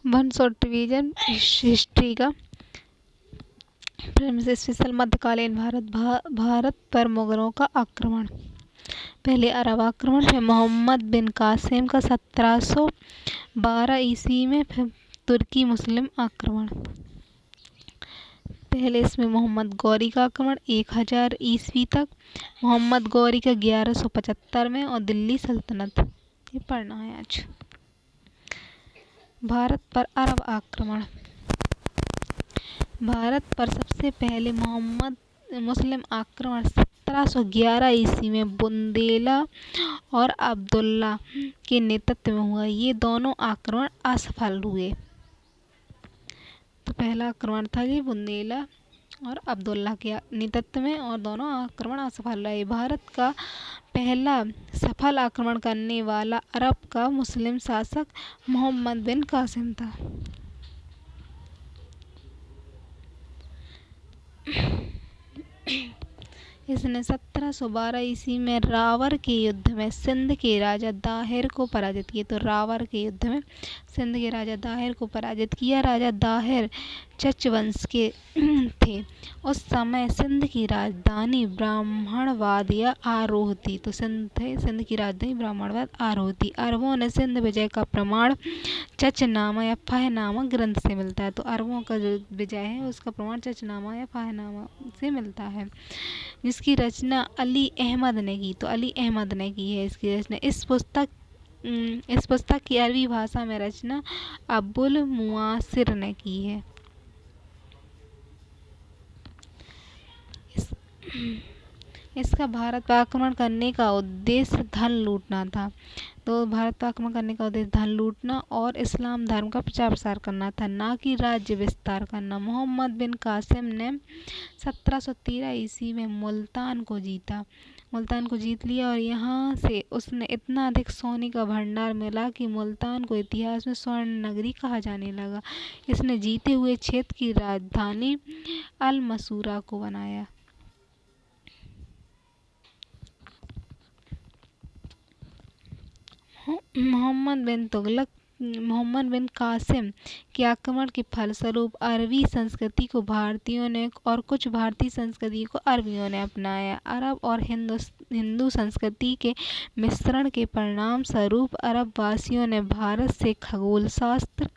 वंश और division history का प्रेम से स्पेशल मध्यकालीन भारत पर मुगलों का आक्रमण। पहले अरब आक्रमण, फिर मोहम्मद बिन कासिम का 1712 ईस्वी में, फिर तुर्की मुस्लिम आक्रमण। पहले इसमें मोहम्मद गौरी का आक्रमण 1000 ईस्वी तक, मोहम्मद गौरी का 1175 में, और दिल्ली सल्तनत। ये पढ़ना है आज। भारत पर अरब आक्रमण। भारत पर सबसे पहले मोहम्मद मुस्लिम आक्रमण 1711 ईस्वी में बुंदेला और अब्दुल्ला के नेतृत्व में हुआ। ये दोनों आक्रमण असफल हुए। तो पहला आक्रमण था ये बुंदेला और अब्दुल्ला के नेतृत्व में, और दोनों आक्रमण असफल रहे। भारत का पहला सफल आक्रमण करने वाला अरब का मुस्लिम शासक मोहम्मद बिन कासिम था। इसने 1712 ईस्वी में रावर के युद्ध में सिंध के राजा दाहिर को पराजित किया। तो रावर के युद्ध में सिंध के राजा दाहिर को पराजित किया। राजा दाहिर चच वंश के थे। उस समय सिंध की राजधानी ब्राह्मणवाद या आरोह थी। तो सिंध की राजधानी ब्राह्मणवाद आरोह थी। अरबों ने सिंध विजय का प्रमाण चचनामा या फहनामा ग्रंथ से मिलता है। तो अरबों का जो विजय है उसका प्रमाण चचनामा या फहनामा से मिलता है, जिसकी रचना अली अहमद ने की। तो अली अहमद ने की है इसकी रचना। इस पुस्तक की अरबी भाषा में रचना अबुल मुआसिर ने की है। इसका भारत पर आक्रमण करने का उद्देश्य धन लूटना था। तो भारत पर आक्रमण करने का उद्देश्य धन लूटना और इस्लाम धर्म का प्रचार प्रसार करना था, ना कि राज्य विस्तार करना। मोहम्मद बिन कासिम ने 1713 ईस्वी में मुल्तान को जीत लिया, और यहाँ से उसने इतना अधिक सोने का भंडार मिला कि मुल्तान को इतिहास में स्वर्ण नगरी कहा जाने लगा। इसने जीते हुए क्षेत्र की राजधानी अल मसूरा को बनाया। मोहम्मद बिन कासिम के आक्रमण के फलस्वरूप अरबी संस्कृति को भारतीयों ने और कुछ भारतीय संस्कृति को अरबियों ने अपनाया। अरब और हिंदू संस्कृति के मिश्रण के परिणाम स्वरूप अरब वासियों ने भारत से खगोलशास्त्र,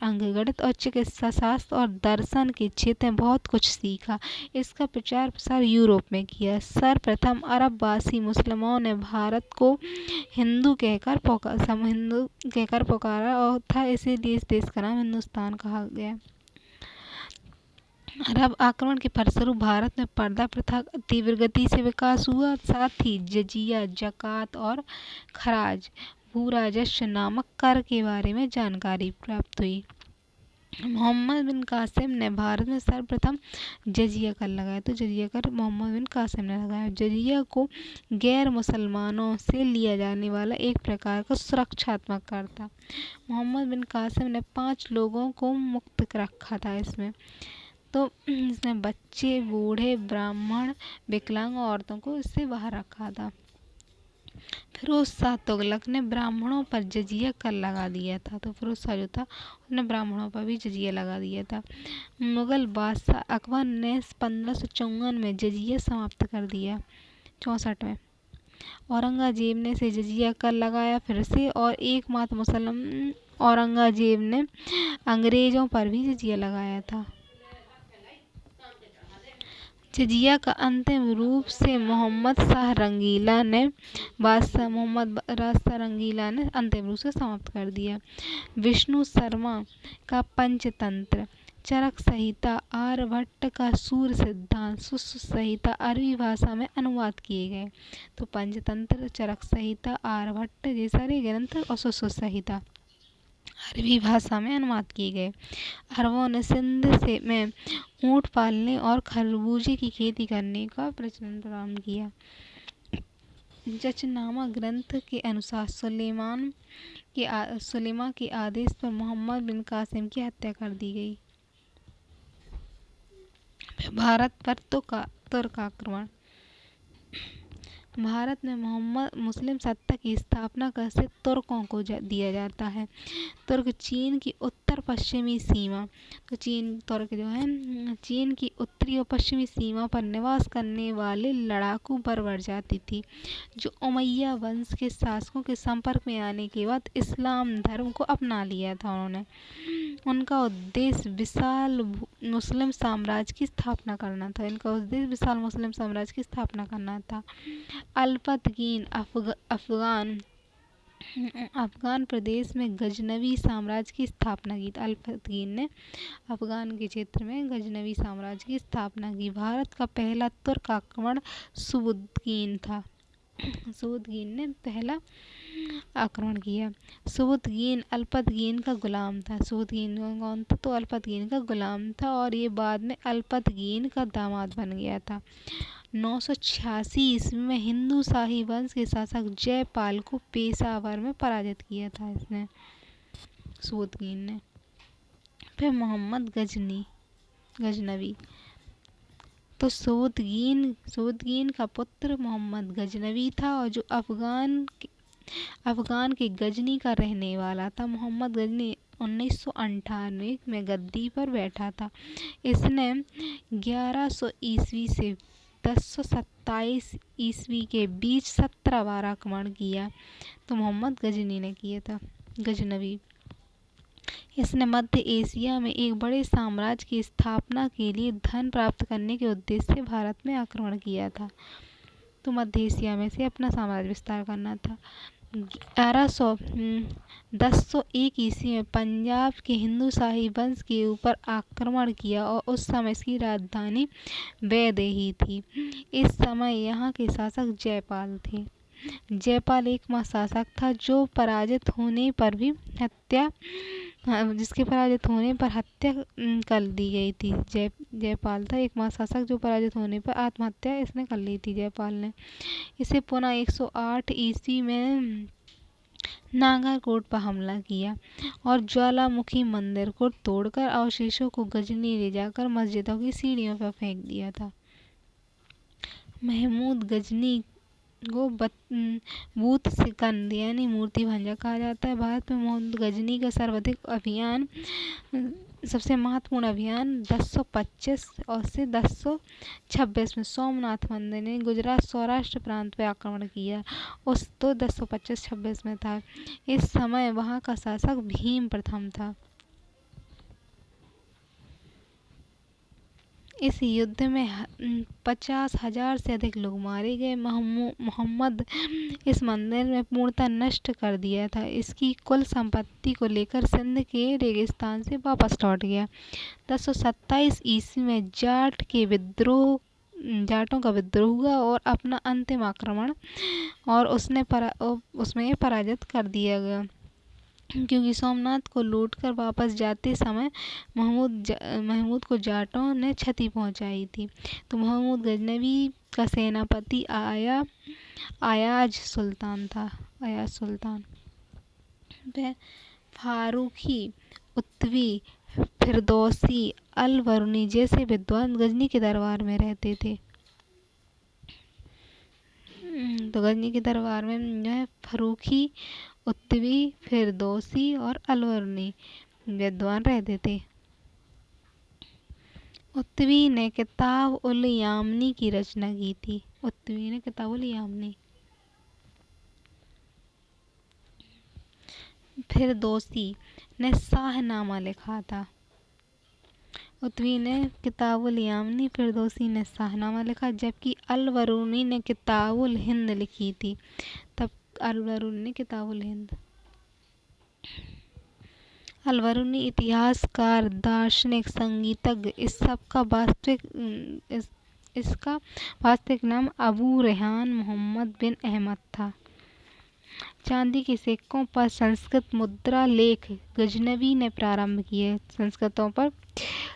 अंकगणित और चिकित्सा शास्त्र और दर्शन के क्षेत्र में बहुत कुछ सीखा। इसका प्रचार प्रसार यूरोप में किया। सर्वप्रथम अरबवासी मुसलमानों ने भारत को हिंदू कहकर पुकारा और था, इसीलिए इस देश का नाम हिंदुस्तान कहा गया। अरब आक्रमण के फलस्वरूप भारत में पर्दा प्रथा तीव्र गति से विकास हुआ। साथ ही जजिया, जकात और खराज, भू राजस्व नामक कर के बारे में जानकारी प्राप्त हुई। मोहम्मद बिन कासिम ने भारत में सर्वप्रथम जजिया कर लगाया। तो जजिया कर मोहम्मद बिन कासिम ने लगाया। जजिया को गैर मुसलमानों से लिया जाने वाला एक प्रकार का सुरक्षात्मक कर था। मोहम्मद बिन कासिम ने 5 लोगों को मुक्त रखा था इसमें। तो इसमें बच्चे, बूढ़े, ब्राह्मण, विकलांग औरतों को इससे बाहर रखा था। फिरोज शाह तुगलक ने ब्राह्मणों पर जजिया कर लगा दिया था। तो फिरोज शाह जो था उसने ब्राह्मणों पर भी जजिया लगा दिया था। मुगल बादशाह अकबर ने 1554 में जजिया समाप्त कर दिया। 64 में औरंगजेब ने से जजिया कर लगाया फिर से, और एकमात्र मुसलमान औरंगजेब ने अंग्रेजों पर भी जजिया लगाया था। जजिया का अंतिम रूप से मोहम्मद शाह रंगीला ने अंतिम रूप से समाप्त कर दिया। विष्णु शर्मा का पंचतंत्र, चरक संहिता, आर्यभट्ट का सूर्य सिद्धांत, सुश्रुत संहिता अरबी भाषा में अनुवाद किए गए। तो पंचतंत्र, चरक संहिता, आर्यभट्ट ये सारे ग्रंथ और सुश्रुत संहिता अरबी भाषा में अनुवाद किए गए। अरबों ने सिंध में ऊंट पालने और खरबूजे की खेती करने का प्रचलन प्रारंभ किया। जचनामा ग्रंथ के अनुसार सुलेमान के आदेश पर मोहम्मद बिन कासिम की हत्या कर दी गई। भारत पर तुर्क आक्रमण। भारत में मोहम्मद मुस्लिम सत्ता की स्थापना का श्रेय तुर्कों को दिया जाता है। तुर्क चीन की उत्तर पश्चिमी सीमा, तो तुर्क जो है चीन की उत्तरी और पश्चिमी सीमा पर निवास करने वाले लड़ाकू बर्बर जाति थी, जो उमैया वंश के शासकों के संपर्क में आने के बाद इस्लाम धर्म को अपना लिया था उन्होंने। उनका उद्देश्य विशाल मुस्लिम साम्राज्य की स्थापना करना था। इनका उद्देश्य विशाल मुस्लिम साम्राज्य की स्थापना करना था। अल्पतकीन अफगान प्रदेश में गजनवी साम्राज्य की स्थापना की। अल्पतकीन ने अफगान के क्षेत्र में गजनवी साम्राज्य की स्थापना की। भारत का पहला तुर्क आक्रमण सुबुद्दीन था। सुबुद्दीन ने पहला आक्रमण किया। सुबुद्दीन अल्पतकीन का गुलाम था। सुबुद्दीन कौन था? तो अल्पतकीन का गुलाम था और ये बाद में अल्पतकीन का दामाद बन गया था। 986 ईस्वी में हिंदू शाही वंश के शासक जयपाल को पेशावर में पराजित किया था इसने, सुबुद्दीन ने। फिर मोहम्मद गजनवी, तो सुबुद्दीन का पुत्र मोहम्मद गजनवी था और जो अफगान के गजनी का रहने वाला था। मोहम्मद गजनी 1998 में गद्दी पर बैठा था। इसने 1100 ईस्वी से 1027 ईस्वी के बीच 17 बार आक्रमण किया, तो मोहम्मद गजनी ने किया था, गजनवी। इसने मध्य एशिया में एक बड़े साम्राज्य की स्थापना के लिए धन प्राप्त करने के उद्देश्य से भारत में आक्रमण किया था। तो मध्य एशिया में से अपना साम्राज्य विस्तार करना था। 1001 ईस्वी में पंजाब के हिंदू शाही वंश के ऊपर आक्रमण किया और उस समय इसकी राजधानी वैदेही थी। इस समय यहाँ के शासक जयपाल थे। जयपाल एकमात्र शासक था जिसके पराजित होने पर हत्या कर दी गई थी। जयपाल था एकमात्र शासक जो पराजित होने पर आत्महत्या इसने कर ली थी, जयपाल ने। इसे पुनः 108 ईस्वी में नागरकोट पर हमला किया और ज्वालामुखी मंदिर को तोड़कर अवशेषों को गजनी ले जाकर मस्जिदों की सीढ़ियों पर फेंक दिया था। महमूद गजनी को बूत सिकंद यानी मूर्ति भंजक कहा जाता है। भारत में महमूद गजनी का सबसे महत्वपूर्ण अभियान 1025 और से 1026 में सोमनाथ मंदिर ने गुजरात सौराष्ट्र प्रांत पर आक्रमण किया। उस तो 1025-26 में था। इस समय वहां का शासक भीम प्रथम था। इस युद्ध में 50,000 से अधिक लोग मारे गए। मोहम्मद इस मंदिर में पूर्णतः नष्ट कर दिया था। इसकी कुल संपत्ति को लेकर सिंध के रेगिस्तान से वापस लौट गया। 1027 ईस्वी में जाटों का विद्रोह हुआ और अपना अंतिम आक्रमण और उसमें पराजित कर दिया गया, क्योंकि सोमनाथ को लूटकर वापस जाते समय महमूद को जाटों ने क्षति पहुंचाई थी। तो महमूद गजनवी का सेनापति अयाज सुल्तान था। वह फारूकी, उत्वी, फिरदौसी, अल-बरूनी जैसे विद्वान गजनी के दरबार में रहते थे। तो गजनी के दरबार में जो है फारूकी, उत्वी, फिरदौसी और अल-बरूनी विद्वान रहते थे। उत्वी ने किताब-उल-यामनी की रचना की थी। उत्वी ने किताब-उल-यामनी। फिरदौसी ने शाहनामा लिखा था। उत्वी ने किताब-उल-यामनी, फिरदौसी ने शाहनामा लिखा, जबकि अल-बरूनी ने किताब-उल-हिंद लिखी थी। तब अल-बरूनी ने किताब-उल-हिंद। अल-बरूनी इतिहासकार, दार्शनिक, संगीतज्ञ, इसका वास्तविक नाम अबू रेहान मोहम्मद बिन अहमद था। चांदी के सिक्कों पर संस्कृत मुद्रा लेख गजनवी ने प्रारंभ किए।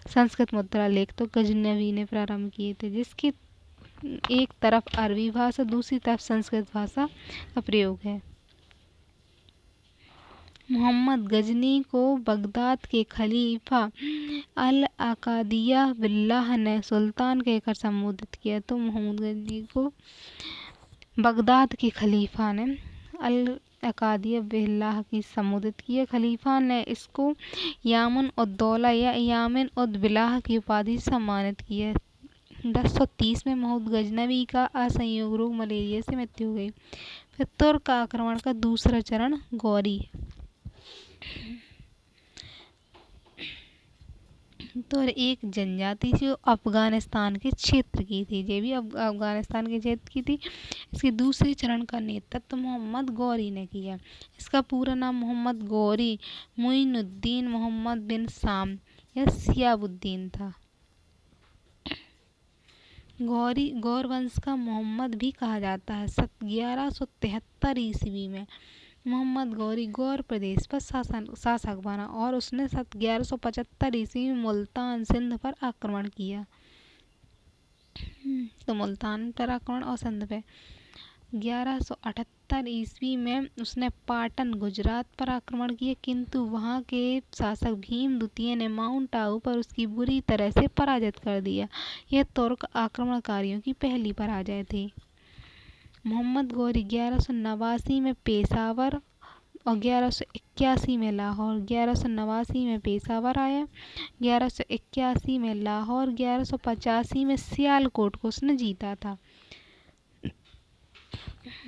संस्कृत मुद्रा लेख तो गजनवी ने प्रारंभ किए थे, जिसकी एक तरफ अरबी भाषा, दूसरी तरफ संस्कृत भाषा का प्रयोग है। मोहम्मद गजनी को बगदाद के खलीफा अल-अकादिया बिल्लाह ने सुल्तान कहकर संबोधित किया। तो मोहम्मद गजनी को बगदाद के खलीफा ने अल अकादिया बिल्लाह की संबोधित किया। खलीफा ने इसको यामुन उद दौला या यामिन उद बिलाह की उपाधि से सम्मानित किया। 1030 में महमूद गजनवी का असंयोग रोग मलेरिया से मृत्यु हो गई। फिर तुर्क आक्रमण का दूसरा चरण गौरी। तो एक जनजाति जो अफगानिस्तान के क्षेत्र की थी, ये भी अफगानिस्तान के क्षेत्र की थी। इसके दूसरे चरण का नेतृत्व मोहम्मद गौरी ने किया। इसका पूरा नाम मोहम्मद गौरी मुइनुद्दीन मोहम्मद बिन साम या सियाबुद्दीन था। गौर वंश का मोहम्मद भी कहा जाता है। 1173 ईस्वी में मोहम्मद गौरी गौर प्रदेश पर शासक बना और उसने 1175 ईस्वी में मुल्तान सिंध पर आक्रमण किया। तो मुल्तान पर आक्रमण और सिंध पे 1178 ईस्वी में उसने पाटन गुजरात पर आक्रमण किया, किंतु वहां के शासक भीम द्वितीय ने माउंट आबू पर उसकी बुरी तरह से पराजित कर दिया। यह तुर्क आक्रमणकारियों की पहली पराजय थी। मोहम्मद गौरी 1189 में पेशावर और 1181 में लाहौर। 1189 में पेशावर आया, 1181 में लाहौर, 1185 में सियालकोट को उसने जीता था।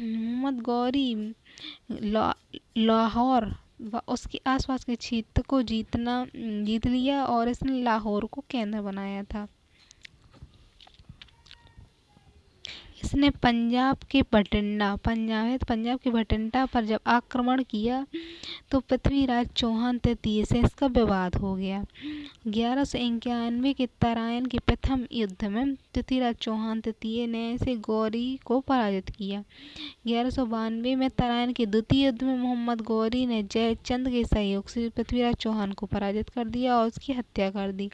मोहम्मद गौरी लाहौर व उसके आसपास के क्षेत्र को जीत लिया और इसने लाहौर को केंद्र बनाया था। इसने पंजाब के भटिंडा पर जब आक्रमण किया तो पृथ्वीराज चौहान तृतीय से इसका विवाद हो गया। 1191 के तराइन के प्रथम युद्ध में पृथ्वीराज चौहान तृतीय ने इसे गौरी को पराजित किया। 1192 में तराइन के द्वितीय युद्ध में मोहम्मद गौरी ने जयचंद के सहयोग से पृथ्वीराज चौहान को पराजित कर दिया और उसकी हत्या कर दी।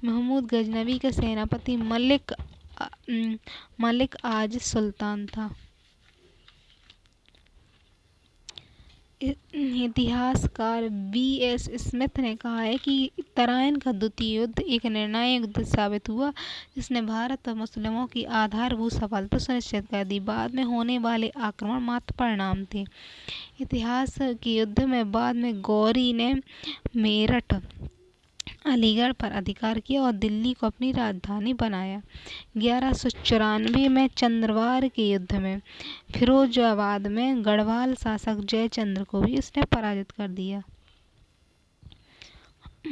महमूद गजनवी का सेनापति मलिक आज सुल्तान था। इतिहासकार B.S. स्मिथ ने कहा है कि तराइन का द्वितीय युद्ध एक निर्णायक युद्ध साबित हुआ, जिसने भारत और मुस्लिमों की आधारभूत सफलता सुनिश्चित कर दी। बाद में होने वाले आक्रमण मात्र परिणाम थे। इतिहास के युद्ध में बाद में गौरी ने मेरठ, अलीगढ़ पर अधिकार किया और दिल्ली को अपनी राजधानी बनाया। 1194 में चंद्रवार के युद्ध में फिरोजाबाद में गढ़वाल शासक जयचंद्र को भी उसने पराजित कर दिया।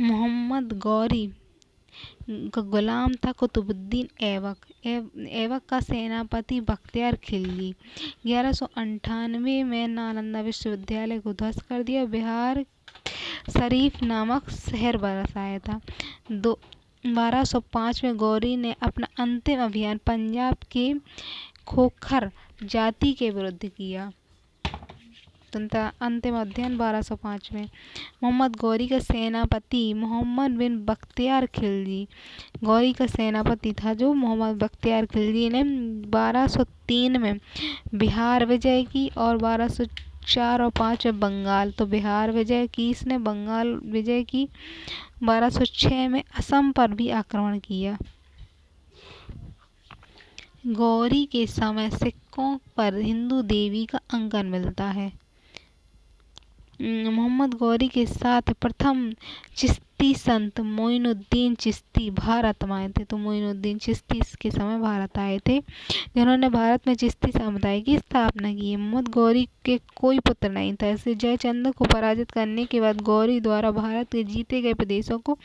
मोहम्मद गौरी का गुलाम था कुतुबुद्दीन ऐबक का सेनापति बख्तियार खिलजी। 1198 में नालंदा विश्वविद्यालय को ध्वस्त कर दिया। बिहार शरीफ नामक शहर बसाया था। 1205 में गौरी ने अपना अंतिम अभियान पंजाब के खोखर जाति के विरुद्ध किया। अंतिम अध्ययन 1205 में मोहम्मद गौरी का सेनापति मोहम्मद बिन बख्तियार खिलजी गौरी का सेनापति था, जो मोहम्मद बख्तियार खिलजी ने 1203 में बिहार विजय की और 1204 और 5 में बंगाल। तो बिहार विजय की इसने, बंगाल विजय की। 1206 में असम पर भी आक्रमण किया। गौरी के समय सिक्कों पर हिंदू देवी का अंकन मिलता है। मोहम्मद गौरी के साथ प्रथम चिश्ती संत मोइनुद्दीन चिश्ती भारत में आए थे। तो मोइनुद्दीन चिश्ती इसके समय भारत आए थे, जिन्होंने भारत में चिश्ती समुदाय की स्थापना की। मोहम्मद गौरी के कोई पुत्र नहीं था। इसे जयचंद को पराजित करने के बाद गौरी द्वारा भारत के जीते गए प्रदेशों को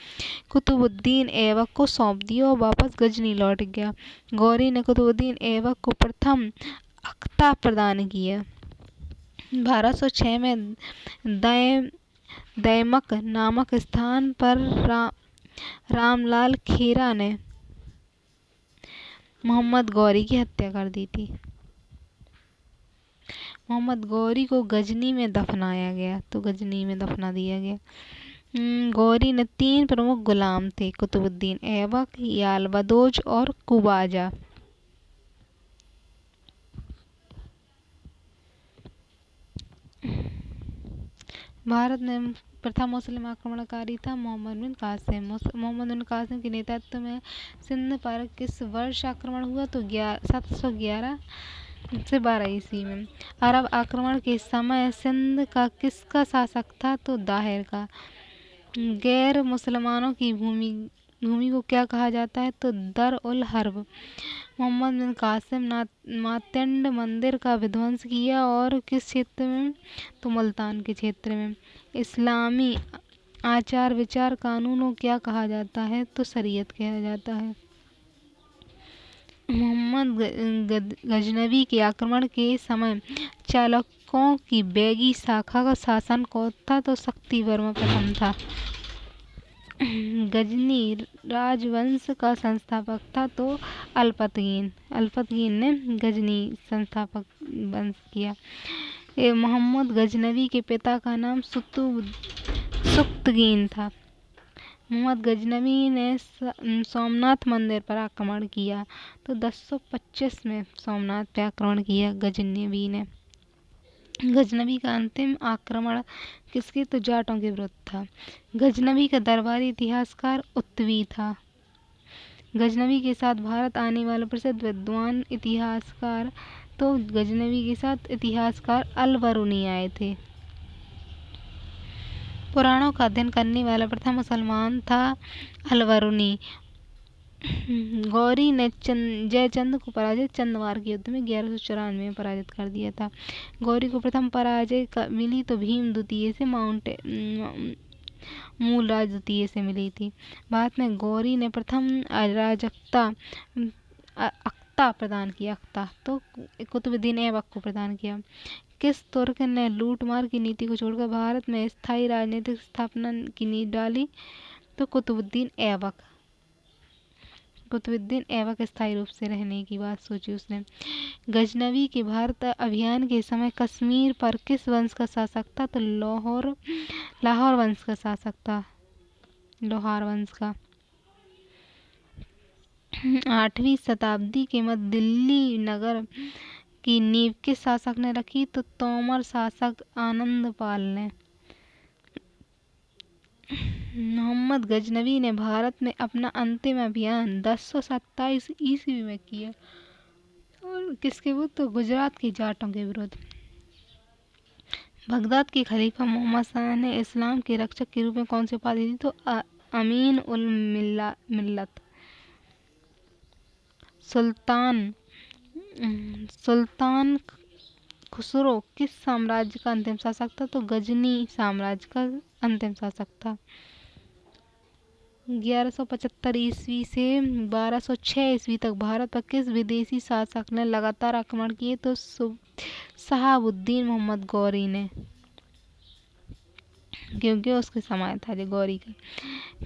कुतुबुद्दीन ऐबक को सौंप दिया और वापस गजनी लौट गया। गौरी ने कुतुबुद्दीन ऐबक को प्रथम अख्ता प्रदान किया। 1206 में दैमक नामक स्थान पर रामलाल खेरा ने मोहम्मद गौरी की हत्या कर दी थी। मोहम्मद गौरी को गजनी में दफनाया गया। तो गजनी में दफना दिया गया। गौरी ने 3 प्रमुख गुलाम थे, कुतुबुद्दीन ऐबक, याल बदोज और कुबाजा। भारत में प्रथम मुस्लिम आक्रमणकारी था मोहम्मद बिन कासिम। मोहम्मद बिन कासिम के नेतृत्व में सिंध पर किस वर्ष आक्रमण हुआ? तो 711 से 12 ईस्वी में। अरब आक्रमण के समय सिंध का किसका शासक था? तो दाहिर का। गैर मुसलमानों की भूमि भूमि को क्या कहा जाता है? तो दर उल हर्ब। मोहम्मद बिन कासिम नात्यान मंदिर का विध्वंस किया और किस क्षेत्र में? तो मुल्तान के क्षेत्र में। इस्लामी आचार विचार कानूनों क्या कहा जाता है? तो शरीयत कहा जाता है। मोहम्मद गजनवी के आक्रमण के समय चालुक्यों की बैगी शाखा का शासन कौन था? तो शक्तिवर्मा प्रथम था। गजनी राजवंश का संस्थापक था? तो अल्पतगीन ने गजनी संस्थापक वंश किया। मोहम्मद गजनवी के पिता का नाम सुख्तगीन था। मोहम्मद गजनवी ने सोमनाथ मंदिर पर आक्रमण किया। तो 1025 में सोमनाथ पर आक्रमण किया गजनवी ने। गजनवी का अंतिम आक्रमण किसके? तो जाटों के विरुद्ध था। गजनवी का दरबारी इतिहासकार उत्तवी था। गजनवी के साथ भारत आने वाले प्रसिद्ध विद्वान इतिहासकार? तो गजनवी के साथ इतिहासकार अल-बरूनी आए थे। पुराणों का अध्ययन करने वाला प्रथम मुसलमान था अल-बरूनी। गौरी ने जयचंद को पराजित चंदवार के युद्ध में 1194 में पराजित कर दिया था। गौरी को प्रथम पराजय मिली तो भीम द्वितीय से मूलराज द्वितीय से मिली थी। बाद में गौरी ने प्रथम अराजकता अख्ता प्रदान किया। अख्ता तो कुतुबुद्दीन ऐबक को प्रदान किया। किस तुर्क ने लूटमार की नीति को छोड़कर भारत में स्थायी राजनीतिक स्थापना की नींव डाली? तो कुतुबुद्दीन ऐबक। कुतुबुद्दीन ऐबक स्थायी रूप से रहने की बात सोची उसने। गजनवी के भारत अभियान के समय कश्मीर पर किस वंश का शासक था? तो लाहौर वंश का शासक था। लोहार वंश का। 8वीं शताब्दी के मध्य दिल्ली नगर की नींव किस शासक ने रखी? तो तोमर शासक आनंदपाल ने। मोहम्मद गजनवी ने भारत में अपना अंतिम अभियान 1027 ईस्वी में किया। और किसके विरुद्ध? तो गुजरात के जाटों के विरुद्ध। बगदाद के खलीफा मोहम्मद शाह ने इस्लाम के रक्षक के रूप में कौन सी उपाधि दी? तो अमीन उल मिल्लत। सुल्तान खुसरो किस साम्राज्य का अंतिम शासक था? तो गजनी साम्राज्य का अंतिम शासक था। 1175 ईस्वी से 1206 ईस्वी तक भारत पर किस विदेशी शासक ने लगातार आक्रमण किए? तो शहाबुद्दीन मोहम्मद गौरी ने, क्योंकि उसके समय था जो गौरी का।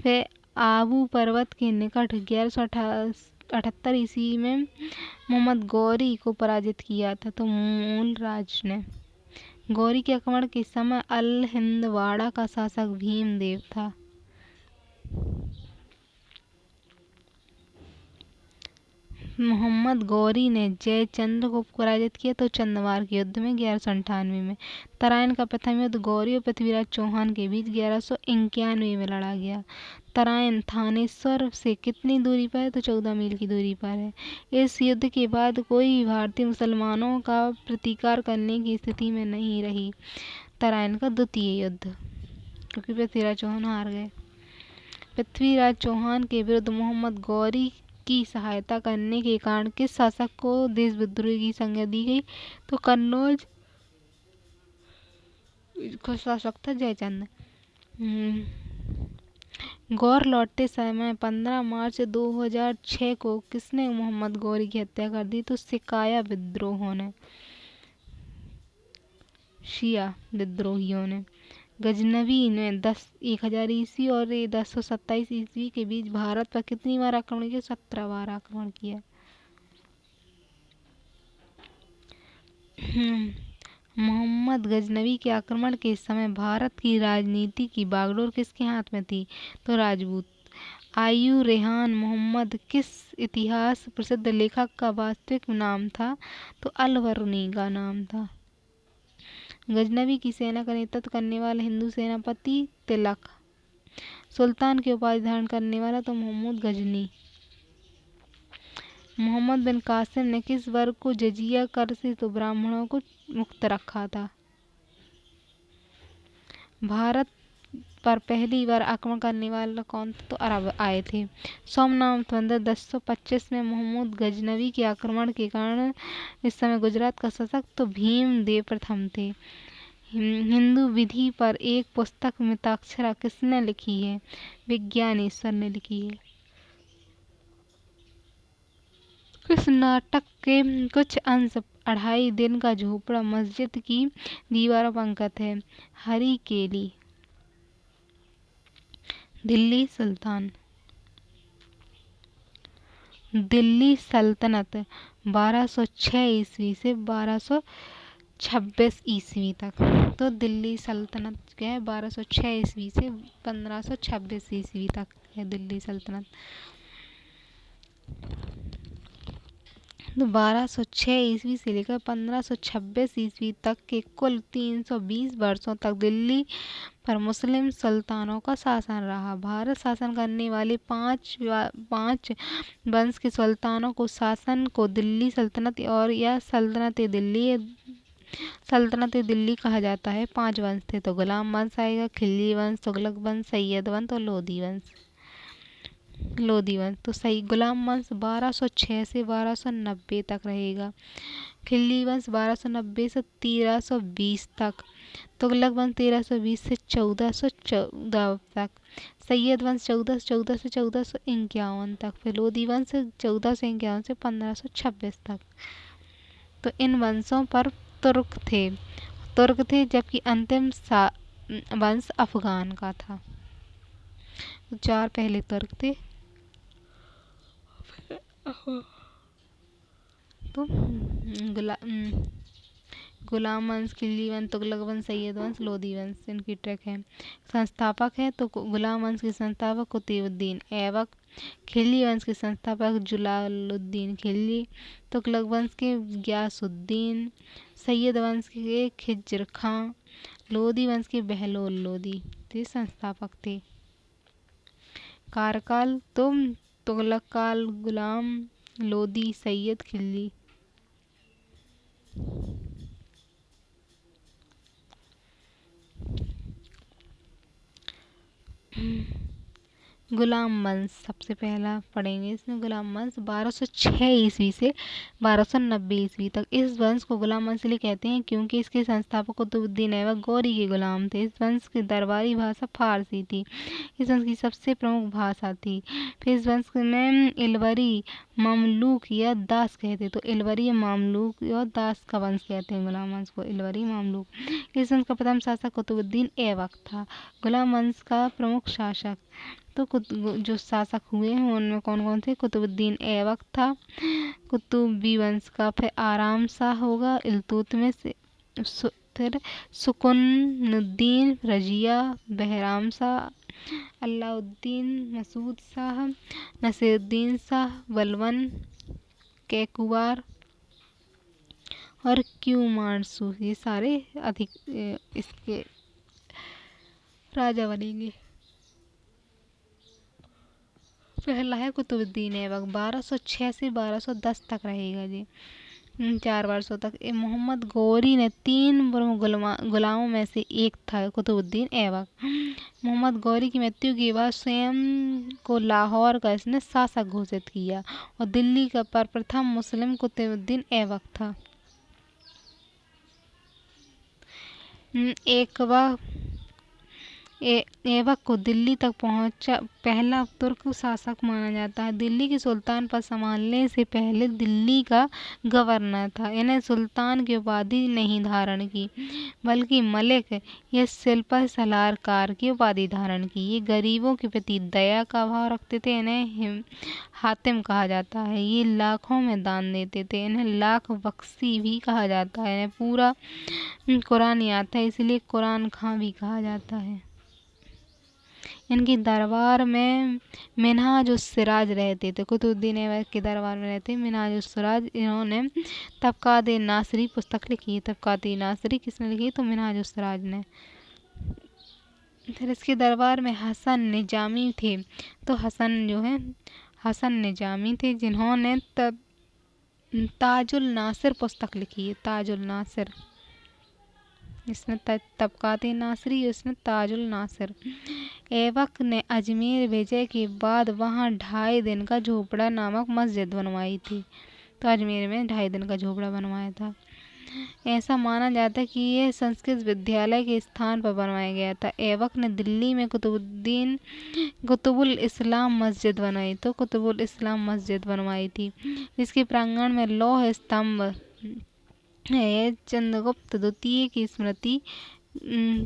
फिर आबू पर्वत के निकट 1178 ईस्वी में मोहम्मद गौरी को पराजित किया था। तो मूलराज ने। गौरी के आक्रमण के समय अल हिंदवाड़ा का शासक भीमदेव था। मोहम्मद गौरी ने जयचंद्र को पराजित किया तो चंदवार के युद्ध में 1198 में। तराइन का प्रथम युद्ध गौरी और पृथ्वीराज चौहान के बीच 1191 में लड़ा गया। तराइन थानेश्वर से कितनी दूरी पर है? तो 14 मील की दूरी पर है। इस युद्ध के बाद कोई भी भारतीय मुसलमानों का प्रतिकार करने की स्थिति में नहीं रही। तराइन का द्वितीय युद्ध, क्योंकि पृथ्वीराज चौहान हार गए। पृथ्वीराज चौहान के विरुद्ध मोहम्मद गौरी की सहायता करने के कारण किस शासक को देशद्रोही की संज्ञा दी गई? तो कन्नौज का शासक था जयचंद। गौर लौटते समय 15 मार्च 2006 को किसने मोहम्मद गौरी की हत्या कर दी? तो सिकाया विद्रोहों ने, शिया विद्रोहियों ने। गजनवी ने 1000 ईस्वी और 1027 ईस्वी के बीच भारत पर कितनी बार आक्रमण किया? 17 बार आक्रमण किया। मोहम्मद गजनवी के आक्रमण के समय भारत की राजनीति की बागडोर किसके हाथ में थी? तो राजपूत। आयू रेहान मोहम्मद किस इतिहास प्रसिद्ध लेखक का वास्तविक नाम था? तो अल-बरूनी का नाम था। गजनवी की सेना का नेतृत्व करने वाला हिंदू सेनापति तिलक। सुल्तान की उपाधि धारण करने वाला तो मोहम्मद गजनी। मोहम्मद बिन कासिम ने किस वर्ग को जजिया कर से तो ब्राह्मणों को मुक्त रखा था? भारत पर पहली बार आक्रमण करने वाला कौन था? तो अरब आए थे। सोमनाथ मंदिर 1025 में महमूद गजनवी के आक्रमण के कारण इस समय गुजरात का शासक तो भीमदेव प्रथम थे। हिंदू विधि पर एक पुस्तक मिताक्षरा किसने लिखी है? विज्ञानेश्वर ने लिखी है। किस नाटक के कुछ अंश 2.5 दिन का झोपड़ा मस्जिद की दीवारों पर अंकित है? हरी केली। दिल्ली सुल्तान। दिल्ली सल्तनत 1206 ईस्वी से 1226 ईस्वी तक। तो दिल्ली सल्तनत क्या है? 1206 ईस्वी से 1526 ईस्वी तक है दिल्ली सल्तनत। तो 1206 ईस्वी से लेकर 1526 ईस्वी तक के कुल 320 वर्षों तक दिल्ली पर मुस्लिम सुल्तानों का शासन रहा। भारत शासन करने वाले पांच वंश के सुल्तानों को शासन को दिल्ली सल्तनत और या सल्तनत दिल्ली कहा जाता है। 5 वंश थे तो गुलाम वंश आएगा, खिलजी वंश, तुगलक वंश, सैयद वंश और लोधी वंश। तो सही गुलाम वंश 1206 से 1290 तक रहेगा। खिलजी वंश 1290 से 1320 तक। तुगलक वंश 1320 से 1414 तक। सैयद वंश 1414 से 1451 तक। फिर लोधी वंश 1451 से 1526 तक। तो इन वंशों पर तुर्क थे जबकि अंतिम वंश अफगान का था। 4 पहले तुर्क थे। तो गुलाम वंश, खिलजी वंश, तुगलक वंश, सैयद वंश, लोधी वंश इनकी ट्रैक है। संस्थापक है तो गुलाम वंश के संस्थापक कुतुबुद्दीन ऐबक, खिलजी वंश के संस्थापक जलालुद्दीन खिलजी, तुगलक वंश के गयासुद्दीन, सैयद वंश के खिज्र खां, लोधी वंश के बहलोल लोधी ये संस्थापक थे। कार्यकाल तो तुगलक काल, गुलाम, लोधी, सैयद, खिलजी। गुलाम वंश सबसे पहला पढ़ेंगे इसमें। गुलाम वंश 1206 ईस्वी से 1290 ईस्वी तक। इस वंश को गुलाम वंश इसलिए कहते हैं क्योंकि इसके संस्थापक कुतुबुद्दीन ऐबक गौरी के गुलाम थे। इस वंश की दरबारी भाषा फारसी थी। इस वंश की सबसे प्रमुख भाषा थी। फिर इस वंश में इलवरी, ममलूक या दास कहते तो इलवरी, मामलूक और दास का वंश कहते हैं गुलाम वंश को, इलवरी, मामलूक। इस वंश का प्रथम शासक कुतुबुद्दीन ऐबक था। गुलाम वंश का प्रमुख शासक तो जो शासक हुए हैं उनमें कौन कौन थे? कुतुबुद्दीन ऐबक था, कुतुबी वंश का। फिर आराम शाह होगा, इल्तुतमिश, फिर सुकुनुद्दीन, रजिया, बहराम शाह, अलाउद्दीन, मसूद शाह, नसीरुद्दीन शाह, बलबन, कैकुबार और क्यूमानसू ये सारे इसके राजा बनेंगे। पहला है कुतुबुद्दीन ऐबक 1206 से 1210 तक रहेगा जी। 4 वर्षों तक। मोहम्मद गौरी ने 3 प्रमुख गुलामों में से एक था कुतुबुद्दीन ऐबक। मोहम्मद गौरी की मृत्यु के बाद स्वयं को लाहौर का इसने शासक घोषित किया और दिल्ली का प्रथम मुस्लिम कुतुबुद्दीन ऐबक था। ऐबक को दिल्ली तक पहुंचा पहला तुर्क शासक माना जाता है। दिल्ली के सुल्तान पद संभालने से पहले दिल्ली का गवर्नर था। इन्हें सुल्तान की उपाधि नहीं धारण की बल्कि मलिक या सिपह सलारकार की उपाधि धारण की। ये गरीबों के प्रति दया का भाव रखते थे। इन्हें हातिम कहा जाता है। ये लाखों में दान देते थे। इन्हें लाख बख्शी भी कहा जाता है। इन्हें पूरा कुरान आता है इसलिए कुरान खां भी कहा जाता है। इनके दरबार में मिन्हाजुस्सिराज रहते थे। कुतुबुद्दीन ऐबक के दरबार में रहते मिन्हाजुस्सिराज। इन्होंने तबकात नासिरी पुस्तक लिखी है। तबकात नासिरी किसने लिखी? तो मिन्हाजुस्सिराज ने। फिर इसके दरबार में हसन निजामी थे। तो हसन जो है हसन निजामी थे जिन्होंने ताजुल नासिर पुस्तक लिखी है, ताजुल नासिर। इसने तबकात नासिरी, इसने ताजुल नासिर। ऐबक ने अजमेर विजय के बाद वहाँ 2.5 दिन का झोपड़ा नामक मस्जिद बनवाई थी। तो अजमेर में 2.5 दिन का झोपड़ा बनवाया था। ऐसा माना जाता है कि यह संस्कृत विद्यालय के स्थान पर बनवाया गया था। ऐबक ने दिल्ली में कुतुबुल इस्लाम मस्जिद बनाई, तो कुतुबुल इस्लाम मस्जिद बनवाई थी, जिसके प्रांगण में लौह स्तंभ है। चंद्रगुप्त द्वितीय की स्मृति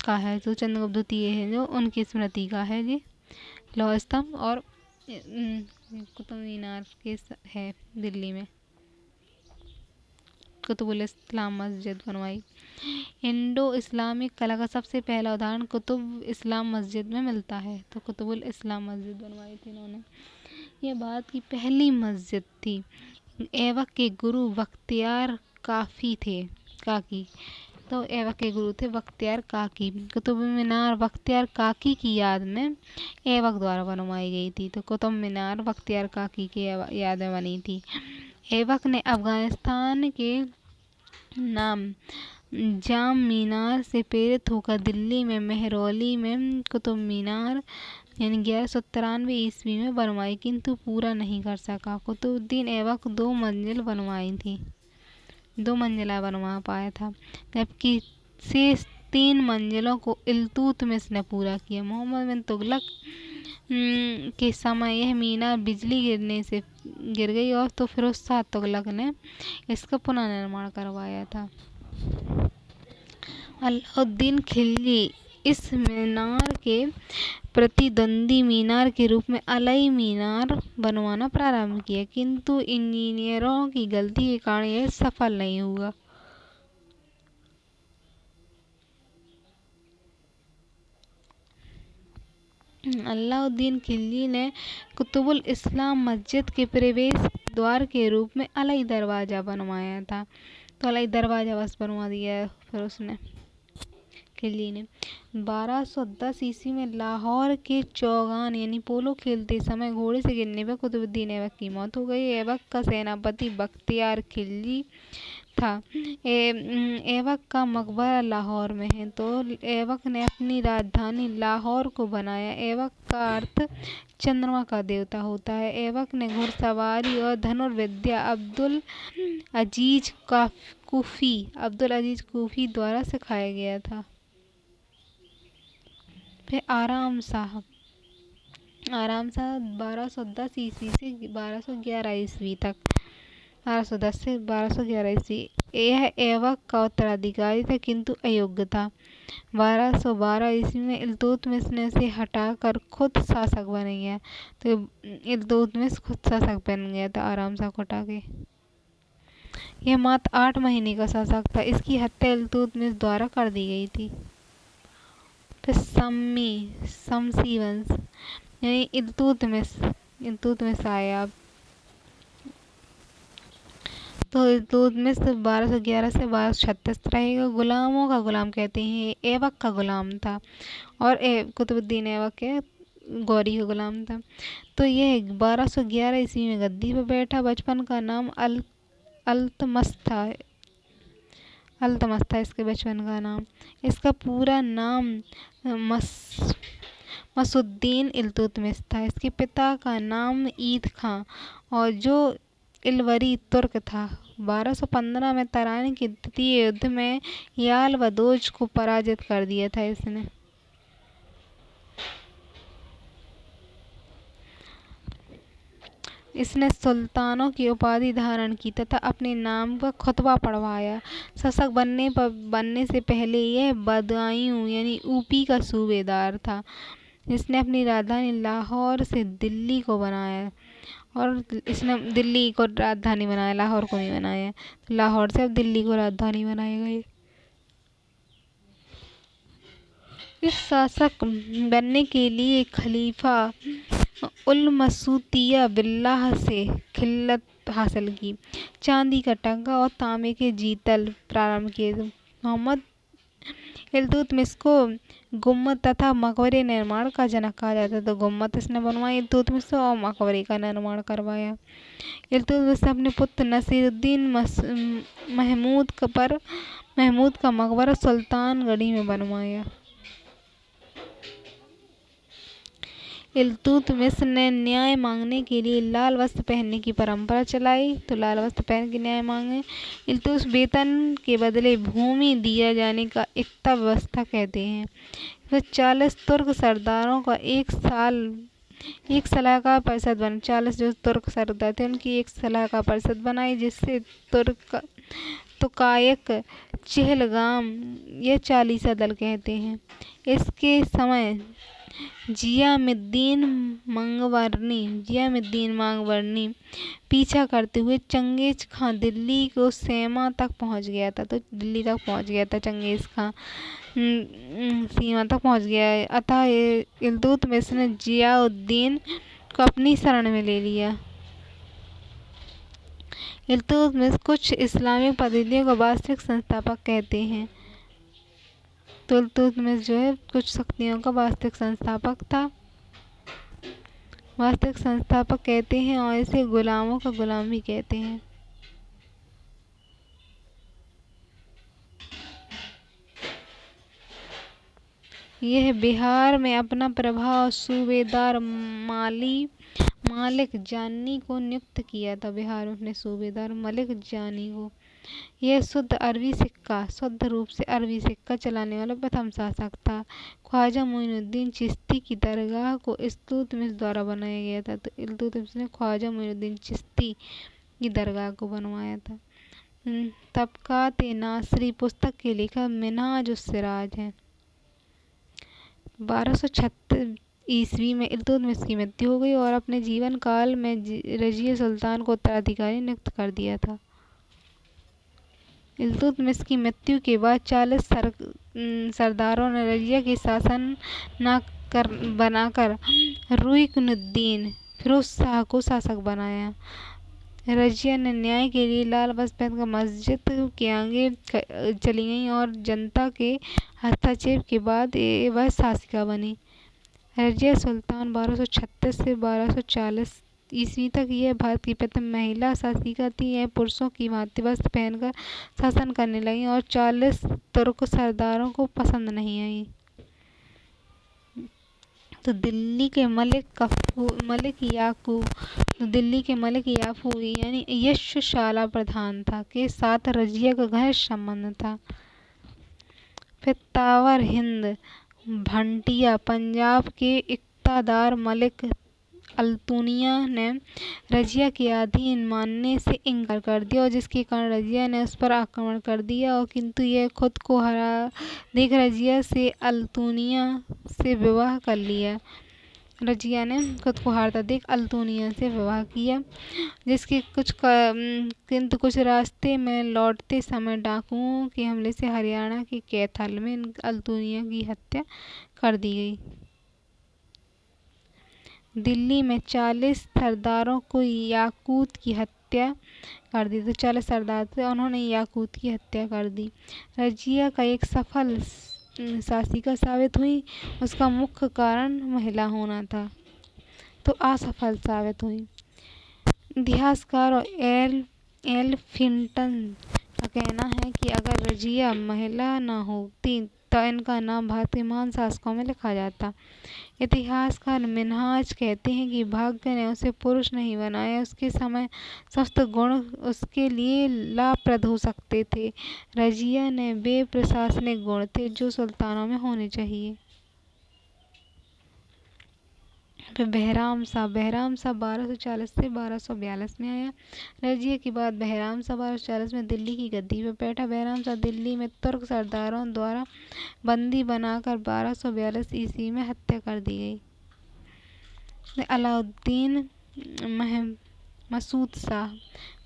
का है, तो चंद्रगुप्त द्वितीय है जो उनकी स्मृति का है ये लौह स्तंभ। और कुतुब मीनार के है दिल्ली में, कुतुबुल इस्लाम मस्जिद बनवाई। इंडो इस्लामिक कला का सबसे पहला उदाहरण कुतुब इस्लाम मस्जिद में मिलता है, तो कुतुबुल इस्लाम मस्जिद बनवाई थी इन्होंने। यह भारत की पहली मस्जिद थी। ऐबक के गुरु बख्तियार काकी थे, तो ऐबक के गुरु थे बख्तियार काकी। कुतुब मीनार बख्तियार काकी की याद में ऐबक द्वारा बनवाई गई थी, तो कुतुब मीनार बख्तियार काकी की याद में बनी थी। ऐबक ने अफगानिस्तान के नाम जाम मीनार से प्रेरित होकर दिल्ली में मेहरौली में कुतुब मीनार यानी 1193 ईस्वी में बनवाई, किंतु पूरा नहीं कर सका। कुतुबुद्दीन ऐबक 2 मंजिल बनवाई थी, 2 मंजिला बनवा पाया था, जबकि शेष 3 मंजिलों को इल्तुतमिश ने पूरा किया। मोहम्मद बिन तुगलक के समय यह मीनार बिजली गिरने से गिर गई, और तो फिरोज शाह तुगलक ने इसका पुनर्निर्माण करवाया था। अलाउद्दीन खिलजी इस मीनार के प्रतिद्वंदी मीनार के रूप में अलई मीनार बनवाना प्रारंभ किया, किंतु इंजीनियरों की गलती के कारण यह सफल नहीं हुआ। अलाउद्दीन खिलजी ने कुतुबुल इस्लाम मस्जिद के प्रवेश द्वार के रूप में अलई दरवाज़ा बनवाया था, तो अलई दरवाज़ा बस बनवा दिया फिर उसने खिलजी ने। 1210 ईस्वी में लाहौर के चौगान यानी पोलो खेलते समय घोड़े से गिरने पर कुतुबुद्दीन ऐबक की मौत हो गई। ऐबक का सेनापति बख्तियार खिलजी था। ऐबक का मकबरा लाहौर में है, तो ऐबक ने अपनी राजधानी लाहौर को बनाया। ऐबक का अर्थ चंद्रमा का देवता होता है। ऐबक ने घुड़सवारी और धनुर्विद्या अब्दुल अजीज कूफी द्वारा सिखाया गया था। फिर आराम साहब 1210 ईस्वी से 1211 ईस्वी तक, 1210 से 1211 ईस्वी। यह ऐबक का उत्तराधिकारी था, किंतु अयोग्य था। 1212 ईस्वी में इल्तुतमिश ने उसे हटाकर खुद शासक बन गया, तो इल्तुतमिश खुद शासक बन गया था आराम साहब को हटा के। यह मात्र 8 महीने का शासक था। इसकी हत्या इल्तुतमिश द्वारा कर दी गई थी। फिर शमसी वंश यानी इल्तुतमिश आया। तो इल्तुतमिश 1211 से 1236 रहेगा। गुलामों का गुलाम कहते हैं, ऐबक का गुलाम था, और कुतुबुद्दीन ऐबक के गौरी का गुलाम था। तो यह 1211 ईस्वी में गद्दी पर बैठा। बचपन का नाम अल्तमस था इसके बचपन का नाम। इसका पूरा नाम मसउद्दीन इल्तुतमिश था। इसके पिता का नाम ईद खां, और जो इलवरी तुर्क था। 1215 में तराइन के द्वितीय युद्ध में याल बदोज को पराजित कर दिया था इसने। इसने सुल्तानों की उपाधि धारण की तथा अपने नाम का खुतबा पढ़वाया। शासक बनने से पहले यह बदायूं यानी यूपी का सूबेदार था। इसने अपनी राजधानी लाहौर से दिल्ली को बनाया, और इसने दिल्ली को राजधानी बनाया, लाहौर को नहीं बनाया। लाहौर से अब दिल्ली को राजधानी बनाई गई। इस शासक बनने के लिए खलीफा उल मसूतिया बिल्लाह से खिल्लत हासिल की, चांदी का टंका और तांबे के जीतल प्रारंभ किए। मोहम्मद इल्तुतमिश को गुम्मद तथा मकबरे निर्माण का जनक कहा जाता है। तो गुम्मद इसने बनवाई इल्तुतमिश से और मकबरे का निर्माण करवाया। इल्तुतमिश ने अपने पुत्र नसीरुद्दीन महमूद का मकबरा सुल्तानगढ़ी में बनवाया। इल्तुतमिश ने न्याय मांगने के लिए लाल वस्त्र पहनने की परंपरा चलाई। तो लाल वस्त्र पहन के न्याय मांगे। इल्तुतमिश वेतन के बदले भूमि दिया जाने का एकता व्यवस्था कहते हैं। फिर 40 तुर्क सरदारों का एक सलाहकार परिषद बना। 40 जो तुर्क सरदार थे उनकी एक सलाहकार परिषद बनाई, जिससे तुकायक चहलगाम ये चालीसा दल कहते हैं। इसके समय जियामुद्दीन मांगवरनी पीछा करते हुए चंगेज खां दिल्ली को सीमा तक पहुंच गया था। तो दिल्ली तक पहुंच गया था चंगेज खां, सीमा तक पहुंच गया। अतः इल्तुतमिश ने जियाउद्दीन को अपनी शरण में ले लिया। इल्तुतमिश कुछ इस्लामिक पद्धतियों का वास्तविक संस्थापक कहते हैं। तो इल्तुतमिश जो है कुछ शक्तियों का वास्तविक संस्थापक था, वास्तविक संस्थापक कहते हैं, और इसे गुलामों का गुलाम भी कहते हैं। यह बिहार में अपना प्रभाव सूबेदार मालिक जानी को नियुक्त किया था। बिहार में अपने सूबेदार मलिक जानी को। यह शुद्ध रूप से अरबी सिक्का चलाने वाला प्रथम शासक था। ख्वाजा मोइनुद्दीन चिश्ती की दरगाह को इल्तुतमिश द्वारा बनाया गया था। तो इल्तुतमिश ने ख्वाजा मोइनुद्दीन चिश्ती की दरगाह को बनवाया था। तबकात-ए-नासरी पुस्तक के लेखक मिन्हाज-उस-सिराज हैं। 1236 ईस्वी में इल्तुतमिश की मृत्यु हो गई और अपने जीवन काल में रजिया सुल्तान को उत्तराधिकारी नियुक्त कर दिया था। इल्तुतमिश की मृत्यु के बाद 40 सरदारों ने रजिया के शासन बनाकर रुकनुद्दीन फिरोज शाह को शासक बनाया। रजिया ने न्याय के लिए लाल वस्त्र पहनकर मस्जिद के आगे चली गईं और जनता के हस्तक्षेप के बाद वह शासिका बनी। रजिया सुल्तान 1236 से 1240 ईस्वी तक यह भारत की प्रथम महिला शासिका थी। यह पुरुषों की भांति वस्त्र पहनकर शासन करने लगी और 40 तुर्क सरदारों को पसंद नहीं आई। तो दिल्ली के मलिक याकूब यानी यशशाला प्रधान था के साथ रजिया का घनिष्ठ संबंध था। फिर तावर हिंद भंटिया पंजाब के इक़्तिदार मलिक अल्तुनिया ने रजिया के अधीन मानने से इनकार कर दिया, और जिसके कारण रजिया ने उस पर आक्रमण कर दिया, और किंतु यह खुद को हरा देख रजिया से अल्तुनिया से विवाह कर लिया। रजिया ने खुद को हारता देख अल्तुनिया से विवाह किया, जिसके किंतु कुछ रास्ते में लौटते समय डाकुओं के हमले से हरियाणा के कैथल में अल्तुनिया की हत्या कर दी गई। दिल्ली में 40 सरदारों को याकूत की हत्या कर दी। तो 40 सरदार थे, उन्होंने याकूत की हत्या कर दी। रजिया का एक सफल शासिका साबित हुई। उसका मुख्य कारण महिला होना था, तो असफल साबित हुई। इतिहासकार एल फिंटन का कहना है कि अगर रजिया महिला न होती तो इनका नाम भारत के महान शासकों में लिखा जाता। इतिहासकार मिन्हाज कहते हैं कि भाग्य ने उसे पुरुष नहीं बनाया। उसके समय समस्त गुण उसके लिए लाभप्रद हो सकते थे। रजिया ने वे प्रशासनिक गुण थे जो सुल्तानों में होने चाहिए। फिर बहराम शाह 1240 से 1242 में आया। रजिया के बाद बहराम शाह 1240 में दिल्ली की गद्दी पर बैठा। बहराम शाह दिल्ली में तुर्क सरदारों द्वारा बंदी बनाकर 1242 ईस्वी में हत्या कर दी गई। अलाउद्दीन मसूद शाह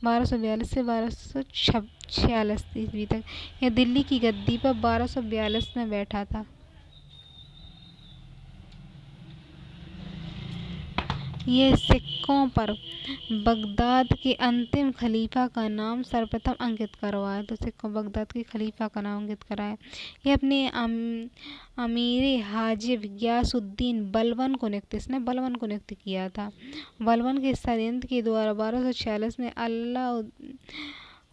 1242 से 1246 ईस्वी तक यह दिल्ली की गद्दी पर 1242 में बैठा था। ये सिक्कों पर बगदाद के अंतिम खलीफा का नाम सर्वप्रथम अंकित करवाया। तो सिक्कों बगदाद के खलीफा का नाम अंकित कराया। ये अपने अमीर हाजिब गियासुद्दीन बलबन को नियुक्त इसने बलबन को नियुक्त किया था। बलबन के षड्यंत्र के द्वारा 1246 में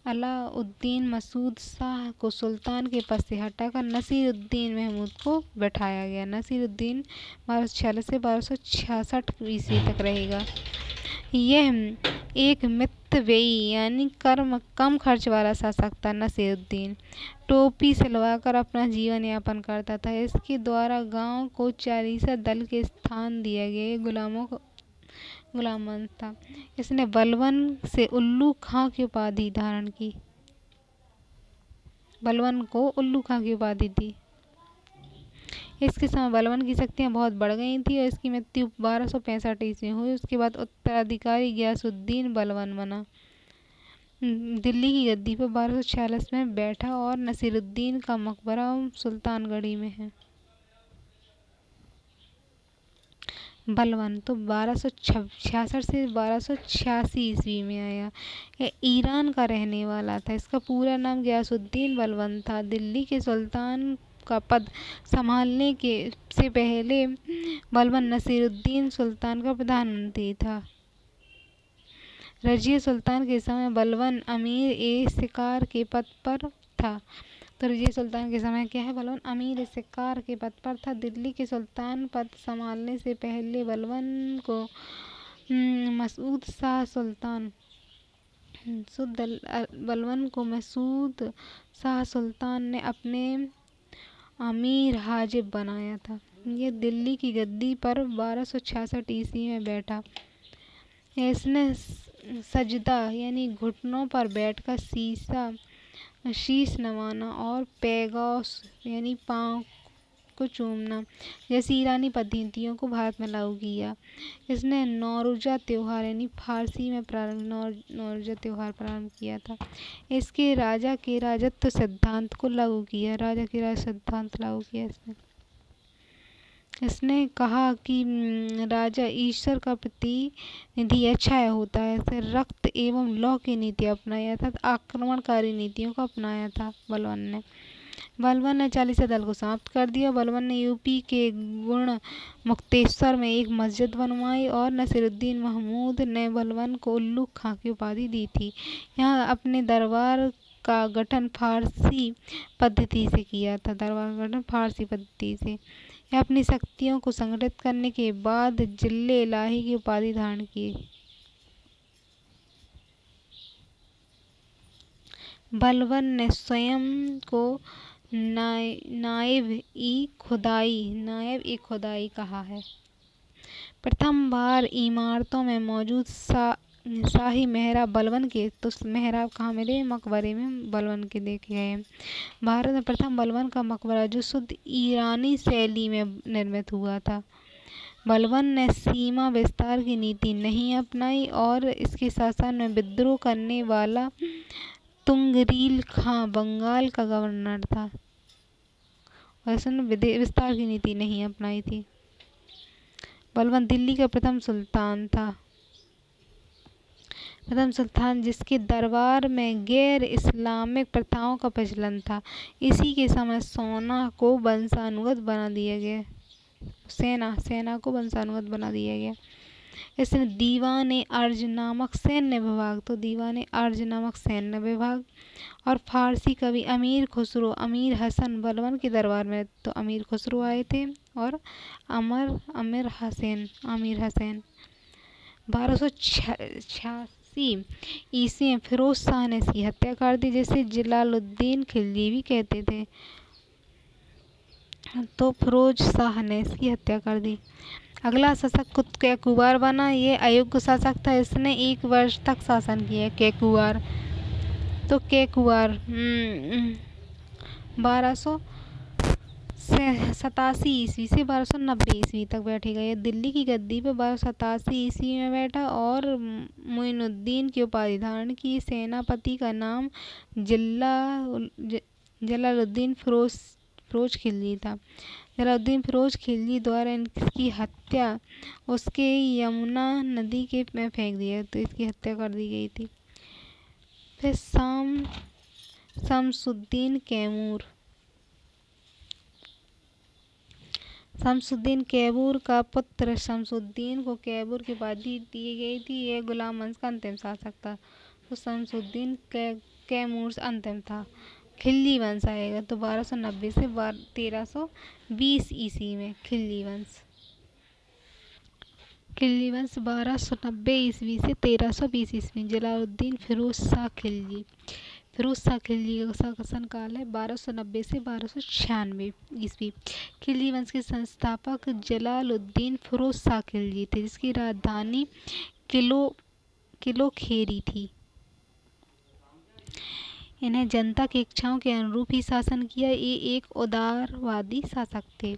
अलाउद्दीन मसूद शाह को सुल्तान के पद से हटाकर नसीरुद्दीन महमूद को बैठाया गया। नसीरुद्दीन 1246 से 1266 ईस्वी तक रहेगा। यह एक मितव्ययी यानी कम खर्च वाला शासक था। नसीरुद्दीन टोपी सिलवाकर अपना जीवन यापन करता था। इसके द्वारा गांव को चालीसा दल के स्थान दिया गया। ये गुलाम था। इसने बलबन से उल्लू खां की उपाधि धारण की। बलबन को उल्लू खां की उपाधि दी। इसके समय बलबन की शक्तियां बहुत बढ़ गई थी और इसकी मृत्यु 1265 ईस्वी में हुई। उसके बाद उत्तराधिकारी गियासुद्दीन बलबन बना। दिल्ली की गद्दी पर 1246 में बैठा और नसीरुद्दीन का मकबरा सुल्तानगढ़ी में है। बलबन तो 1266 से 1286 ईस्वी में आया। यह ईरान का रहने वाला था। इसका पूरा नाम गियासुद्दीन बलबन था। दिल्ली के सुल्तान का पद संभालने से पहले बलबन नसीरुद्दीन सुल्तान का प्रधानमंत्री था। रजिया सुल्तान के समय बलबन अमीर ए शिकार के पद पर था। तो रजिया सुल्तान के समय क्या है? बलबन अमीर शिकार के पद पर था। दिल्ली के सुल्तान पद संभालने से पहले बलबन को मसूद शाह सुल्तान ने अपने अमीर हाजिब बनाया था। ये दिल्ली की गद्दी पर 1266 ईस्वी में बैठा। इसने सजदा यानी घुटनों पर बैठकर शीश नवाना और पैगौस यानी पाँव को चूमना जैसी ईरानी पद्धतियों को भारत में लागू किया। इसने नौरोजा त्योहार यानी फारसी में नौरोजा त्योहार प्रारंभ किया था। इसके राजा के राजत्व सिद्धांत को लागू किया। इसने कहा कि राजा ईश्वर का प्रतिनिधि अच्छा होता है। इसे रक्त एवं लौ की नीति अपनाई अर्थात आक्रमणकारी नीतियों को अपनाया था बलबन ने चालीसा दल को समाप्त कर दिया। बलबन ने यूपी के गुण मुक्तेश्वर में एक मस्जिद बनवाई और नसीरुद्दीन महमूद ने बलबन को उल्लू खां की उपाधि दी थी। यहाँ अपने दरबार का गठन फारसी पद्धति से किया था। यह अपनी शक्तियों को संगठित करने के बाद जिले इलाही की उपाधि धारण की। बलबन ने स्वयं को नायब ई खुदाई कहा है। प्रथम बार इमारतों में मौजूद शाही मेहराब बलबन के तो मेहराब कहाँ मिले? मकबरे में बलबन के देखे गए। भारत में प्रथम बलबन का मकबरा जो शुद्ध ईरानी शैली में निर्मित हुआ था। बलबन ने सीमा विस्तार की नीति नहीं अपनाई और इसके शासन में विद्रोह करने वाला तुंगरील खां बंगाल का गवर्नर था और इसने विस्तार की नीति नहीं अपनाई थी। बलबन दिल्ली का प्रथम सुल्तान जिसके दरबार में गैर इस्लामिक प्रथाओं का प्रचलन था। इसी के समय सेना को वंशानुगत बना दिया गया। इसने दीवान-ए-अर्ज नामक सैन्य विभाग और फारसी कवि अमीर हसन बलबन के दरबार में तो अमीर खुसरो आए थे और अमीर हसन 1286 ईस्वी में फिरोज शाह ने इसकी हत्या कर दी जिसे जलालुद्दीन खिलजी भी कहते थे। तो फिरोज शाह ने इसकी हत्या कर दी। अगला शासक कैकुबार बना। ये अयोग्य शासक था। इसने 1 वर्ष तक शासन किया। कैकुबार 1287 ईस्वी से 1290 ईस्वी तक बैठेगा। ये दिल्ली की गद्दी पर 1287 ईस्वी में बैठा और मोइनुद्दीन की उपाधि धारण की। सेनापति का नाम जलालुद्दीन फिरोज खिलजी था। जलालुद्दीन फिरोज खिलजी द्वारा इसकी हत्या उसके यमुना नदी के में फेंक दिया, तो इसकी हत्या कर दी गई थी। फिर शमसुद्दीन कैमूर। शमसुद्दीन कैमूर का पुत्र शमसुद्दीन को कैमूर की उपाधि दी गई थी। यह गुलाम वंश का अंतिम शासक था। तो शमसुद्दीन कैमूर से अंतिम था। खिलजी वंश आएगा तो 1290 से 1320 ईस्वी में खिलजी वंश 1290 ईस्वी से 1320 ईस्वी। जलालुद्दीन फिरोज शाह खिलजी का शासनकाल है 1290 से 1296 ईस्वी। खिलजी वंश के संस्थापक जलालुद्दीन फिरोज शाह खिलजी थे, जिसकी राजधानी किलोखेरी थी। इन्हें जनता की इच्छाओं के अनुरूप ही शासन किया। ये एक उदारवादी शासक थे।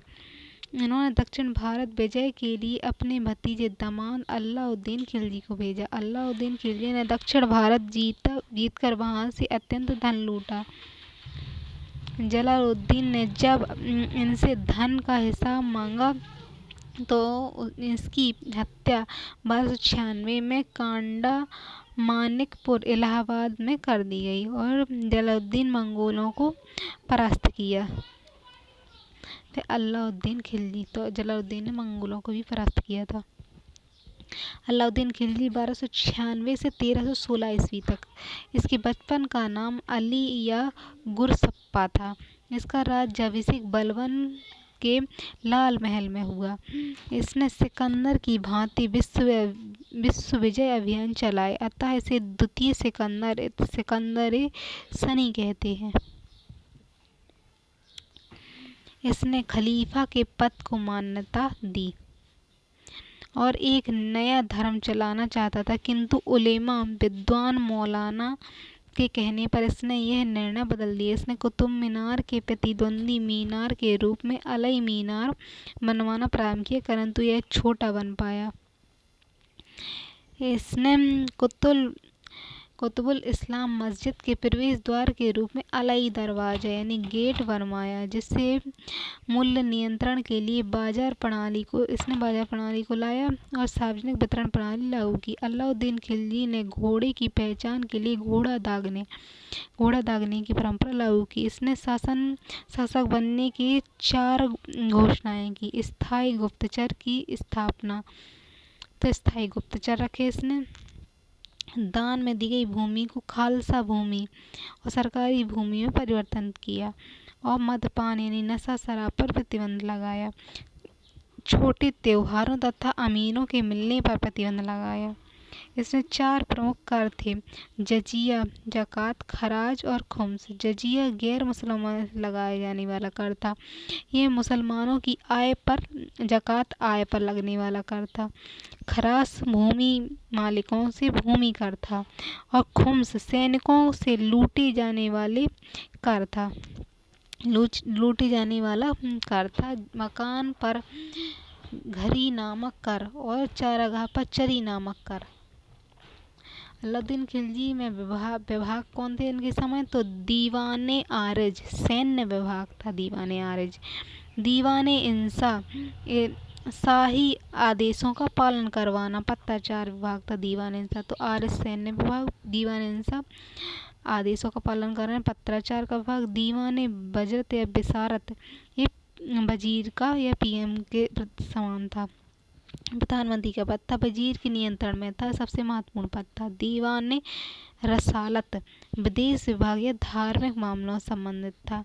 इन्होंने दक्षिण भारत विजय के लिए अपने भतीजे दामाद अलाउद्दीन खिलजी को भेजा। अलाउद्दीन खिलजी ने दक्षिण भारत जीतकर वहां से अत्यंत धन लूटा। जलालुद्दीन ने जब इनसे धन का हिसाब मांगा तो इसकी हत्या 1296 में कांडा मानिकपुर इलाहाबाद में कर दी गई और जलालुद्दीन मंगोलों को परास्त किया। फिर अलाउद्दीन खिलजी, तो जलालुद्दीन ने मंगोलों को भी परास्त किया था। अलाउद्दीन खिलजी 1296 से 1316 ईस्वी तक। इसके बचपन का नाम अली या गुरसप्पा था। इसका राज्याभिषेक बलबन के लाल महल में हुआ। इसने सिकंदर की भांति विश्व विजय अभियान चलाए, अतः इसे द्वितीय सिकंदर सनी कहते हैं। इसने खलीफा के पद को मान्यता दी और एक नया धर्म चलाना चाहता था, किंतु उलेमा विद्वान मौलाना के कहने पर इसने यह निर्णय बदल दिया। इसने कुतुब मीनार के प्रतिद्वंदी मीनार के रूप में अलई मीनार बनवाना प्रारंभ किया, परंतु यह छोटा बन पाया। इसने कुतुबुल इस्लाम मस्जिद के प्रवेश द्वार के रूप में अलई दरवाजा यानी गेट बनवाया, जिससे मूल्य नियंत्रण के लिए बाजार प्रणाली को लाया और सार्वजनिक वितरण प्रणाली लागू की। अलाउद्दीन खिलजी ने घोड़े की पहचान के लिए घोड़ा दागने की परंपरा लागू की। इसने शासक बनने की 4 घोषणाएं की। स्थायी गुप्तचर की स्थापना, तो स्थायी गुप्तचर रखे इसने। दान में दी गई भूमि को खालसा भूमि और सरकारी भूमि में परिवर्तन किया और मद्यपान यानी नशा शराब पर प्रतिबंध लगाया। छोटे त्योहारों तथा अमीरों के मिलने पर प्रतिबंध लगाया। इसमें 4 प्रमुख कर थे: जजिया, ज़कात, खराज और खुम्स। जजिया गैर मुसलमान लगाए जाने वाला कर था। यह मुसलमानों की आय पर, ज़कात आय पर लगने वाला कर था। खराज भूमि मालिकों से भूमि कर था और खुम्स सैनिकों से लूटे जाने वाला कर था। मकान पर घरी नामक कर और चारागाह पर चरी नामक कर। अलाउद्दीन खिलजी में विभाग कौन थे इनके समय? तो दीवाने आरिज सैन्य विभाग था। दीवाने इंसा शाही आदेशों का पालन करवाना पत्राचार विभाग था। दीवाने इंसा, तो आरिज सैन्य विभाग, दीवाने इंसा आदेशों का पालन करना पत्राचार का विभाग। दीवाने वजरत या बिसारत ये वजीर का या पीएम के समान था। प्रधानमंत्री का पद था। वजीर के नियंत्रण में था, सबसे महत्वपूर्ण पद था। दीवाने रसालत विदेश विभाग या धार्मिक मामलों से संबंधित था।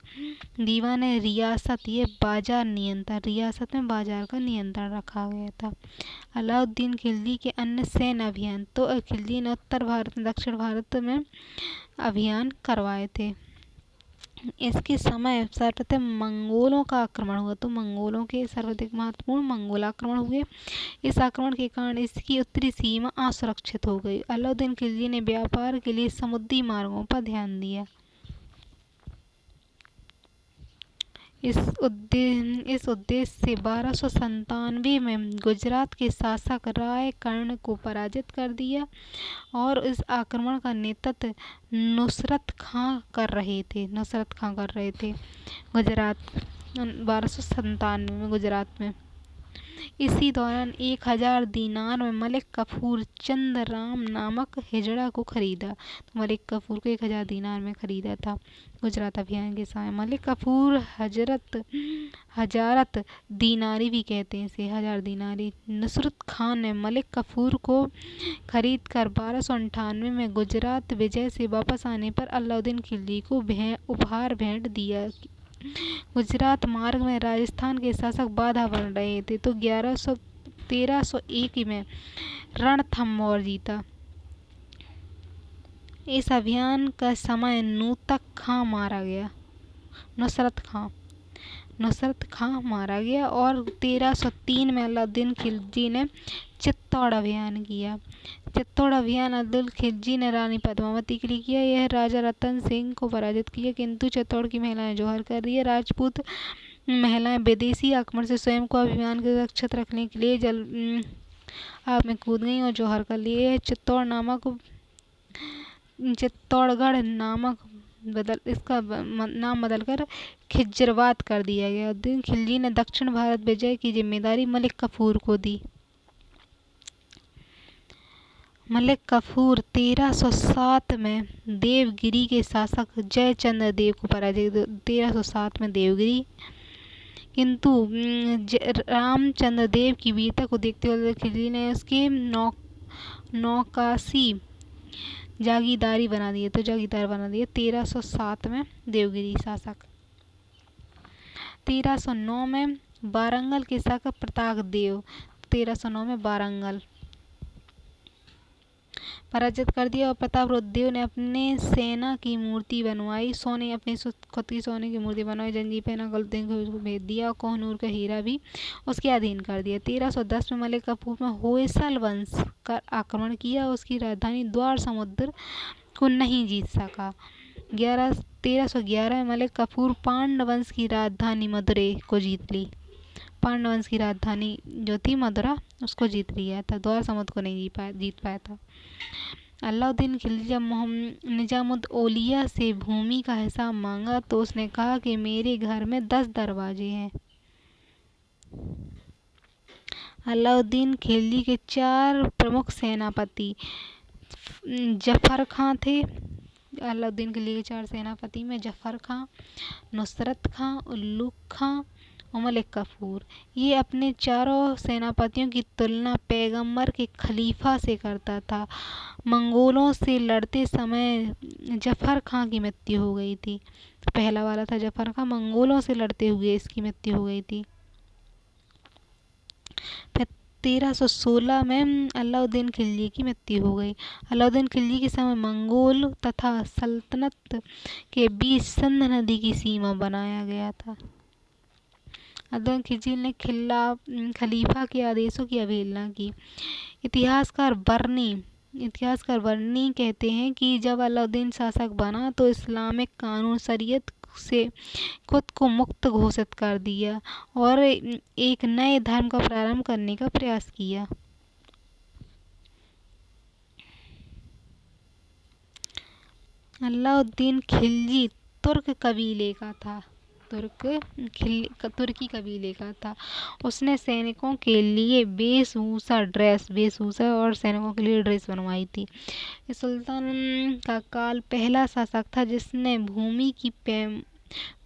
दीवाने रियासत ये बाजार नियंत्रण, रियासत में बाजार का नियंत्रण रखा गया था। अलाउद्दीन खिलजी के अन्य सैन्य अभियान, तो खिलजी ने उत्तर भारत में, दक्षिण भारत में अभियान करवाए थे। इसके समय सर्वप्रथम मंगोलों का आक्रमण हुआ, तो मंगोलों के सर्वाधिक महत्वपूर्ण मंगोल आक्रमण हुए। इस आक्रमण के कारण इसकी उत्तरी सीमा असुरक्षित हो गई। अलाउद्दीन खिलजी ने व्यापार के लिए समुद्री मार्गों पर ध्यान दिया। इस उद्देश्य से 1297 में गुजरात के शासक राय कर्ण को पराजित कर दिया और इस आक्रमण का नेतृत्व नुसरत खां कर रहे थे। गुजरात 1297 में गुजरात में। इसी दौरान 1000 दीनार में मलिक कफूर चंद राम नामक हिजड़ा को खरीदा। तो मलिक कफूर को 1000 दीनार में खरीदा था गुजरात अभियान के समय। मलिक कफूर हजारत दीनारी भी कहते हैं इसे, 1000 दीनारी। नुसरत खान ने मलिक कफूर को खरीद कर 1298 में गुजरात विजय से वापस आने पर अलाउद्दीन खिलजी को उपहार भेंट दिया। गुजरात मार्ग में राजस्थान के शासक बाधा बन रहे थे तो 1301 में रणथंभौर जीता। इस अभियान का समय नुसरत खां मारा गया और 1303 में अलाउद्दीन खिलजी ने चित्तौड़ अभियान किया। चित्तौड़ अभियान अलाउद्दीन खिलजी ने रानी पद्मावती के लिए किया। यह राजा रतन सिंह को पराजित किया, किंतु चित्तौड़ की महिलाएं जौहर कर रही है। राजपूत महिलाएं विदेशी आक्रमण से स्वयं को अभिमान के सुरक्षित रखने के लिए जल आग में कूद गईं और जौहर कर लिए। चित्तौड़गढ़ इसका नाम बदलकर खिजराबाद कर दिया गया। अलाउद्दीन खिलजी ने दक्षिण भारत विजय की जिम्मेदारी मलिक कफूर को दी। मलिक कफूर 1307 में देवगिरी के शासक जयचंद्र देव को पराजित 1307 में देवगिरी, किंतु रामचंद्र देव की वीरता को देखते हुए खिलजी ने उसके नौकासी जागीरदार बना दिए 1307 में देवगिरी शासक। 1309 में वारंगल के शासक प्रताप देव 1309 में वारंगल पराजित कर दिया और प्रतापरुद्र ने अपने सेना की मूर्ति बनवाई। खुद की सोने की मूर्ति बनवाई, जंजीर पहना अलाउद्दीन को उसको भेज दिया और कोहनूर का हीरा भी उसके अधीन कर दिया। 1310 में मलिक कफूर में होयसल वंश का आक्रमण किया, उसकी राजधानी द्वार समुद्र को नहीं जीत सका। 1311 में मलिक कफूर पांड्य वंश की राजधानी मदुरै को जीत ली। पांड्य वंश की राजधानी जो थी मदुरा, उसको जीत लिया था, द्वार समुद्र को नहीं जीत पाया था। अलाउद्दीन खिलजी जब निजामुद्दौलिया से भूमि का हिसाब मांगा तो उसने कहा कि मेरे घर में 10 दरवाजे हैं। अलाउद्दीन खिलजी के 4 प्रमुख सेनापति जफर खां थे। अलाउद्दीन खिलजी के 4 सेनापति में जफर खां, नुसरत खां, उल्लूग खां और मलिक कफूर। ये अपने चारों सेनापतियों की तुलना पैगंबर के खलीफा से करता था। मंगोलों से लड़ते समय जफर खां की मृत्यु हो गई थी। पहला वाला था जफर खां, मंगोलों से लड़ते हुए इसकी मृत्यु हो गई थी। फिर 1316 में अलाउद्दीन खिलजी की मृत्यु हो गई। अलाउद्दीन खिलजी के समय मंगोल तथा सल्तनत के बीच सिंध नदी की सीमा बनाया गया था। अलाउद्दीन खिलजी ने खलीफा के आदेशों की अवहेलना की। इतिहासकार बर्नी कहते हैं कि जब अलाउद्दीन शासक बना तो इस्लामिक कानून शरीयत से खुद को मुक्त घोषित कर दिया और एक नए धर्म का प्रारंभ करने का प्रयास किया। अलाउद्दीन खिलजी तुर्की कबीले का था। उसने सैनिकों के लिए वेशभूषा और सैनिकों के लिए ड्रेस बनवाई थी। इस सुल्तान का काल पहला शासक था जिसने भूमि की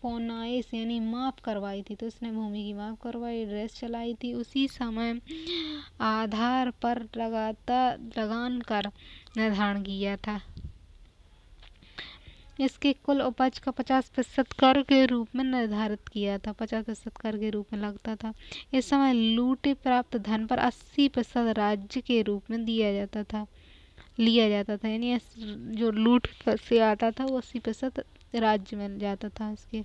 पौनाइश यानी माप करवाई थी। तो उसने भूमि की माप करवाई, ड्रेस चलाई थी। उसी समय आधार पर लगान कर निर्धारण किया था। इसके कुल उपज का 50% कर के रूप में निर्धारित किया था, 50% कर के रूप में लगता था। इस समय लूटे प्राप्त धन पर 80% राज्य के रूप में लिया जाता था, यानी जो लूट से आता था वो 80% राज्य में जाता था। इसके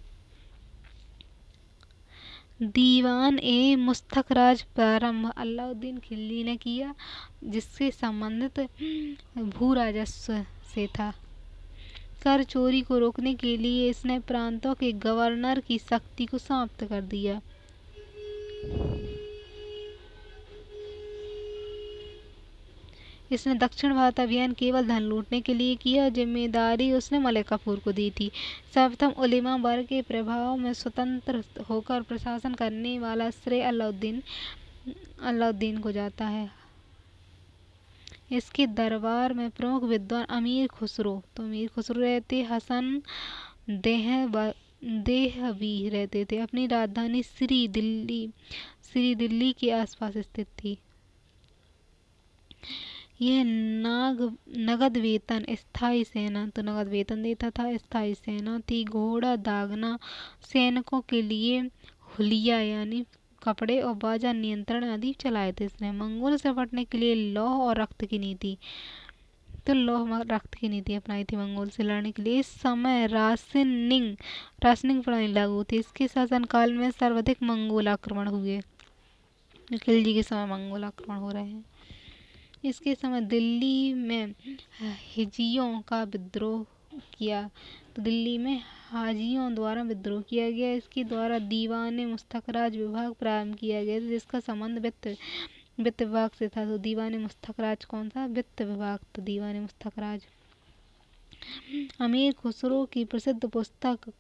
दीवान ए मुस्तखराज प्रारंभ अलाउद्दीन खिलजी ने किया, जिससे संबंधित भू राजस्व से था। कर चोरी को रोकने के लिए इसने प्रांतों के गवर्नर की शक्ति को समाप्त कर दिया। इसने दक्षिण भारत अभियान केवल धन लूटने के लिए किया। जिम्मेदारी उसने मलिक काफूर को दी थी। सर्वप्रथम उलेमा वर्ग के प्रभाव में स्वतंत्र होकर प्रशासन करने वाला श्रेय अलाउद्दीन को जाता है। इसके दरबार में प्रमुख विद्वान अमीर खुसरो रहते। हसन देहवी रहते थे। अपनी राजधानी श्री दिल्ली के आसपास स्थित थी। यह नगद वेतन स्थायी सेना तो नगद वेतन देता था। स्थायी सेना थी। घोड़ा दागना सैनिकों के लिए हुलिया यानी कपड़े और बाजार नियंत्रण आदि चलाए थे इसने। मंगोल से निपटने के लिए लौह और रक्त की नीति अपनाई थी। मंगोल से लड़ने के लिए इस समय राशनिंग प्रणाली लागू थी। इसके शासनकाल में सर्वाधिक मंगोल आक्रमण हुए। खिलजी के समय मंगोल आक्रमण हो रहे हैं। इसके समय दिल्ली में हाजियों का विद्रोह किया। तो दिल्ली में हाजियों द्वारा विद्रोह किया गया। इसके द्वारा दीवाने मुस्तखराज विभाग प्रारंभ किया गया जिसका संबंध वित्त विभाग से था। तो दीवाने मुस्तखराज कौन सा? वित्त विभाग। तो दीवाने मुस्तखराज। अमीर खुसरो की प्रसिद्ध पुस्तक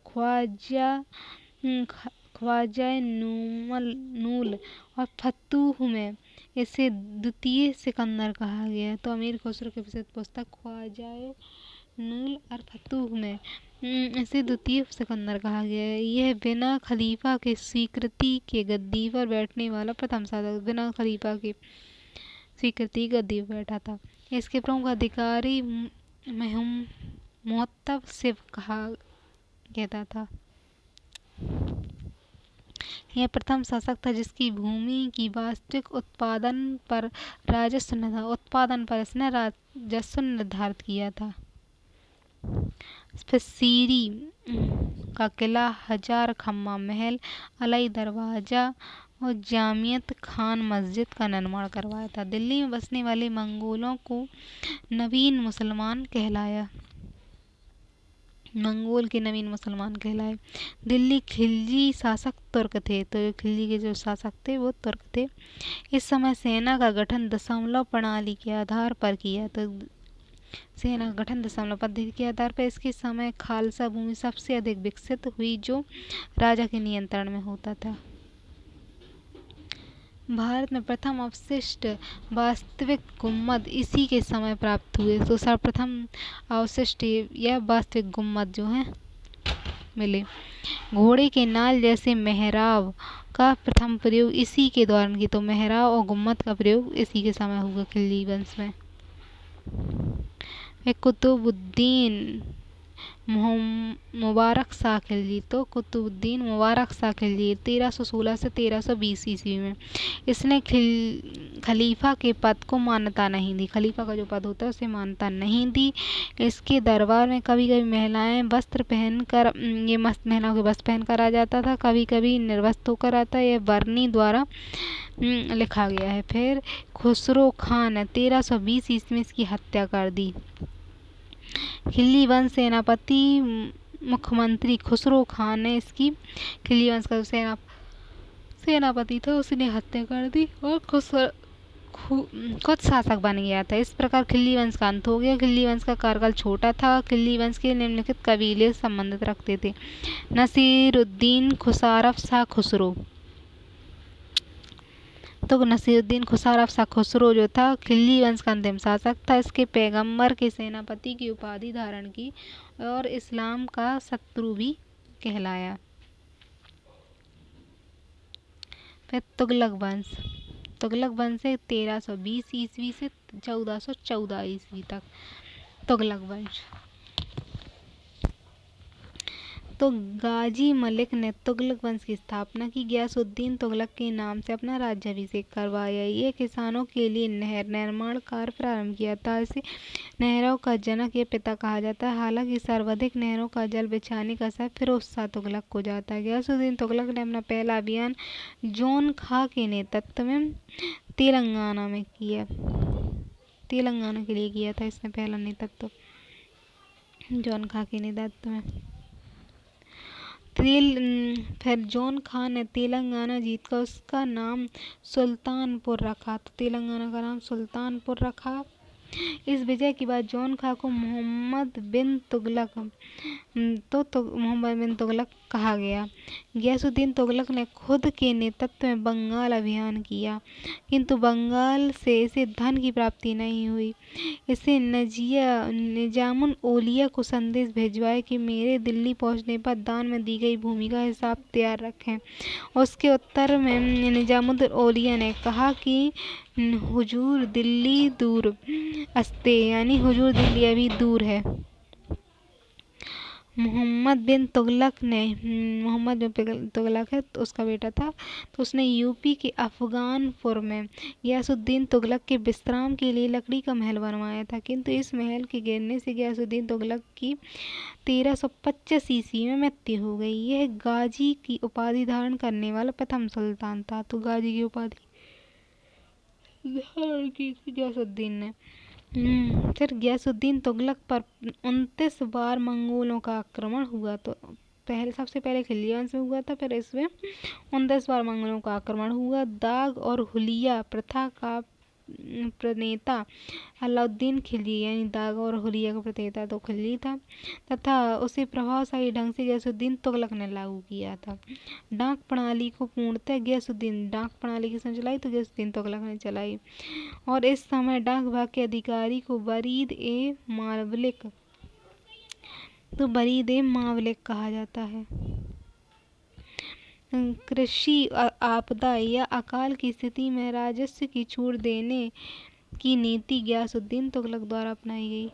ख्वाजा नूल और फतूह में इसे द्वितीय सिकंदर कहा गया। तो अमीर खुसरो की प्रसिद्ध पुस्तक ख्वाजा नूल और फतूह में इसे द्वितीय सिकंदर कहा गया है। यह बिना खलीफा के स्वीकृति के गद्दी पर बैठने वाला प्रथम शासक बिना खलीफा के स्वीकृति गद्दी पर बैठा था। इसके प्रमुख अधिकारी मुहत्तब सिव कहा कहता था। यह प्रथम शासक था जिसकी भूमि की वास्तविक उत्पादन पर राजस्व निर्धारित किया था। फिर सीरी का किला, हजार खम्मा महल, अलई दरवाजा और जामियत खान मस्जिद का निर्माण करवाया था। दिल्ली में बसने वाले मंगोलों को नवीन मुसलमान कहलाए। दिल्ली खिलजी शासक तुर्क थे। तो खिलजी के जो शासक थे वो तुर्क थे। इस समय सेना का गठन दशमलव प्रणाली के आधार पर किया। तो सेना का गठन दशमलव पद्धति के आधार पर इसके समय खालसा भूमि सबसे अधिक विकसित हुई जो राजा के नियंत्रण में होता था। भारत में प्रथम अवशिष्ट वास्तविक गुम्मद इसी के समय प्राप्त हुए। तो सर्वप्रथम अवशिष्ट या वास्तविक गुम्मद जो है मिले। घोड़े के नाल जैसे मेहराब का प्रथम प्रयोग इसी के दौरान की। तो मेहराब और गुम्मद का प्रयोग इसी के समय हुआ खिलजी वंश में। कुतुबुद्दीन मुबारक शाह खिलजी। तो कुतुबुद्दीन मुबारक शाह खिलजी 1316 से 1320 ईस्वी में। इसने खलीफा के पद को मान्यता नहीं दी। खलीफा का जो पद होता है उसे मान्यता नहीं दी। इसके दरबार में कभी कभी महिलाओं के वस्त्र पहनकर आ जाता था। कभी कभी निर्वस्त्र होकर आता। यह बर्नी द्वारा लिखा गया है। फिर खुसरो खान ने 1320 ईस्वी में इसकी हत्या कर दी। खिलजी वंश सेनापति मुख्यमंत्री खुसरो खान ने इसकी खिलजी वंश का सेनापति था उसने हत्या कर दी और खुद शासक बन गया था। इस प्रकार खिलजी वंश का अंत हो गया। खिलजी वंश का कार्यकाल छोटा था। खिलजी वंश के निम्नलिखित कबीले संबंधित रखते थे। नसीरुद्दीन खुसारफ शाह खुसरो। तो नसीरुद्दीन खुसारफ शाह खुसरो जो था खिलजी वंश का अंतिम शासक था। इसके पैगंबर के सेनापति की उपाधि धारण की और इस्लाम का शत्रु भी कहलाया। फिर तुगलक वंश 1320 ईस्वी से 1414 ईस्वी तक तुगलक वंश। तो गाजी मलिक ने तुगलक वंश की स्थापना की। गयासुद्दीन तुगलक के नाम से अपना राज्याभिषेक करवाया। ये किसानों के लिए नहर निर्माण कार्य प्रारंभ किया था। इसे नहरों का जनक या पिता कहा जाता है। हालांकि सर्वाधिक नहरों का जल बिछाने का श्रेय फिरोज शाह तुगलक को जाता है। गयासुद्दीन तुगलक ने अपना पहला अभियान जोन खां के नेतृत्व में तेलंगाना के लिए किया था। इसने पहला नेतृत्व जोन खां के नेतृत्व में। फिर जोन खां ने तेलंगाना जीतकर उसका नाम सुल्तानपुर रखा। तो तेलंगाना का नाम सुल्तानपुर रखा। इस विजय के बाद जौन खां को मोहम्मद बिन तुगलक कहा गया। गयासुद्दीन तुगलक ने खुद के नेतृत्व में बंगाल अभियान किया, किंतु बंगाल से इसे धन की प्राप्ति नहीं हुई। इसे निजामुल औलिया को संदेश भिजवाया कि मेरे दिल्ली पहुंचने पर दान में दी गई भूमि का हिसाब तैयार रखें। उसके उत्तर में निजामुल औलिया ने कहा कि हुजूर दिल्ली दूर अस्ते, यानी हुजूर दिल्ली अभी दूर है। मोहम्मद बिन तुगलक है तो उसका बेटा था, तो उसने यूपी के अफगानपुर में गयासुद्दीन तुगलक के विश्राम के लिए लकड़ी का महल बनवाया था, किंतु इस महल के गिरने से गयासुद्दीन तुगलक की 1325 ईस्वी में मृत्यु हो गई। यह गाजी की उपाधि धारण करने वाला प्रथम सुल्तान था। तो गाजी की उपाधि धारण की गयासुद्दीन ने। फिर गयासुद्दीन तुगलक पर 29 बार मंगोलों का आक्रमण हुआ। तो सबसे पहले खिलजी में हुआ था, फिर इसमें 29 बार मंगोलों का आक्रमण हुआ। दाग और हुलिया प्रथा का प्रणेता अलाउद्दीन खिलजी, यानी दाग और हुलिया का प्रणेता तो खिलजी था, तथा उसे प्रभावशाली ढंग से गयासुद्दीन तुगलक ने लागू किया था। डाक प्रणाली को पूर्णतः डाक प्रणाली किसने चलाई? तो गयासुद्दीन तुगलक ने चलाई। और इस समय डाक विभाग के अधिकारी को बरीद ए मावलिक कहा जाता है। कृषि आपदा या अकाल की स्थिति में राजस्व की छूट देने की नीति गयासुद्दीन तुगलक द्वारा अपनाई गई।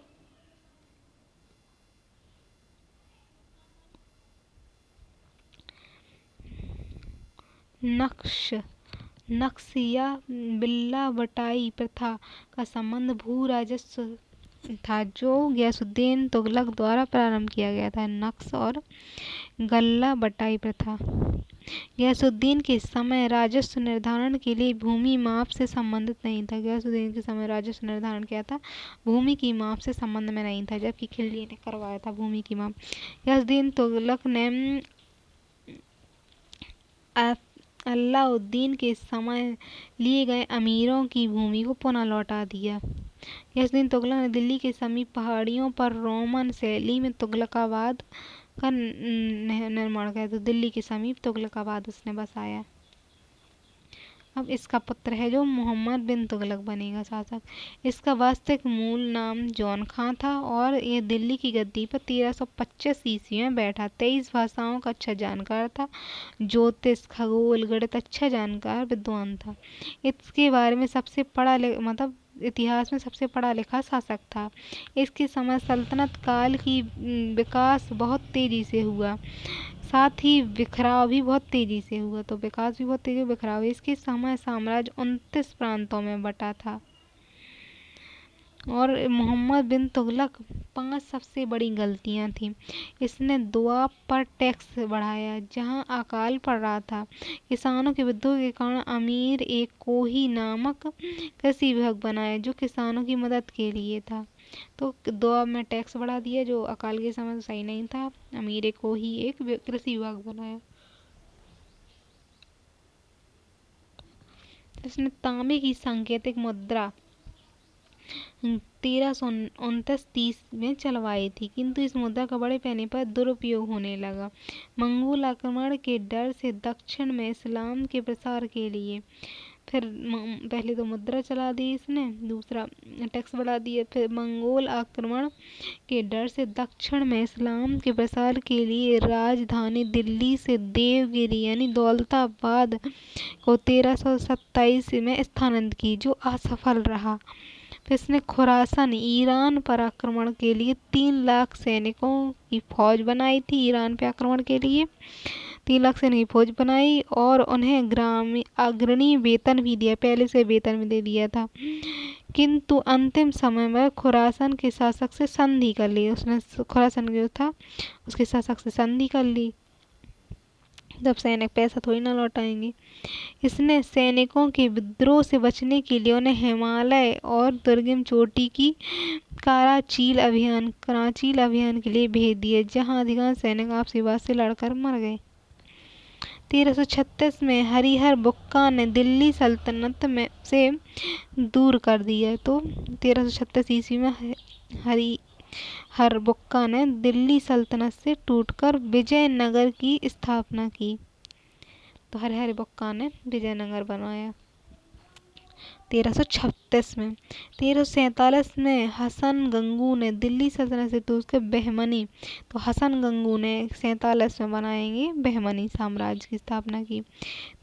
नक्श या बिल्ला बटाई प्रथा का संबंध भू राजस्व था, जो गयासुद्दीन तुगलक द्वारा प्रारंभ किया गया था। नक्श और गल्ला बटाई प्रथा गयासुद्दीन के समय राजस्व निर्धारण के लिए भूमि माप से संबंधित नहीं था। गयासुद्दीन के समय राजस्व निर्धारण क्या था? भूमि की माप से संबंध में नहीं था, जबकि खिलजी ने करवाया था भूमि की माप। गयासुद्दीन तुगलक ने अलाउद्दीन के समय लिए गए अमीरों की भूमि को पुनः लौटा दिया। गयासुद्दीन तुगलक ने दिल्ली के समीप पहाड़ियों पर रोमन शैली में तुगलकाबाद का निर्माण किया। तो दिल्ली के समीप तुगलकाबाद उसने बसाया। अब इसका पुत्र है जो मोहम्मद बिन तुगलक बनेगा शासक। इसका वास्तविक मूल नाम जौन खां था और ये दिल्ली की गद्दी पर 1325 ईस्वी में बैठा। 23 भाषाओं का अच्छा जानकार था। ज्योतिष, खगोल, गणित अच्छा जानकार विद्वान था। इसके बारे में सबसे इतिहास में सबसे पढ़ा लिखा शासक था। इसके समय सल्तनत काल की विकास बहुत तेजी से हुआ, साथ ही बिखराव भी बहुत तेजी से हुआ। तो विकास भी बहुत तेजी, बिखराव। इसके समय साम्राज्य 29 प्रांतों में बटा था। और मोहम्मद बिन तुगलक 5 सबसे बड़ी गलतियां थी। इसने दोआब पर टैक्स बढ़ाया जहां अकाल पड़ रहा था। किसानों के विद्रोह के कारण अमीर एक कोही नामक कृषि विभाग बनाया जो किसानों की मदद के लिए था। तो दोआब में टैक्स बढ़ा दिया जो अकाल के समय सही नहीं था। अमीर कोही एक कृषि विभाग बनाया। इसने तांबे की सांकेतिक मुद्रा 1329-30 में चलवाई थी, किंतु इस मुद्रा का बड़े पैमाने पर दुरुपयोग होने लगा। मंगोल आक्रमण के डर से दक्षिण में इस्लाम के प्रसार के लिए फिर पहले तो मुद्रा चला दी इसने, दूसरा टैक्स बढ़ा दिया। फिर मंगोल आक्रमण के डर से दक्षिण में इस्लाम के प्रसार के लिए राजधानी दिल्ली से देवगिरी यानी दौलताबाद को 1327 में स्थानांतरित की, जो असफल रहा। फिर इसने खुरासान ईरान पर आक्रमण के लिए 3 लाख सैनिकों की फौज बनाई थी। ईरान पे आक्रमण के लिए 3 लाख सैनिकों की फौज बनाई और उन्हें अग्रणी वेतन भी दिया, पहले से वेतन भी दे दिया था। किंतु अंतिम समय में खुरासान के शासक से संधि कर ली। उसने खुरासान जो था उसके शासक से संधि कर ली। जब सैनिक पैसा थोड़ी ना लौटाएंगे। इसने सैनिकों के विद्रोह से बचने के लिए उन्हें हिमालय और दुर्गम चोटी की कराचील अभियान के लिए भेज दिए, जहां अधिकांश सैनिक आपसी बात से लड़कर मर गए। 1336 में हरिहर बुक्का ने दिल्ली सल्तनत में से दूर कर दिया। तो 1336 ईस्वी में हरिहर बुक्का ने दिल्ली सल्तनत से टूटकर विजयनगर की स्थापना की। तो हरिहर बुक्का ने विजयनगर बनाया 1336 में। 1347 में हसन गंगू ने दिल्ली सल्तनत से टूटकर बहमनी, तो हसन गंगू ने 47 में बनाएंगे बहमनी साम्राज्य की स्थापना की।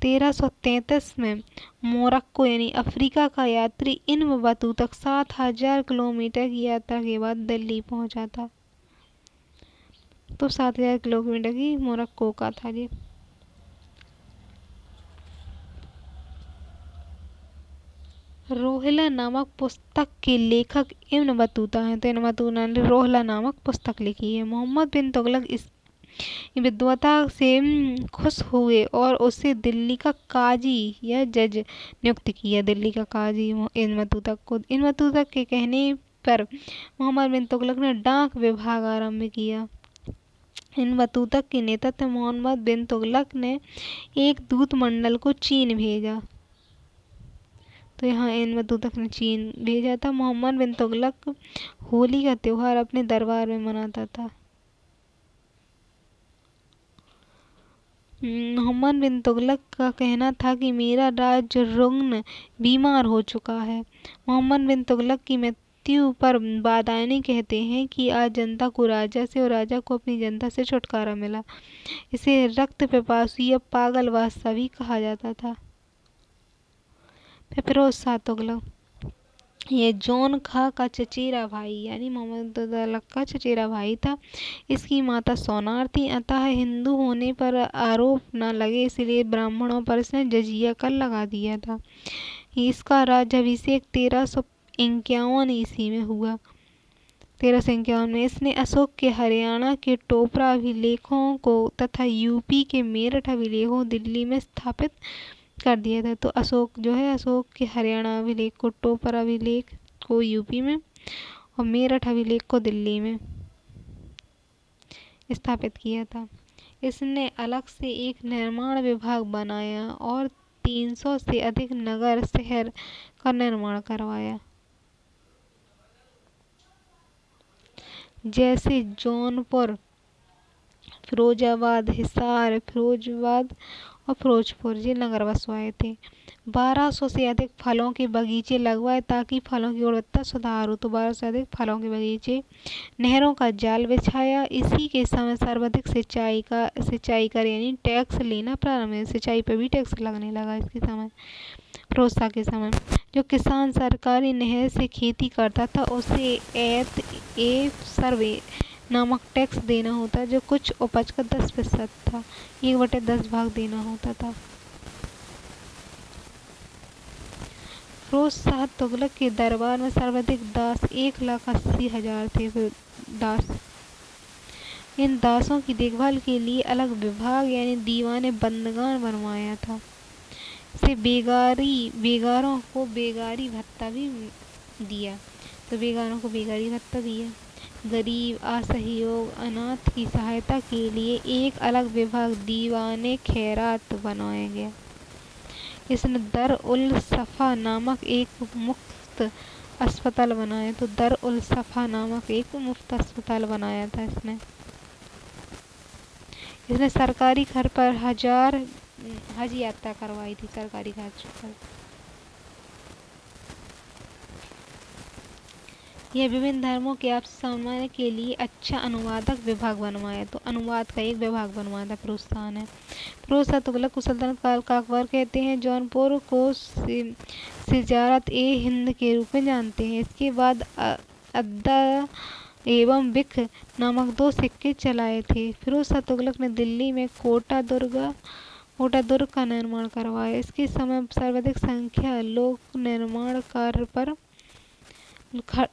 1333 में मोरक्को यानी अफ्रीका का यात्री इब्न बतूता 7000 किलोमीटर की यात्रा के बाद दिल्ली पहुंचा था। तो 7000 किलोमीटर की मोरक्को का था ये। रोहिला नामक पुस्तक के लेखक इब्न बतूता हैं। तो इब्न बतूता ने रोहिला नामक पुस्तक लिखी है। मोहम्मद बिन तुगलक इस विद्वता से खुश हुए और उसे दिल्ली का काजी या जज नियुक्त किया। दिल्ली का काजी इब्न बतूता को। इब्न बतूता के कहने पर मोहम्मद बिन तुगलक ने डाक विभाग आरंभ किया। इब्न बतूता के नेतृत्व में मोहम्मद बिन तुगलक ने एक दूत मंडल को चीन भेजा। तो यहाँ इब्न बतूता ने चीन भेजा था। मोहम्मद बिन तुगलक होली का त्योहार अपने दरबार में मनाता था। मोहम्मद बिन तुगलक का कहना था कि मेरा राज्य रुग्ण बीमार हो चुका है। मोहम्मद बिन तुगलक की मृत्यु पर बादानी कहते हैं कि आज जनता को राजा से और राजा को अपनी जनता से छुटकारा मिला। इसे रक्त पिपासु या पागल बादशाह भी कहा जाता था। फिरोज शाह तुगलक ये जॉन खां का चचेरा भाई यानी मोहम्मद तुगलक का चचेरा भाई था। इसकी माता सोनार थी। अतः हिंदू होने पर आरोप न लगे इसलिए ब्राह्मणों पर इसने जजिया कर लगा दिया था। इसका राज्याभिषेक 1351 ईस्वी में हुआ। 1351 में इसने अशोक के हरियाणा के टोपरा अभिलेखों को तथा यूपी के मेरठ अभिलेखों दिल्ली में स्थापित कर दिया था। तो अशोक जो है अशोक के हरियाणा अभिलेख को, टोपरा अभिलेख को यूपी में और मेरठ अभिलेख को दिल्ली में स्थापित किया था। इसने अलग से एक निर्माण विभाग बनाया और 300 से अधिक नगर शहर का निर्माण करवाया, जैसे जौनपुर, फिरोजाबाद, हिसार, फिरोजाबाद और फिरोजपुर ये नगर बसवाए थे। 1200 से अधिक फलों के बगीचे लगवाए ताकि फलों की गुणवत्ता सुधार हो। तो 1200 से अधिक फलों के बगीचे, नहरों का जाल बिछाया। इसी के समय सर्वाधिक सिंचाई कर यानी टैक्स लेना प्रारंभ है। सिंचाई पर भी टैक्स लगने लगा इसके समय, फिरोज शाह के समय। जो किसान सरकारी नहर से खेती करता था उसे ए सर्वे नामक टैक्स देना होता, जो कुछ उपज का 10% था। 1/10 भाग देना होता था। फिरोज शाह तुगलक के दरबार में सर्वाधिक दास 1,80,000 थे। दास, इन दासों की देखभाल के लिए अलग विभाग यानी दीवाने बंदगान बनवाया था। इसे बेगारों को बेगारी भत्ता भी दिया। तो बेगारों को बेगारी भत्ता दिया। गरीब, असहयोग, अनाथ की सहायता के लिए एक अलग विभाग दीवाने खैरात बनाया गया। इसने दर उल सफा नामक एक मुफ्त अस्पताल बनाया। तो दर उल सफा नामक एक मुफ्त अस्पताल बनाया था इसने। सरकारी खर्च पर हज यात्रा करवाई थी, सरकारी खर्च पर। यह विभिन्न धर्मों के आपसी सम्मान के लिए अच्छा अनुवादक विभाग बनवाया। तो अनुवाद का एक विभाग बनवाया था फिरोज शाह ने। फिरोज शाह तुगलक को सल्तनत काल का अकबर कहते हैं। जौनपुर को सिजारत ए हिंद के रूप में जानते हैं। इसके बाद अद्दा एवं बिख नामक 2 सिक्के चलाए थे। फिरोज शाह तुगलक ने दिल्ली में कोटा दुर्ग का निर्माण करवाया। इसके समय सर्वाधिक संख्या लोक निर्माण कार्य पर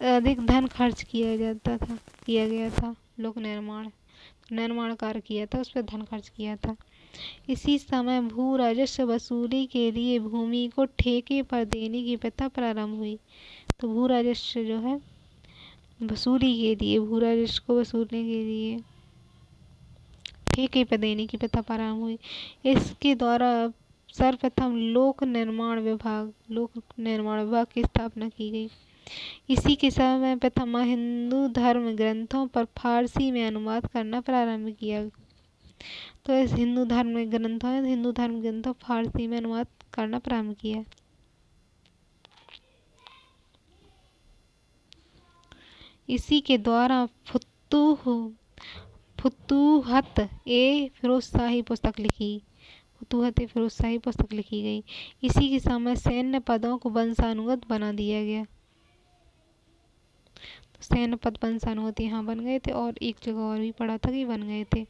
अधिक धन खर्च किया गया था। लोक निर्माण कार्य किया था, उस पर धन खर्च किया था। इसी समय भू राजस्व वसूली के लिए भूमि को ठेके पर देने की प्रथा प्रारंभ हुई। तो भू राजस्व जो है वसूली के लिए, भू राजस्व को वसूलने के लिए ठेके पर देने की प्रथा प्रारंभ हुई। इसके द्वारा सर्वप्रथम लोक निर्माण विभाग की स्थापना की गई। इसी के समय प्रथम हिंदू धर्म ग्रंथों पर फारसी में अनुवाद करना प्रारंभ किया। तो इस हिंदू धर्म ग्रंथों फारसी में अनुवाद करना प्रारंभ किया। इसी के द्वारा फुतूहत ए फिरोजशाही पुस्तक लिखी गई। इसी के समय सैन्य पदों को वंशानुगत बना दिया गया। तो सैन्य पद वंशानुगत यहाँ बन गए थे, और एक जगह और भी पढ़ा था कि बन गए थे।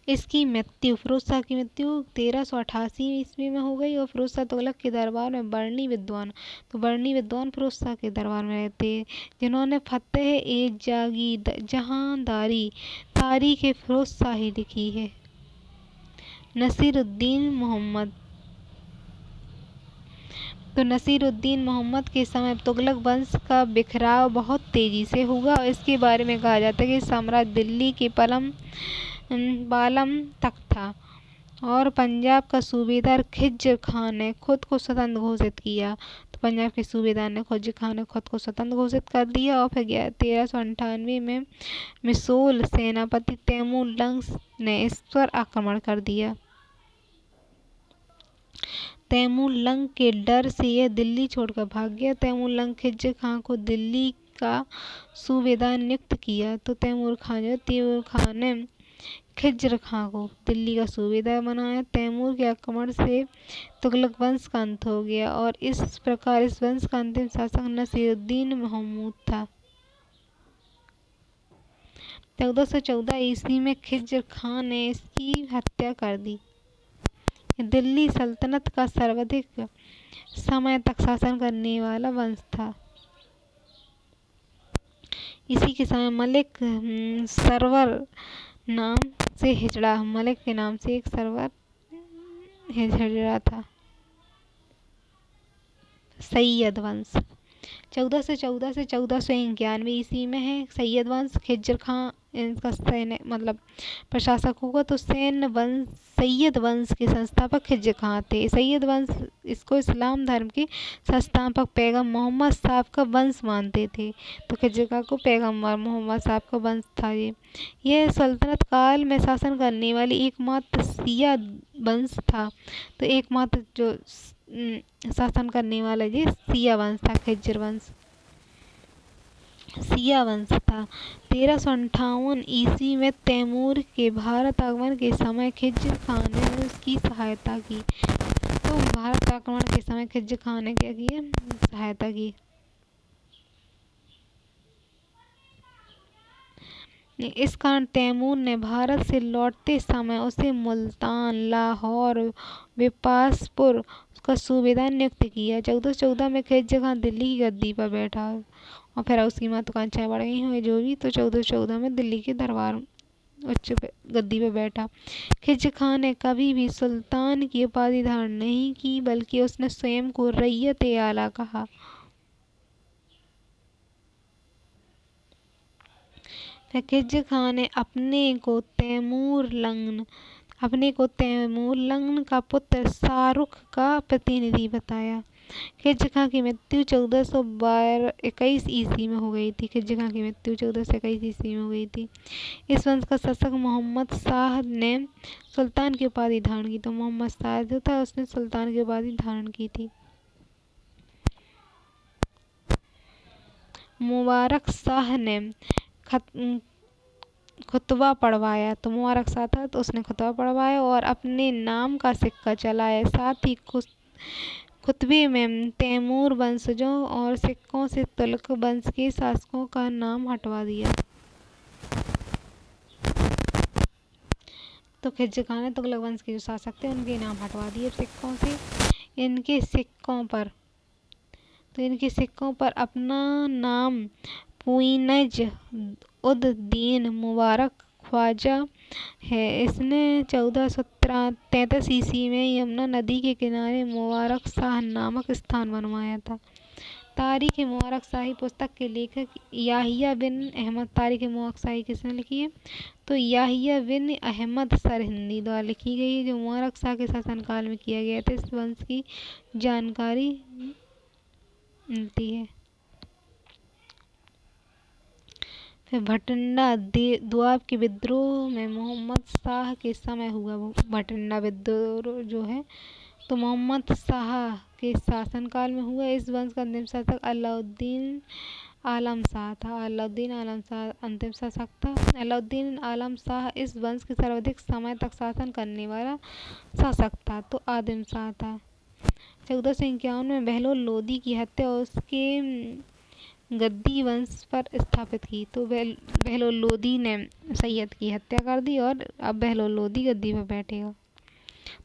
इसकी मृत्यु, फिरोज शाह की मृत्यु 1388 ईस्वी में हो गई। और फिरोज शाह तुगलक के दरबार में बरनी विद्वान फिरोज शाह के दरबार में रहते, जिन्होंने फतेह ए जहांदारी तारीख फिरोज शाही लिखी है। नसीरुद्दीन मोहम्मद के समय तुगलक वंश का बिखराव बहुत तेजी से हुआ। और इसके बारे में कहा जाता है कि साम्राज्य दिल्ली के बालम तक था, और पंजाब का सूबेदार खिज्र खान ने खुद को स्वतंत्र घोषित किया। तो पंजाब के सूबेदार ने खिज्र खान ने खुद को स्वतंत्र घोषित कर दिया। और फिर 1398 में मिसोल सेनापति तैमूर लंग ने इस पर आक्रमण कर दिया। तैमूर लंग के डर से यह दिल्ली छोड़कर भाग गया। तैमूर लंग खिज्र खान को दिल्ली का सूबेदार नियुक्त किया। तो तैमूर खान ने खिज्र खान को दिल्ली का सूबेदार बनाया। तैमूर के आक्रमण से तुगलक वंश का अंत हो गया, और इस प्रकार इस वंश का अंतिम शासक नसीरुद्दीन महमूद था। 1414 ईस्वी में खिज्र खान ने इसकी हत्या कर दी। दिल्ली सल्तनत का सर्वाधिक समय तक शासन करने वाला वंश था। इसी के समय मलिक सरवर नाम से मलिक के नाम से एक सरवर हिजड़ा था। सैयद वंश 1414 से 1491 ईस्वी में है। सैयद वंश खिज्र खां इनका प्रशासक होगा। तो सैयद वंश के संस्थापक खिज्र खां थे। सैयद वंश इसको इस्लाम धर्म के संस्थापक पैगम्बर मोहम्मद साहब का वंश मानते थे। तो खिज्र खां को पैगम्बर मोहम्मद साहब का वंश था। यह सल्तनत काल में शासन करने वाली एकमात्र शिया वंश था। तो एकमात्र जो शासन करने वाला ये शिया वंश था, खिज्र वंश शिया वंश था। 1358 ईस्वी में तैमूर के भारत आगमन के समय खिज्र खान ने उसकी सहायता की। तो भारत आक्रमण के समय खिज्र खान ने क्या किया? सहायता की। इस कारण तैमूर ने भारत से लौटते समय उसे मुल्तान, लाहौर, बिलासपुर का सूबेदार नियुक्त किया। 1414 में खिज्र खान दिल्ली की गद्दी पर बैठा, और फिर उसकी महत्वाकांक्षाएं बढ़ गई हुई जो भी। तो 1414 में दिल्ली के दरबार उच्च गद्दी पर बैठा। खिज्र खान ने कभी भी सुल्तान की उपाधि धारण नहीं की, बल्कि उसने स्वयं को रैयत-ए-आला कहा। खिज्र खान ने अपने को तैमूर लंग का पुत्र शाहरुख का प्रतिनिधि बताया। खिज्र खान की मृत्यु 1421 ईस्वी में हो गई थी। इस वंश का शासक मोहम्मद शाह ने सुल्तान की उपाधि धारण की। तो मोहम्मद शाह जो था उसने सुल्तान की उपाधि धारण की थी। मुबारक शाह ने खुतबा पढ़वाया। तो मुबारक शाह था तो उसने खुतबा पढ़वाया और अपने नाम का सिक्का चलाया। साथ ही खुतबे में तैमूर वंशजों और सिक्कों से तुगलक वंश के शासकों का नाम हटवा दिया। तो खिज्र खान ने तुगलक वंश के जो शासक थे उनके नाम हटवा दिए सिक्कों से। इनके सिक्कों पर अपना नाम मुइनज उद दीन मुबारक ख्वाजा है। इसने 1433 ईस्वी में यमुना नदी के किनारे मुबारक शाह नामक स्थान बनवाया था। तारीख मुबारक शाही पुस्तक के लेखक याहिया बिन अहमद। तारीख मुबारक शाही किसने लिखी है? तो याहिया बिन अहमद सरहिंदी द्वारा लिखी गई है, जो मुबारक शाह के शासनकाल में किया गया था। इस वंश की जानकारी मिलती है। फिर भटिंडा दोआब के विद्रोह में मोहम्मद शाह के समय हुआ। वो भटिंडा विद्रोह जो है तो मोहम्मद शाह के शासनकाल में हुआ। इस वंश का अंतिम शासक अलाउद्दीन आलम शाह था। अलाउद्दीन आलम शाह अंतिम शासक था। अलाउद्दीन आलम शाह इस वंश के सर्वाधिक समय तक शासन करने वाला शासक था। तो आदिम शाह था। 1451 में बहलोल लोदी की हत्या उसके गद्दी वंश पर स्थापित की। तो बहलोल लोदी ने सैयद की हत्या कर दी और अब बहलोल लोदी गद्दी पर बैठेगा।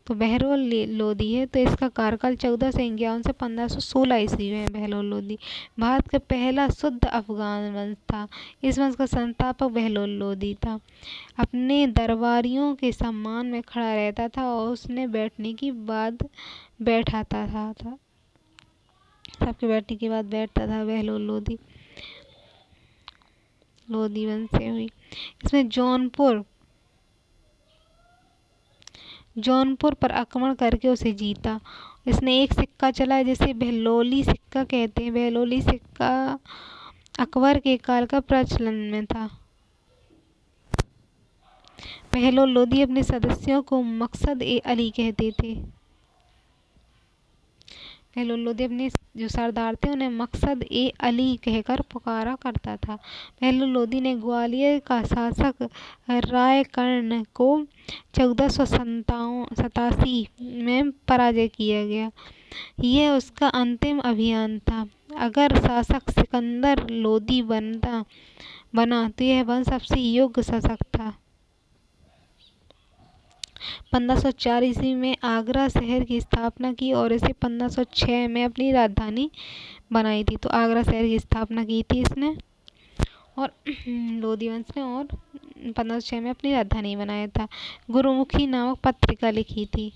तो बहलोल लोदी है तो इसका कार्यकाल 1451 से 1516 ईस्वी में। बहलोल लोदी भारत का पहला शुद्ध अफगान वंश था। इस वंश का संस्थापक बहलोल लोदी था। अपने दरबारियों के सम्मान में खड़ा रहता था और उसने बैठने की बाद बैठाता था। सबके बैठने के बाद बैठता था। बहलोल लोदी वंश से हुई। इसमें जौनपुर पर आक्रमण करके उसे जीता। इसने एक सिक्का चलाया जिसे बहलोली सिक्का कहते हैं। बहलोली सिक्का अकबर के काल का प्रचलन में था। बहलोल लोदी अपने सदस्यों को मकसद ए अली कहते थे। बहलोल लोदी अपने जो सरदार थे उन्हें मकसद ए अली कहकर पुकारा करता था। बहलोल लोदी ने ग्वालियर का शासक रायकर्ण को 1487 में पराजय किया गया। यह उसका अंतिम अभियान था। अगर शासक सिकंदर लोदी बना तो यह वंश सबसे योग्य शासक था। 1504 ईस्वी में आगरा शहर की स्थापना की और इसे 1506 में अपनी राजधानी बनाई थी। तो आगरा शहर की स्थापना की थी इसने और लोदी वंश ने और 1506 में अपनी राजधानी बनाया था। गुरुमुखी नामक पत्रिका लिखी थी।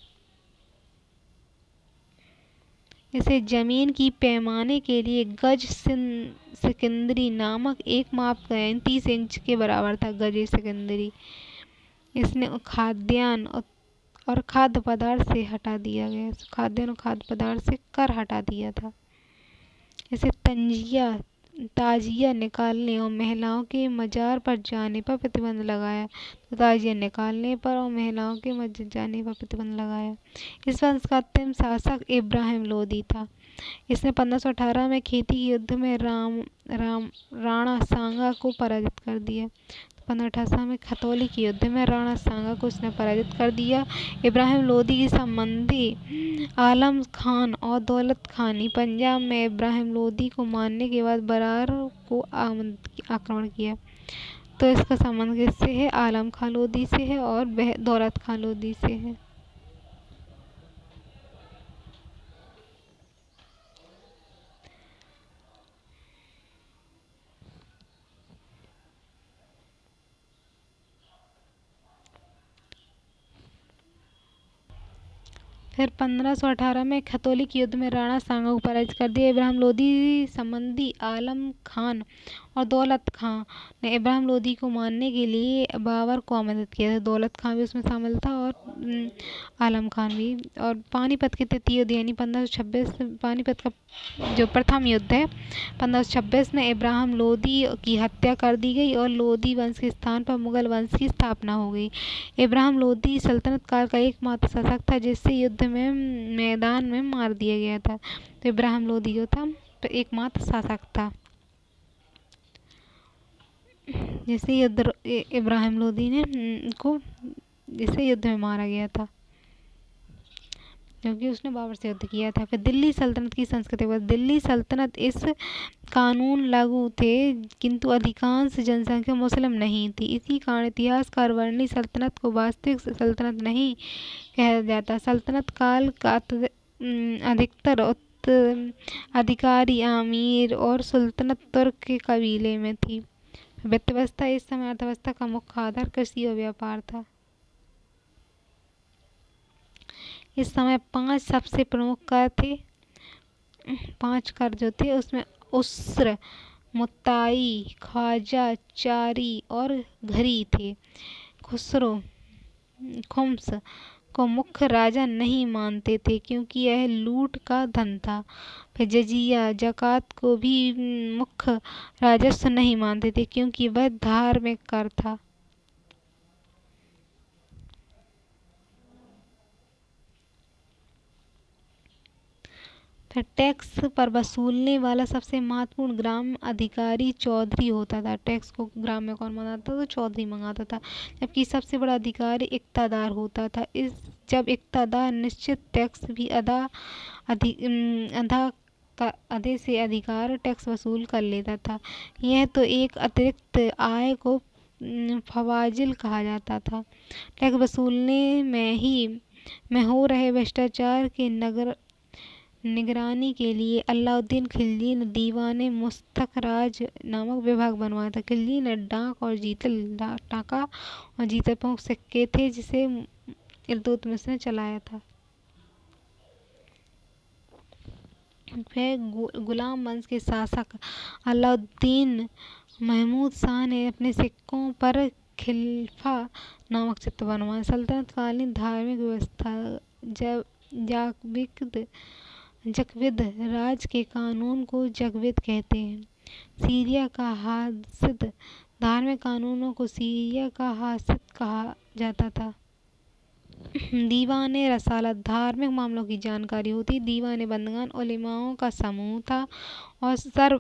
इसे जमीन की पैमाने के लिए गज सिकंदरी नामक एक मापदंड 30 इंच के बराबर था। गज सिकंदरी। इसने खाद्यान्न और खाद्य पदार्थ से हटा दिया गया। खाद्यान्न और खाद्य पदार्थ से कर हटा दिया था। इसे ताजिया निकालने और महिलाओं के मजार पर जाने पर प्रतिबंध लगाया। तो ताजिया निकालने पर और महिलाओं के मजार जाने पर प्रतिबंध लगाया। इस वंश का अंतिम शासक इब्राहिम लोदी था। इसने 1518 में खेती के युद्ध में राणा सांगा को पराजित कर दिया। 1588 में खतौली के युद्ध में राणा सांगा को उसने पराजित कर दिया। इब्राहिम लोदी की संबंधी आलम खान और दौलत खान ने पंजाब में इब्राहिम लोदी को मारने के बाद बरार को आक्रमण किया। तो इसका संबंध किससे है? आलम खान लोदी से है और दौलत खान लोदी से है। फिर 1518 में खतौली के युद्ध में राणा सांगा को पराजित कर दिया। इब्राहिम लोदी संबंधी आलम खान और दौलत खान ने इब्राहिम लोदी को मारने के लिए बाबर को आमंत्रित किया था। दौलत खान भी उसमें शामिल था और आलम खान भी। और पानीपत के तृतीय युद्ध यानी 1526 पानीपत का जो प्रथम युद्ध है 1526 में इब्राहिम लोदी की हत्या कर दी गई और लोदी वंश के स्थान पर मुगल वंश की स्थापना हो गई। इब्राहिम लोदी सल्तनत काल का एकमात्र शासक था जिससे युद्ध में मैदान में मार दिया गया था। तो इब्राहिम लोदी जो था तो एकमात्र शासक था जिसे इब्राहिम लोदी ने को जिसे युद्ध में मारा गया था क्योंकि उसने बाबर से युद्ध किया था। फिर दिल्ली सल्तनत की संस्कृति पर दिल्ली सल्तनत इस कानून लागू थे किंतु अधिकांश जनसंख्या मुस्लिम नहीं थी। इसी कारण इतिहासकार वर्णी सल्तनत को वास्तविक सल्तनत नहीं कहा जाता। सल्तनत काल का अधिकतर अधिकारी अमीर और सुल्तानत तुर्क के कबीले में थी। वित्त व्यवस्था इस समय अर्थव्यवस्था का मुख्य आधार कृषि और व्यापार था। इस समय 5 सबसे प्रमुख कर थे। 5 कर जो थे उसमें उस्र, मुत्ताई, ख्वाजा, चारी और घरी थे। खुसरो खुम्स को मुख्य राजा नहीं मानते थे क्योंकि यह लूट का धन था। फिर जजिया ज़कात को भी मुख्य राजस्व नहीं मानते थे क्योंकि वह धार्मिक कर था। फिर टैक्स पर वसूलने वाला सबसे महत्वपूर्ण ग्राम अधिकारी चौधरी होता था। टैक्स को ग्राम में कौन मंगाता था? तो चौधरी मंगाता था। जबकि सबसे बड़ा अधिकारी इक्तादार होता था। जब इक्तादार निश्चित टैक्स भी आधे से अधिकार टैक्स वसूल कर लेता था। यह तो एक अतिरिक्त आय को फवाजिल कहा जाता था। टैक्स वसूलने में हो रहे भ्रष्टाचार के निगरानी के लिए अलाउद्दीन खिलजी ने दीवान मुस्तखराज नामक विभाग बनवाया था। खिलजी ने टाका और जीतल प्रमुख सिक्के थे जिसे इल्तुतमिश ने चलाया था। फिर गुलाम वंश के शासक अलाउद्दीन महमूद शाह ने अपने सिक्कों पर खिलफा नामक चित्र बनवाया। सल्तनत कालीन धार्मिक व्यवस्था जकविद राज के कानून को जकविद कहते हैं। सीरिया का हासिद धार्मिक कानूनों को सीरिया का हासिद कहा जाता था। दीवान रसालत धार्मिक मामलों की जानकारी होती। दीवान बंदगान उलेमाओं का समूह था और सर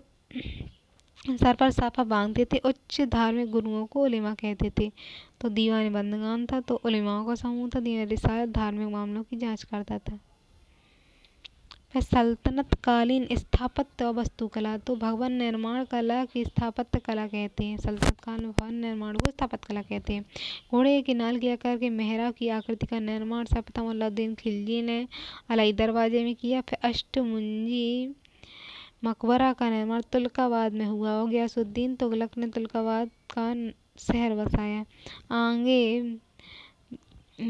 पर साफा बांधते थे। उच्च धार्मिक गुरुओं को उलेमा कहते थे। तो दीवान बंदगान था तो उलेमाओं का समूह था। दीवान रसालत धार्मिक मामलों की जांच करता था। फिर सल्तनत कालीन स्थापत्य और वास्तुकला। तो भवन निर्माण कला की स्थापत्य कला कहते हैं। सल्तनत काल में भवन निर्माण को स्थापत्य कला कहते हैं। घोड़े के नाल के आकार के मेहराब की आकृति का निर्माण सर्वप्रथम अलाउद्दीन खिलजी ने अलाई दरवाजे में किया। फिर अष्टमुंजी मकबरा का निर्माण तुर्काबाद में हुआ और गयासुद्दीन तुगलक ने तुर्काबाद का शहर बसाया। आगे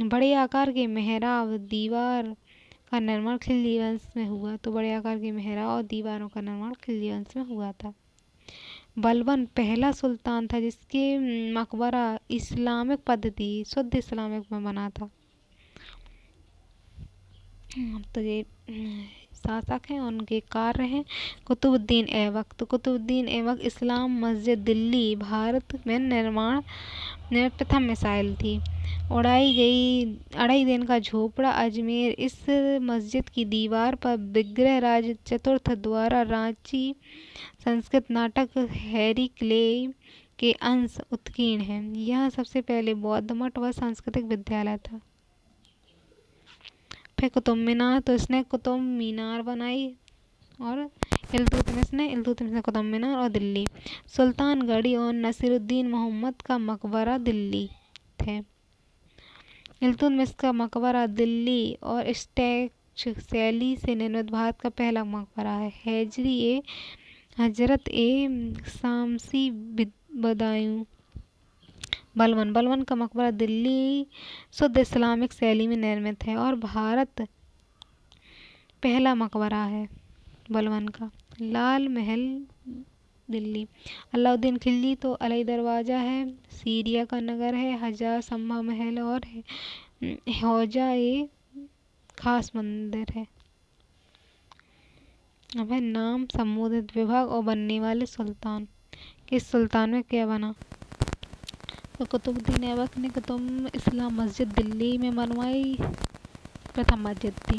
बड़े आकार के मेहराब दीवार का निर्माण खिलजी वंश में हुआ। तो बड़े आकार की मेहराब और दीवारों का निर्माण खिलजी वंश में हुआ था। बलबन पहला सुल्तान था जिसके मकबरा इस्लामिक पद्धति शुद्ध इस्लामिक में बना था। तो ये शासक हैं और उनके कार्य हैं। कुतुबुद्दीन ऐबक। तो कुतुबुद्दीन ऐबक इस्लाम मस्जिद दिल्ली भारत में निर्माण में प्रथम मिसाइल थी। अढ़ाई दिन का झोपड़ा अजमेर। इस मस्जिद की दीवार पर विग्रह राज चतुर्थ द्वारा रांची संस्कृत नाटक हैरी क्ले के अंश उत्कीर्ण हैं। यह सबसे पहले बौद्ध मठ व सांस्कृतिक विद्यालय था। फिर कुतुब मीनार। तो इसने कुतुब मीनार बनाई और इल्तुतमिश ने कुतुब मीनार और दिल्ली। सुल्तानगढ़ी और नसीरुद्दीन मोहम्मद का मकबरा दिल्ली थे। इल्तुतमिश का मकबरा दिल्ली और स्टेच शैली से निर्मित भारत का पहला मकबरा है। हजरत शामसी बदायूं। बलबन का मकबरा दिल्ली शुद्ध इस्लामिक शैली में निर्मित है और भारत पहला मकबरा है बलबन का। लाल महल दिल्ली। अलाउद्दीन खिलजी तो अलाई दरवाजा है। सीरिया का नगर है। हजार संभा महल और हौजा ए खास मंदिर है। अब है नाम संबोधित विभाग और बनने वाले सुल्तान। किस सुल्तान में क्या बना? तो कुतुबुद्दीन ऐबक ने कुतुब इस्लाम मस्जिद दिल्ली में बनवाई, प्रथम मस्जिद थी।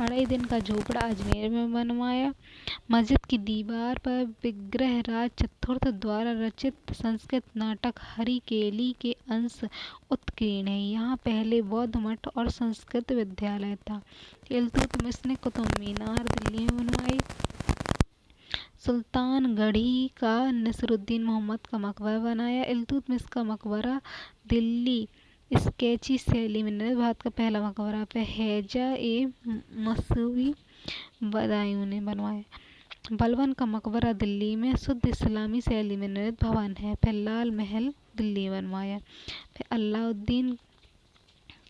अढ़ाई दिन का झोपड़ा अजमेर में बनवाया। मस्जिद की दीवार पर विग्रह राज चतुर्थ द्वारा रचित संस्कृत नाटक हरी केली के अंश उत्कीर्ण है। यहाँ पहले बौद्ध मठ और संस्कृत विद्यालय था। इल्तुतमिश ने कुतुब मीनार दिल्ली में बनवाई। सुल्तानगढ़ी का नसीरुद्दीन मोहम्मद का मकबरा बनाया। इल्तुतमिश का मकबरा दिल्ली स्केची शैली में निर्मित भारत का पहला मकबरा पे हैजा ए मसूवी बदायूं ने बनवाया। बलबन का मकबरा दिल्ली में शुद्ध इस्लामी शैली में निर्मित भवन है। फिर लाल महल दिल्ली बनवाया। फिर अलाउद्दीन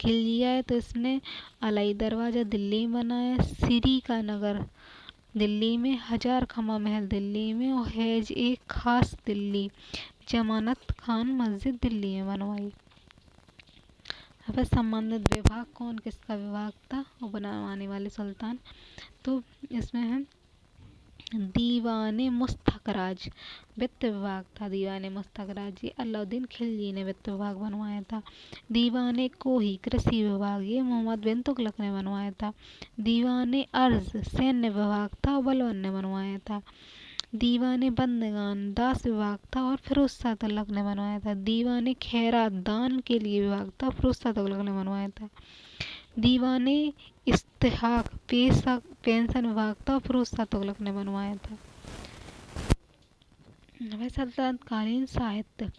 खिलजी आए तो इसने अलाई दरवाजा दिल्ली में बनाया। सिरी का नगर दिल्ली में, हजार खमा महल दिल्ली में और हैज ए खास दिल्ली, जमानत खान मस्जिद दिल्ली में बनवाई। अब संबंधित विभाग कौन किसका विभाग था और बनवाने वाले सुल्तान, तो इसमें है दीवाने मुस्तखराज वित्त विभाग था। दीवाने मुस्तखराज जी अलाउद्दीन खिलजी ने वित्त विभाग बनवाया था। दीवाने कोही कृषि विभाग ये मोहम्मद बिन तुगलक ने बनवाया था। दीवाने अर्ज सैन्य विभाग था और बलबन ने बनवाया था। दीवाने बंदगान दास विभाग था और फिरोज शाह तुगलक ने बनवाया था। दीवाने खैरात दान के लिए विभाग था, फिरोज शाह तुगलक ने बनवाया था। दीवाने इस्तेहाक पेंशन विभाग था, फिरोज शाह तुगलक ने बनवाया था। सल्तनत कालीन साहित्य।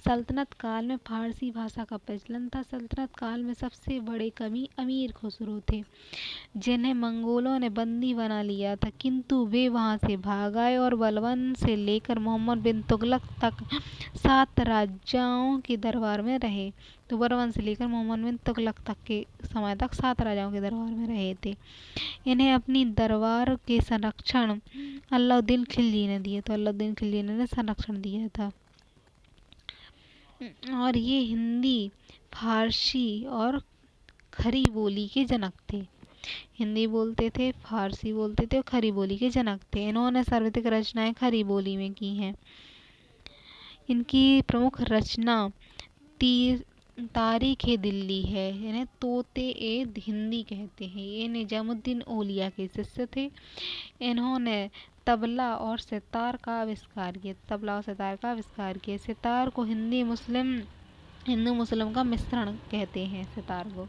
सल्तनत काल में फारसी भाषा का प्रचलन था। सल्तनत काल में सबसे बड़े कवि अमीर खुसरो थे, जिन्हें मंगोलों ने बंदी बना लिया था, किंतु वे वहां से भाग आए और बलबन से लेकर मोहम्मद बिन तुगलक तक 7 राजाओं के दरबार में रहे। तो बलबन से लेकर मोहम्मद बिन तुगलक तक के समय तक 7 राजाओं के दरबार में रहे थे। इन्हें अपनी दरबार के संरक्षण अलाउद्दीन खिलजी ने दिए, तो अलाउद्दीन खिलजी ने संरक्षण दिया था। और ये हिंदी, फारसी और खरी बोली के जनक थे। हिंदी बोलते थे, फारसी बोलते थे और खरी बोली के जनक थे। इन्होंने सर्वाधिक रचनाएं खरी बोली में की हैं। इनकी प्रमुख रचना तारीख ए दिल्ली है। इन्हें तोते ए हिंदी कहते हैं। ये निजामुद्दीन औलिया के शिष्य थे। इन्होंने तबला और सितार का आविष्कार किया। सितार को हिंदू मुस्लिम का मिश्रण कहते हैं सितार को।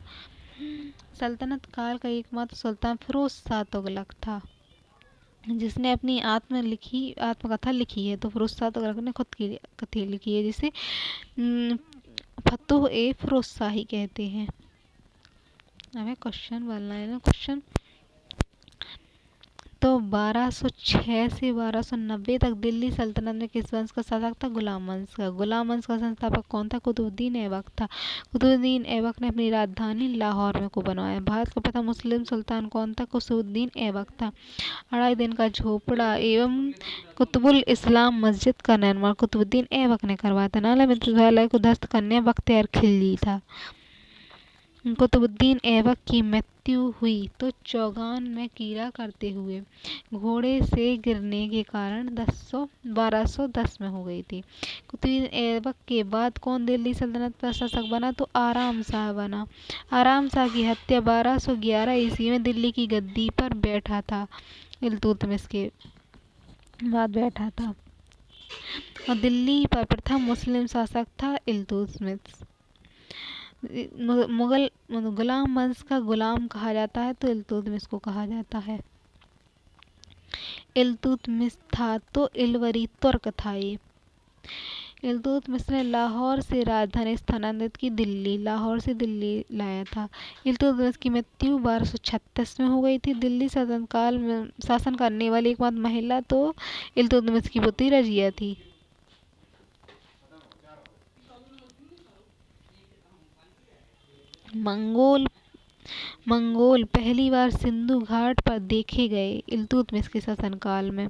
सल्तनत काल का एकमात्र सुल्तान फिरोज शाह तुगलक था, जिसने अपनी आत्मकथा लिखी है। तो फिरोज शाह तुगलक ने खुद की कथा लिखी है, जिसे फतुह ए फिरोज शाही कहते हैं। हमें क्वेश्चन बनना है ना। क्वेश्चन तो 1206 से 1290 तक दिल्ली सल्तनत में किस वंश का शासक था? गुलाम वंश का। गुलाम वंश का संस्थापक कौन था? कुतुबुद्दीन ऐबक था। कुतुबुद्दीन ऐबक ने अपनी राजधानी लाहौर में को बनवाया। भारत का प्रथम मुस्लिम सुल्तान कौन था? कुतुबुद्दीन ऐबक था। 2.5 दिन का झोपड़ा एवं कुतुबुल इस्लाम मस्जिद का निर्माण कुतुबुद्दीन ऐबक ने करवाया था। नाला विश्वविद्यालय को ध्वस्त करने बख्तियार खिलजी था। कुतुबुद्दीन ऐबक की मृत्यु हुई तो चौगान में कीरा करते हुए घोड़े से गिरने के कारण 1210 में हो गई थी। कुतुबुद्दीन ऐबक के बाद कौन दिल्ली सल्तनत का शासक बना? तो आराम शाह बना। आराम शाह की हत्या 1211 ईस्वी में दिल्ली की गद्दी पर बैठा था, इल्तुतमिश के बाद बैठा था। और दिल्ली पर प्रथम मुस्लिम शासक था इल्तुतमिश। गुलाम वंश का गुलाम कहा जाता है तो इल्तुतमिश को कहा जाता है। इल्तुतमिश था तो इलवरी तुर्क था ये। इल्तुतमिश ने लाहौर से राजधानी स्थानांतरित की दिल्ली, लाहौर से दिल्ली लाया था। इल्तुतमिश की मृत्यु 1236 में हो गई थी। दिल्ली सल्तनत काल में शासन करने वाली एकमात्र महिला तो इल्तुतमिश की पुत्री रजिया थी। मंगोल पहली बार सिंधु घाट पर देखे गए इल्तुतमिश के शासनकाल में।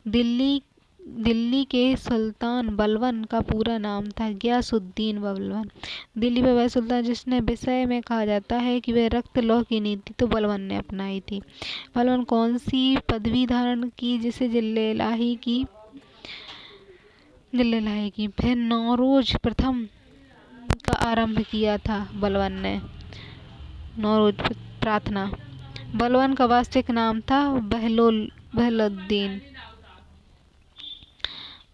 दिल्ली के सुल्तान बलबन का पूरा नाम था गियासुद्दीन बलबन। दिल्ली पर वह सुल्तान जिसने विषय में कहा जाता है कि वह रक्त लौह की नीति तो बलबन ने अपनाई थी। बलबन कौन सी पदवी धारण की? जिसे जिल्ले-ए-इलाही की। फिर नौरोज प्रथम का आरंभ किया था बलबन ने, नौरोज प्रार्थना। बलबन का वास्तविक नाम था बहलोद्दीन।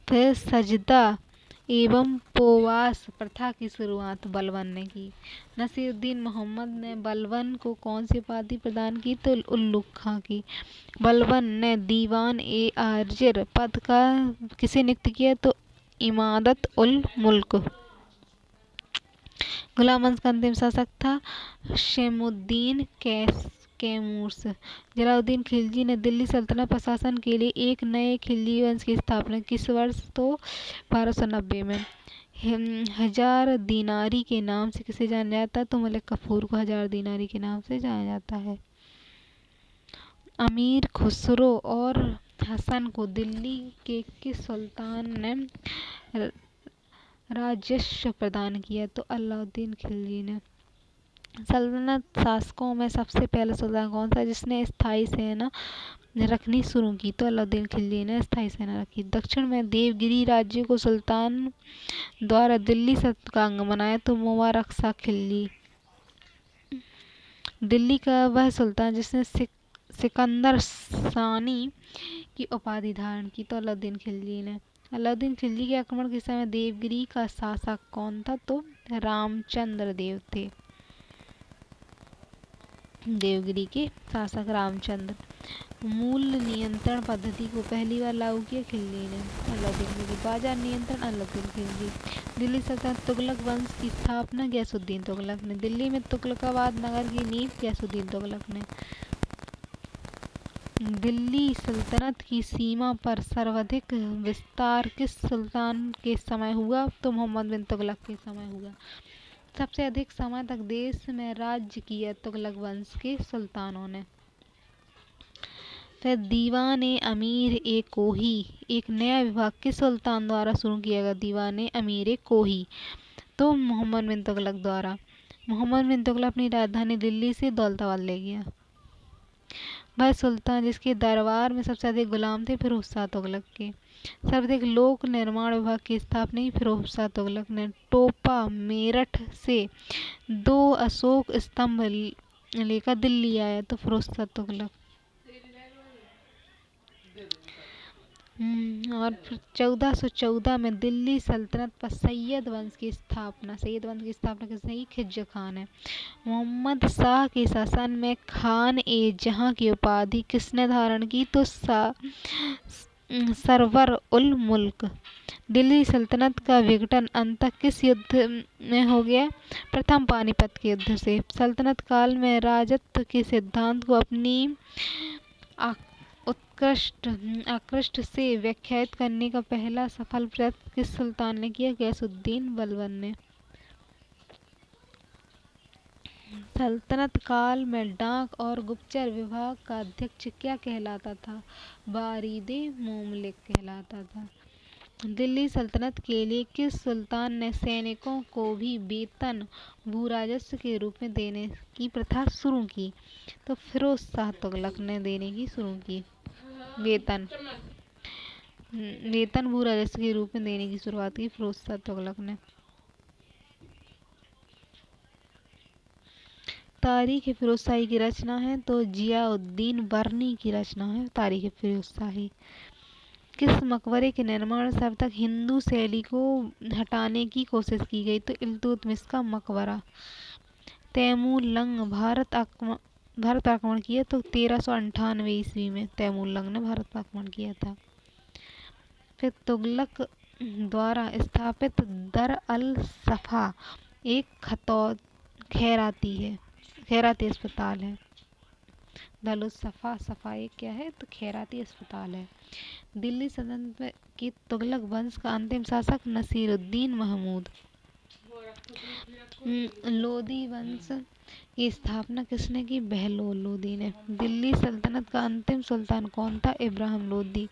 फिर सजदा एवं उपवास प्रथा की शुरुआत बलबन ने की। नसीरुद्दीन मोहम्मद ने बलबन को कौन सी उपाधि प्रदान की? तो उल्लुग खां की। बलबन ने दीवान ए आजिर पद का किसे नियुक्त किया? तो इमादत उल मुल्क। गुलाम वंश का अंतिम शासक था शैमुद्दीन कैमूर्स। जलालुद्दीन खिलजी ने दिल्ली सल्तनत पर शासन के लिए एक नए खिलजी वंश की स्थापना किस वर्ष? तो 1290 में। हजार दीनारी के नाम से किसे जाना जाता है? तो मलिक कफूर को हजार दीनारी के नाम से जाना जाता है। अमीर खुसरो और हसन को दिल्ली के किस सुल्तान ने राजस्व प्रदान किया? तो अलाउद्दीन खिलजी ने। सल्तनत शासकों में सबसे पहला सुल्तान कौन सा जिसने स्थायी सेना रखनी शुरू की? तो अलाउद्दीन खिलजी ने स्थायी सेना रखी। दक्षिण में देवगिरी राज्य को सुल्तान द्वारा दिल्ली सल्तनत का अंग बनाया? तो मुबारक शाह खिलजी। दिल्ली का वह सुल्तान जिसने सिकंदर सानी की उपाधि धारण की? तो अलाउद्दीन खिलजी ने। अलाउद्दीन खिलजी के आक्रमण के समय देवगिरी का शासक कौन था? तो रामचंद्र देव थे। देवगिरी के शासक रामचंद्र। मूल नियंत्रण पद्धति को पहली बार लागू किया खिलजी ने? अलाउद्दीन खिलजी। बाजार नियंत्रण अलाउद्दीन खिलजी। दिल्ली सल्तनत तुगलक वंश की स्थापना गयासुद्दीन तुगलक ने। दिल्ली में तुगलकाबाद नगर की नींव गयासुद्दीन तुगलक ने। दिल्ली सल्तनत की सीमा पर सर्वाधिक विस्तार किस सुल्तान के समय हुआ? तो मोहम्मद बिन तुगलक के समय हुआ। सबसे अधिक समय तक देश में राज्य किया तुगलक वंश के सुल्तानों ने। फिर दीवाने अमीर ए कोही एक नया विभाग किस सुल्तान द्वारा शुरू किया गया? दीवाने अमीर ए कोही। तो मोहम्मद बिन तुगलक द्वारा। मोहम्मद बिन तुगलक अपनी राजधानी दिल्ली से दौलताबाद ले गया। वह सुल्तान जिसके दरबार में सबसे अधिक गुलाम थे? फिरोजशाह तुगलक के। सर्वाधिक लोक निर्माण विभाग की स्थापना की फिरोजशाह तुगलक ने। टोपा मेरठ से 2 अशोक स्तंभ लेकर दिल्ली आया? तो फिरोजशाह तुगलक। और फिर 1414 में दिल्ली सल्तनत पर सैयद वंश की स्थापना किसने की? खिज़्र खान है। मोहम्मद शाह के शासन में खान ए जहां की उपाधि किसने धारण की? तो सरवर उल मुल्क। दिल्ली सल्तनत का विघटन अंततः किस युद्ध में हो गया? प्रथम पानीपत के युद्ध से। सल्तनत काल में राजत्व के सिद्धांत को अपनी उत्कृष्ट से व्याख्यायित करने का पहला सफल प्रयत्न किस सुल्तान ने किया? गयासुद्दीन बलबन ने। सल्तनत काल में डाक और गुप्तचर विभाग का अध्यक्ष क्या कहलाता था? बारिदे मुमलिक कहलाता था। दिल्ली सल्तनत के लिए किस सुल्तान ने सैनिकों को भी वेतन भूराजस्व के रूप में देने की प्रथा शुरू की? तो फिरोजशाह तुगलक ने देने की शुरू की। वेतन भूराजस्व के रूप में देने की शुरुआत की फिरोजशाह तुगलक ने। तारीख फिरोजशाही की रचना है? तो जियाउद्दीन बर्नी की रचना है तारीख फिरोजशाही। किस मकबरे के निर्माण से अब तक हिंदू शैली को हटाने की कोशिश की गई? तो इल्तुतमिश का मकबरा। तैमूरलंग भारत आक्रमण किया? तो 1398 ईस्वी में तैमूरलंग ने भारत आक्रमण किया था। फिर तुगलक द्वारा स्थापित दर अल सफा एक खैराती अस्पताल है। दरुल सफा एक क्या है? तो खैराती अस्पताल है। दिल्ली सल्तनत के तुगलक वंश का अंतिम शासक नसीरुद्दीन महमूद। लोदी वंश की स्थापना किसने की? बहलोल लोदी ने। दिल्ली सल्तनत का अंतिम सुल्तान कौन था? इब्राहिम लोदी।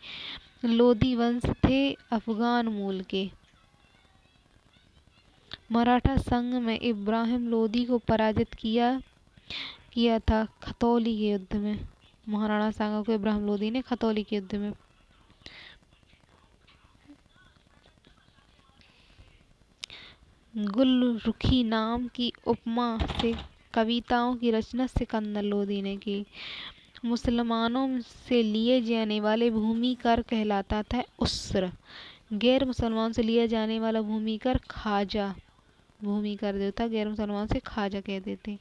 लोदी वंश थे अफगान मूल के। मराठा संघ में इब्राहिम लोदी को पराजित किया था खतौली के युद्ध में। महाराणा सांगा को इब्राहिम लोदी ने खतौली के युद्ध में। गुलरुखी नाम की उपमा से कविताओं की रचना सिकंदर लोदी ने की। मुसलमानों से लिए जाने वाले भूमि कर कहलाता था उस्र। गैर मुसलमान से लिया जाने वाला भूमि कर खाजा भूमि कर देता। गैर मुसलमान से खाजा कहते थे।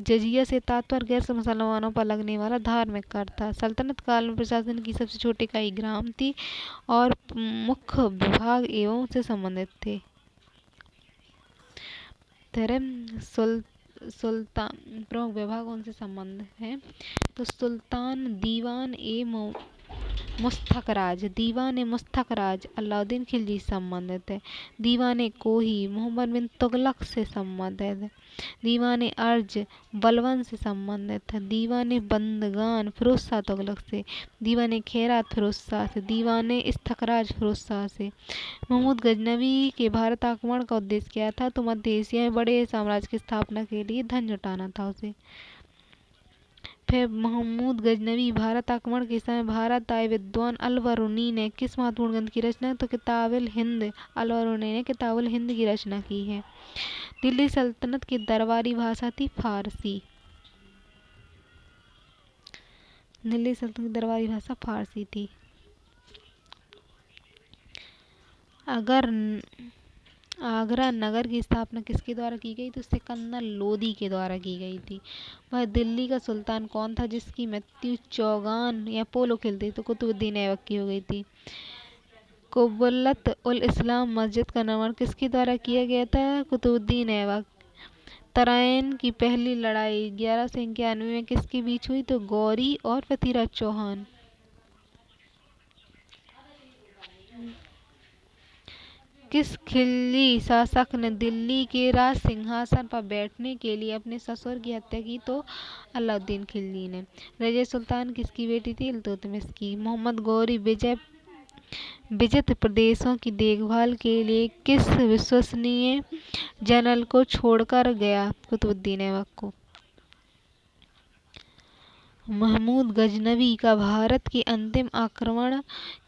जजिया से तात्पर्य गैर मुसलमानों पर लगने वाला धार्मिक कर था। सल्तनत काल में प्रशासन की सबसे छोटी इकाई ग्राम थी और मुख्य विभाग एवं से संबंधित थे। सुल्तान प्रमुख विभाग उनसे संबंध है? तो सुल्तान दीवान ए मुस्तखराज। दीवान ए मुस्तखराज अलाउद्दीन खिलजी से संबंधित है। दीवान ए कोही मोहम्मद बिन तुगलक से संबंधित है। दीवाने अर्ज बलबन से संबंधित था। दीवाने बंदगान फिरोज शाह तुगलक से। दीवाने खैरात फिरोज शाह से। दीवाने इस्तखराज फिरोज शाह से। महमूद गजनवी के भारत आक्रमण का उद्देश्य क्या था? तो मध्य एशिया में बड़े साम्राज्य की स्थापना के लिए धन जुटाना था उसे। फिर महमूद गजनवी भारत आक्रमण के समय भारत आए विद्वान अल-बरूनी ने किस महत्वपूर्ण ग्रंथ की रचना? तो किताबुल हिंद। अल-बरूनी ने किताबुल हिंद की रचना की है। दिल्ली सल्तनत की दरबारी भाषा थी फारसी। दिल्ली सल्तनत की दरबारी भाषा फारसी थी। आगरा नगर की स्थापना किसके द्वारा की गई? तो सिकंदर लोदी के द्वारा की गई थी। वह दिल्ली का सुल्तान कौन था जिसकी मृत्यु चौगान या पोलो खेलते तो कुतुबुद्दीन ऐबक की हो गई थी? कुबलत उल इस्लाम मस्जिद का निर्माण किसके द्वारा किया गया था? कुतुबुद्दीन ऐबक। तराइन की पहली लड़ाई 1191 में किसके बीच हुई? तो गौरी और पृथ्वीराज चौहान। किस खिलजी शासक ने दिल्ली के राज सिंहासन पर बैठने के लिए अपने ससुर की हत्या की? तो अलाउद्दीन खिलजी ने। रजिया सुल्तान किसकी बेटी थी? इल्तुतमिश की। मोहम्मद गौरी विजित प्रदेशों की देखभाल के लिए किस विश्वसनीय जनरल को छोड़कर गया? कुतुबुद्दीन ऐबक को। महमूद गजनवी का भारत के अंतिम आक्रमण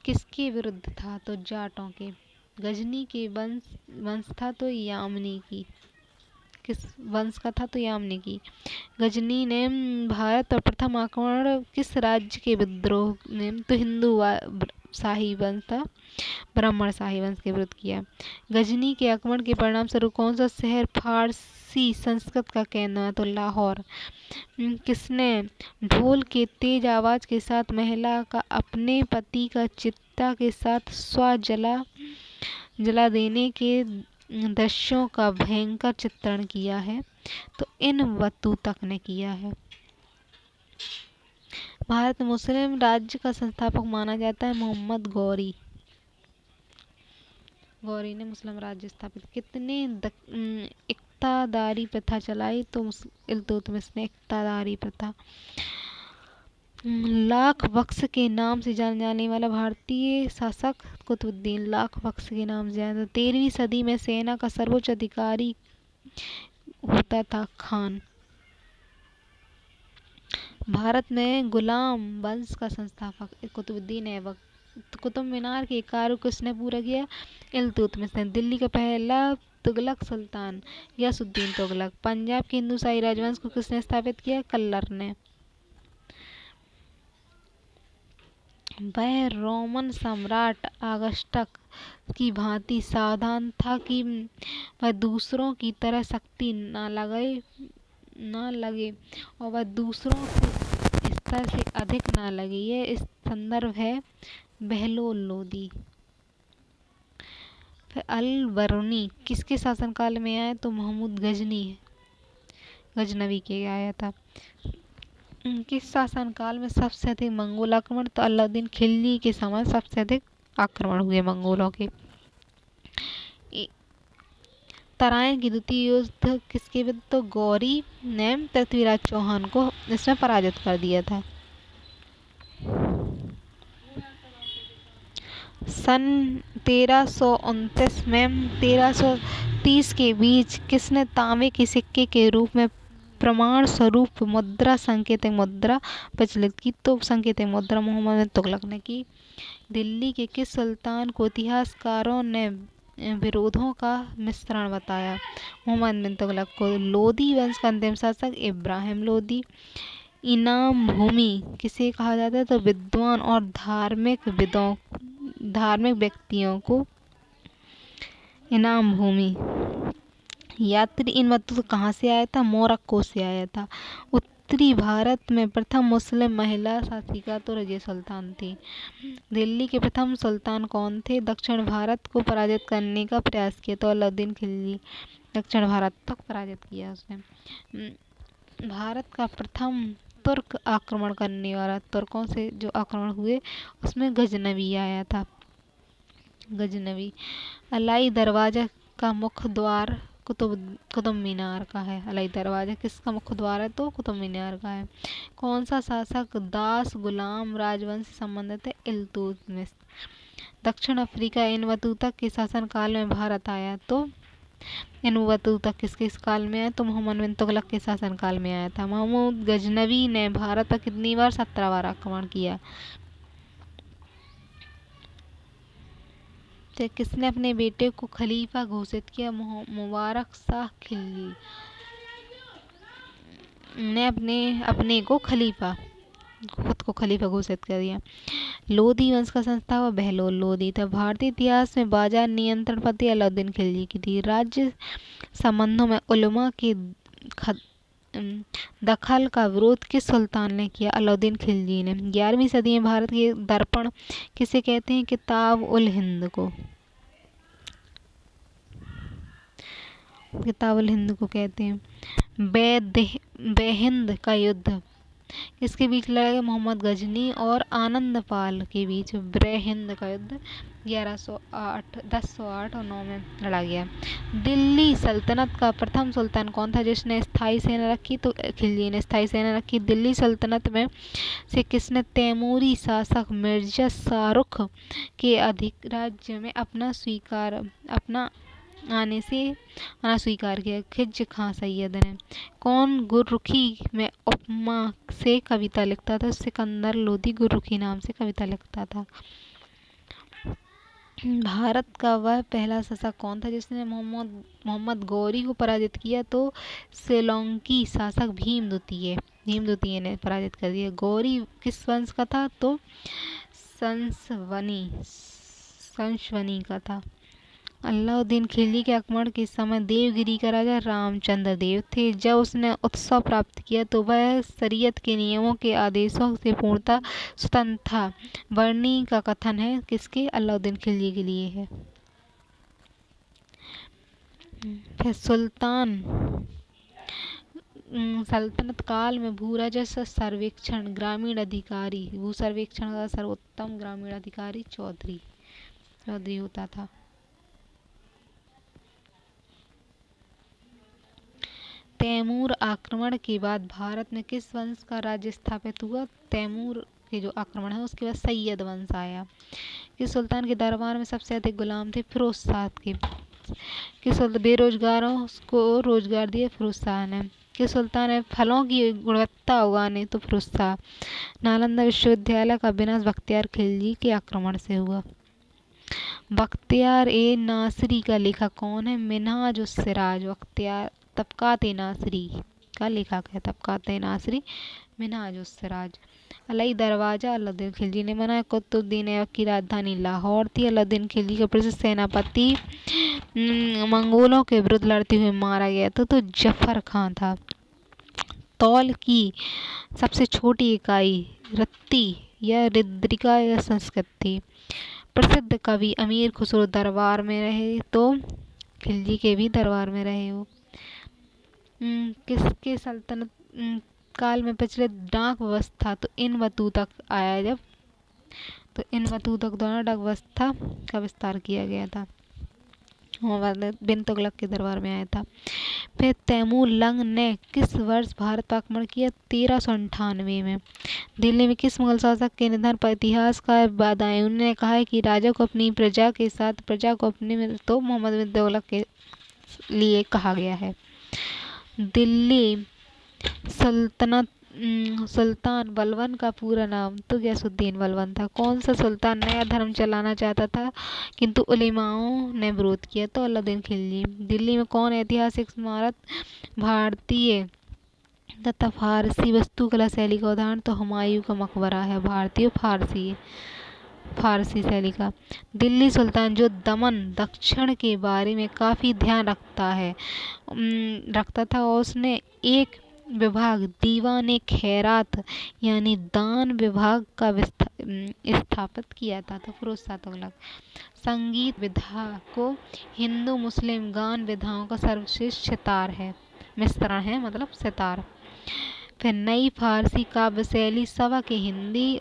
किसके विरुद्ध था? तो जाटों के। गजनी के वंश था तो यामनी की। किस वंश का था? तो यामनी की। गजनी ने भारत पर प्रथम आक्रमण किस राज्य के विद्रोह ने? तो हिंदू शाही वंश था, ब्राह्मण शाही वंश के विरुद्ध किया। गजनी के आक्रमण के परिणाम स्वरूप कौन सा शहर फारसी संस्कृत का केंद्र है? तो लाहौर। किसने ढोल के तेज आवाज के साथ महिला का अपने पति का चिता के साथ जला देने के दृश्यों का भयंकर चित्रण किया है? तो इन बतूतक ने किया है। भारत मुस्लिम राज्य का संस्थापक माना जाता है मोहम्मद गौरी। गौरी ने मुस्लिम राज्य स्थापित। कितने इक्तादारी प्रथा चलाई? तो इल्तुतमिश ने इक्तादारी प्रथा। लाख बख्श के नाम से जाने जाने वाला भारतीय शासक? कुतुबुद्दीन लाख बख्श के नाम से जाना। 13वीं सदी में सेना का सर्वोच्च अधिकारी होता था खान। भारत में गुलाम वंश का संस्थापक कुतुबुद्दीन ऐबक। कुतुब मीनार के कार्य किसने पूरा किया? इल्तुतमिश ने। दिल्ली का पहला तुगलक सुल्तान गयासुद्दीन तुगलक। पंजाब के हिंदू शाही राजवंश को किसने स्थापित किया? कल्लर ने। वह रोमन सम्राट अगस्टस की भांति सावधान था कि वह दूसरों की तरह शक्ति न लगे और वह दूसरों के स्तर से अधिक न लगे। यह संदर्भ है बहलोल लोदी। फिर अल-बरूनी किसके शासनकाल में आया? तो महमूद गजनवी के आया था। किस शासनकाल में सबसे अधिक मंगोल आक्रमण? तो अलाउद्दीन खिलजी के समय सबसे अधिक आक्रमण हुए मंगोलों के। तराइन की द्वितीय युद्ध किसके विरुद्ध? तो गौरी ने पृथ्वीराज चौहान को इसमें पराजित कर दिया था। सन 1329 में 1330 के बीच किसने तांबे के सिक्के के रूप में प्रमाण स्वरूप मुद्रा संकेतक मुद्रा प्रचलित की? तो संकेतक मुद्रा मोहम्मद बिन तुगलक ने की। दिल्ली के किस सुल्तान को इतिहासकारों ने विरोधों का मिश्रण बताया? मोहम्मद बिन तुगलक को। लोदी वंश का अंतिम शासक इब्राहिम लोदी। इनाम भूमि किसे कहा जाता है? तो विद्वान और धार्मिक व्यक्तियों को इनाम भूमि। यात्री इन मतों कहाँ से आया था? मोरक्को से आया था। उत्तरी भारत में प्रथम मुस्लिम महिला शासिका तो रजिया सुल्तान थी। दिल्ली के प्रथम सुल्तान कौन थे? दक्षिण भारत को पराजित करने का प्रयास किया तो अलाउद्दीन खिलजी। दक्षिण भारत तक पराजित किया उसने। भारत का प्रथम तुर्क आक्रमण करने वाला, तुर्कों से जो आक्रमण हुए उसमें गजनवी आया था। गजनवी। अलाई दरवाजा का मुख्य द्वार कुतुब मीनार का है। अलाई दरवाजा किसका मुख्य द्वार है? तो कुतुब मीनार का है। कौन सा शासक दास गुलाम राजवंश से संबंधित है? इल्तुतमिश। दक्षिण अफ्रीका इन बतूता के शासन काल में भारत आया? तो इन बतूता किसके काल में आया? तो मोहम्मद बिन तुगलक के शासन काल में आया था। महमूद गजनवी ने भारत पर कितनी बार? 17 बार आक्रमण किया। तो किसने अपने बेटे को खलीफा घोषित किया? मुबारक शाह खिलजी ने अपने को खलीफा, खुद को खलीफा घोषित कर दिया। लोधी वंश का संस्थापक बहलोल लोधी था। भारतीय इतिहास में बाजार नियंत्रण पद्धति अलाउद्दीन खिलजी की थी। राज्य संबंधों में उलमा के दखल का विरोध किस सुल्तान ने किया? अलाउद्दीन खिलजी ने। 11वीं सदी में भारत के दर्पण किसे कहते हैं? किताब उल हिंद को। किताब उल हिंद को कहते हैं। बेहिंद का युद्ध किसके बीच लड़ा गया? मोहम्मद गजनी और आनंद पाल के बीच। बेहिंद का युद्ध 1008 और 9 में लड़ा गया। दिल्ली सल्तनत का प्रथम सुल्तान कौन था जिसने स्थायी सेना रखी? तो खिलजी ने स्थायी सेना रखी। दिल्ली सल्तनत में से किसने तैमूरी शासक मिर्जा शाहरुख के अधिराज्य में आना स्वीकार किया? खिज्र खां सैयद ने। कौन गुररुखी में उपमा से कविता लिखता था? सिकंदर लोधी गुररुखी नाम से कविता लिखता था। भारत का वह पहला शासक कौन था जिसने मोहम्मद गौरी को पराजित किया? तो श्रीलंकी शासक भीमद्वितीय ने पराजित कर दिया। गौरी किस वंश का था? तो संशवनी का था। अलाउद्दीन खिलजी के आक्रमण के समय देवगिरी का राजा रामचंद्र देव थे। जब उसने उत्सव प्राप्त किया तो वह शरीयत के नियमों के आदेशों से पूर्णतः स्वतंत्र था। वर्णी का कथन है किसके? अलाउद्दीन खिलजी के लिए है। फिर सल्तनत काल में भूराजस्व सर्वेक्षण ग्रामीण अधिकारी, भू सर्वेक्षण का सर्वोत्तम ग्रामीण अधिकारी चौधरी होता था। तैमूर आक्रमण के बाद भारत में किस वंश का राज्य स्थापित हुआ? तैमूर के जो आक्रमण है उसके बाद सैयद वंश आया। किस सुल्तान के दरबार में सबसे अधिक गुलाम थे? फिरोज शाह के। किस बेरोजगारों को रोजगार दिया? फिरोज शाह ने। किस सुल्तान ने फलों की गुणवत्ता उगाने? तो फिरोज शाह। नालंदा विश्वविद्यालय का विनाश बख्तियार खिलजी के आक्रमण से हुआ। बख्तियार ए नासरी का लेखक कौन है? मिन्हाज उस सिराज। बख्तियार तबकात नासरी का लेखक है। तबकात नासरी मिन्हाज उस सिराज। अलाई दरवाजा अलाउद्दीन खिलजी ने बनाया। कुतुबुद्दीन ऐबक की राजधानी लाहौर थी। अलाउद्दीन खिलजी का प्रसिद्ध सेनापति मंगोलों के विरुद्ध लड़ते हुए मारा गया था तो जफर खां था। तौल की सबसे छोटी इकाई रत्ती या रिद्रिका या संस्कृत थी। प्रसिद्ध कवि अमीर खुसरो दरबार में रहे? तो खिलजी के भी दरबार में रहे हो। किसके सल्तनत काल में प्रचलित डाक व्यवस्था? तो इन बतूतक आया जब, तो इन बतूतक द्वारा डाक व्यवस्था का विस्तार किया गया था। मोहम्मद बिन तुगलक के दरबार में आया था। फिर तैमूर लंग ने किस वर्ष भारत पर आक्रमण किया? 1398 में। दिल्ली में किस मुगल शासक के निधन पर इतिहासकार बदायूं ने कहा है कि राजा को अपनी प्रजा के साथ प्रजा को अपने में? तो मोहम्मद बिन तुगलक के लिए कहा गया है। दिल्ली सुल्तान बलबन का पूरा नाम? तो गयासुद्दीन बलबन था। कौन सा सुल्तान नया धर्म चलाना चाहता था किंतु उलेमाओं ने विरोध किया? तो अलाउद्दीन खिलजी। दिल्ली में कौन ऐतिहासिक स्मारक भारतीय तथा फारसी वास्तुकला शैली का उदाहरण? तो हुमायूं का मकबरा है भारतीय फारसी शैली का। दिल्ली सुल्तान जो दमन दक्षिण के बारे में काफी ध्यान रखता था और उसने एक विभाग दीवाने खैरात यानी दान विभाग का स्थापित किया था। तो फिरोज शाह तुगलक। संगीत विधा को हिंदू मुस्लिम गान विधाओं का सर्वश्रेष्ठ सितार है, मिश्रण है मतलब सितार। फिर नई फारसी काव्य शैली सभा के हिंदी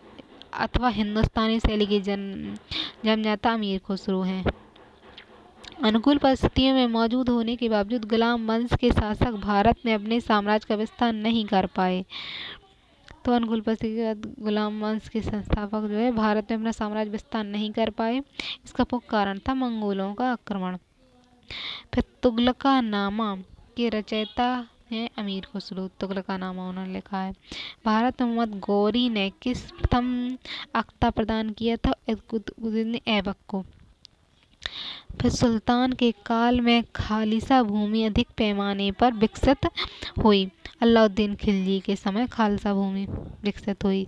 अथवा हिंदुस्तानी शैली के जन्मदाता अमीर खुसरो हैं। अनुकूल परिस्थितियों में मौजूद होने के बावजूद गुलाम वंश के शासक भारत में अपने साम्राज्य का विस्तार नहीं कर पाए। तो अनुकूल परिस्थिति के बाद गुलाम वंश के संस्थापक जो है भारत में अपना साम्राज्य विस्तार नहीं कर पाए। इसका मुख्य कारण था मंगोलों का आक्रमण। फिर तुगलकानामा के रचयिता हैं अमीर खुसरो। तुगलकानामा उन्होंने लिखा है। भारत में मोहम्मद गौरी ने किस प्रथम अख्ता प्रदान किया था? कुतुबुद्दीन ऐबक को। फिर सुल्तान के काल में खालिसा भूमि अधिक पैमाने पर विकसित हुई। अलाउद्दीन खिलजी के समय खालसा भूमि विकसित हुई।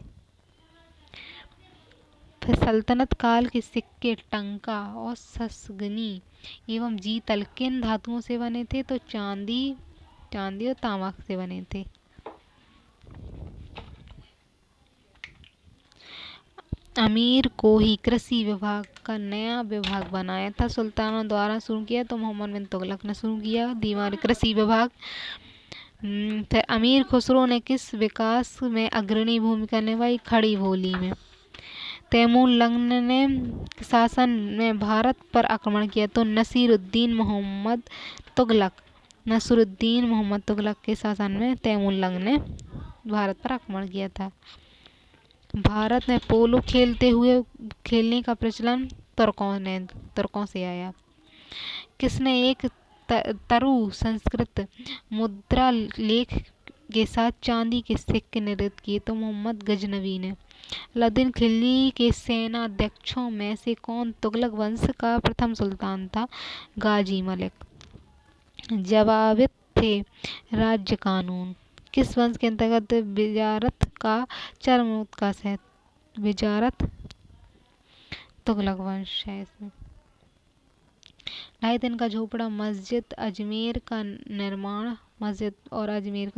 फिर सल्तनत काल के सिक्के टंका और ससगनी एवं जीतल किन धातुओं से बने थे? तो चांदी और तांबा से बने थे। अमीर को ही कृषि विभाग का नया विभाग बनाया था सुल्तानों द्वारा शुरू किया, तो मोहम्मद बिन तुगलक ने शुरू किया दीवानी कृषि विभाग। फिर अमीर खुसरो ने किस विकास में अग्रणी भूमिका निभाई? खड़ी बोली में। तैमूर लंग ने शासन में भारत पर आक्रमण किया, तो नसीरुद्दीन मोहम्मद तुगलक के शासन में तैमूर लंग ने भारत पर आक्रमण किया था। भारत में पोलो खेलने का प्रचलन तुर्कों से आया। किसने एक तरु संस्कृत मुद्रा लेख के साथ चांदी के सिक्के निर्मित किए? तो मोहम्मद गजनवी ने। अलाउद्दीन खिलजी के सेनाध्यक्षों में से कौन तुगलक वंश का प्रथम सुल्तान था? गाजी मलिक। जवाबित थे राज्य कानून किस वंश के अंतर्गत विजारत का चरम उत्कर्ष है? विजारत तुगलक वंश है इसमें। 2.5 दिन का झोपड़ा मस्जिद अजमेर का